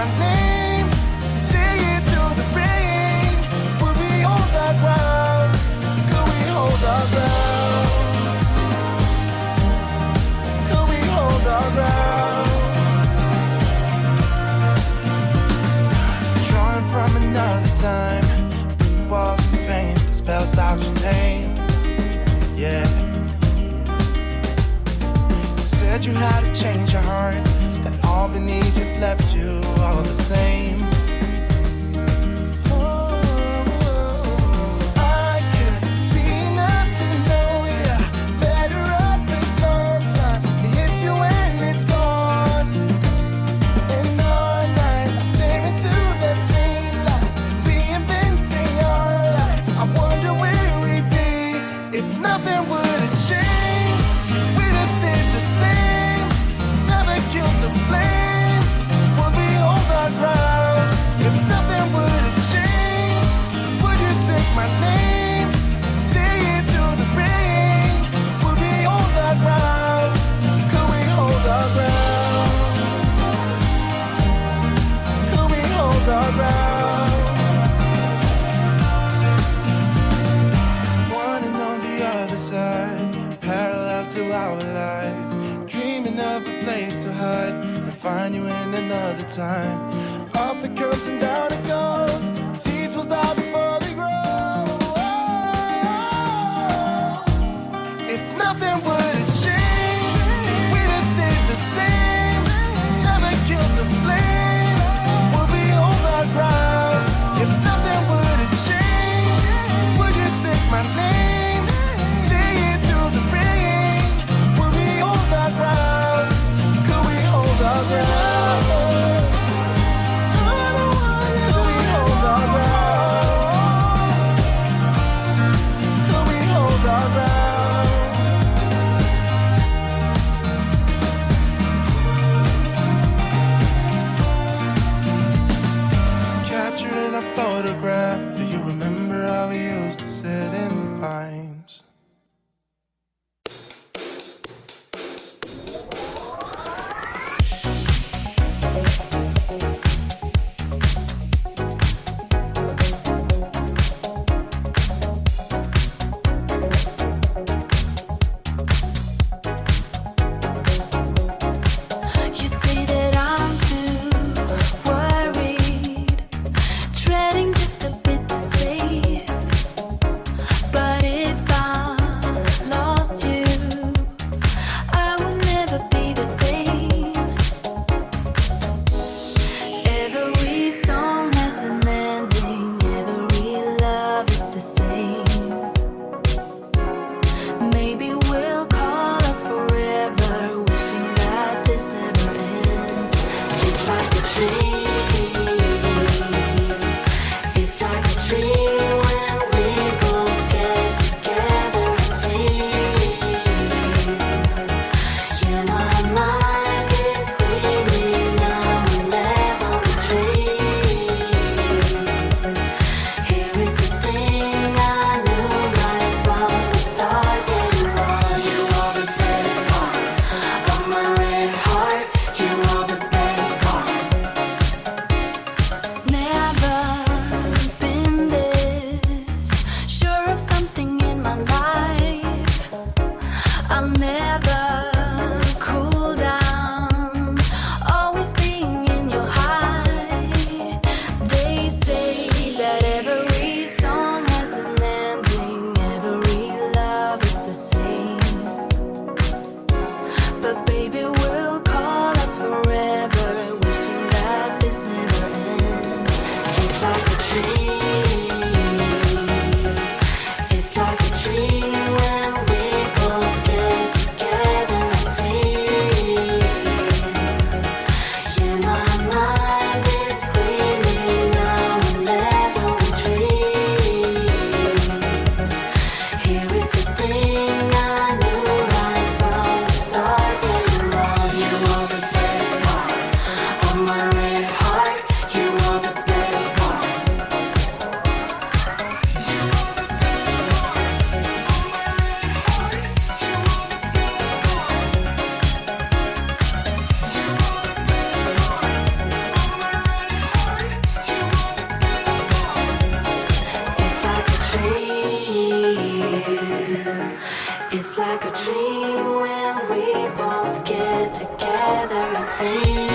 my name? Stay here through the rain. Will we hold our ground? Could we hold our ground? Could we hold our ground? Drawing from another time, walls of pain that spells out your name. Yeah. You said you had to change your heart, that Albany just left you all the same. I could see enough to know you're better off, and sometimes it hits you when it's gone. And all night I stare into that same light, reinventing our life. I wonder where we'd be if nothing would have changed. We'd have stayed the same, never killed the flame. Would we hold our ground if nothing would have changed? Would you take my name, stay here through the rain? Would we hold our ground? Could we hold our ground? Could we hold our ground? One and on the other side, parallel to our life, dreaming of a place to hide and find you in another time. Up it comes and down it goes. Seeds will die before they grow. If nothing would have changed, we'd have stayed the same, never killed the flame. Would we hold our ground? If nothing would have changed, would you take my name, stay here through the rain? Would we hold our ground? Could we hold our ground? I don't wanna free.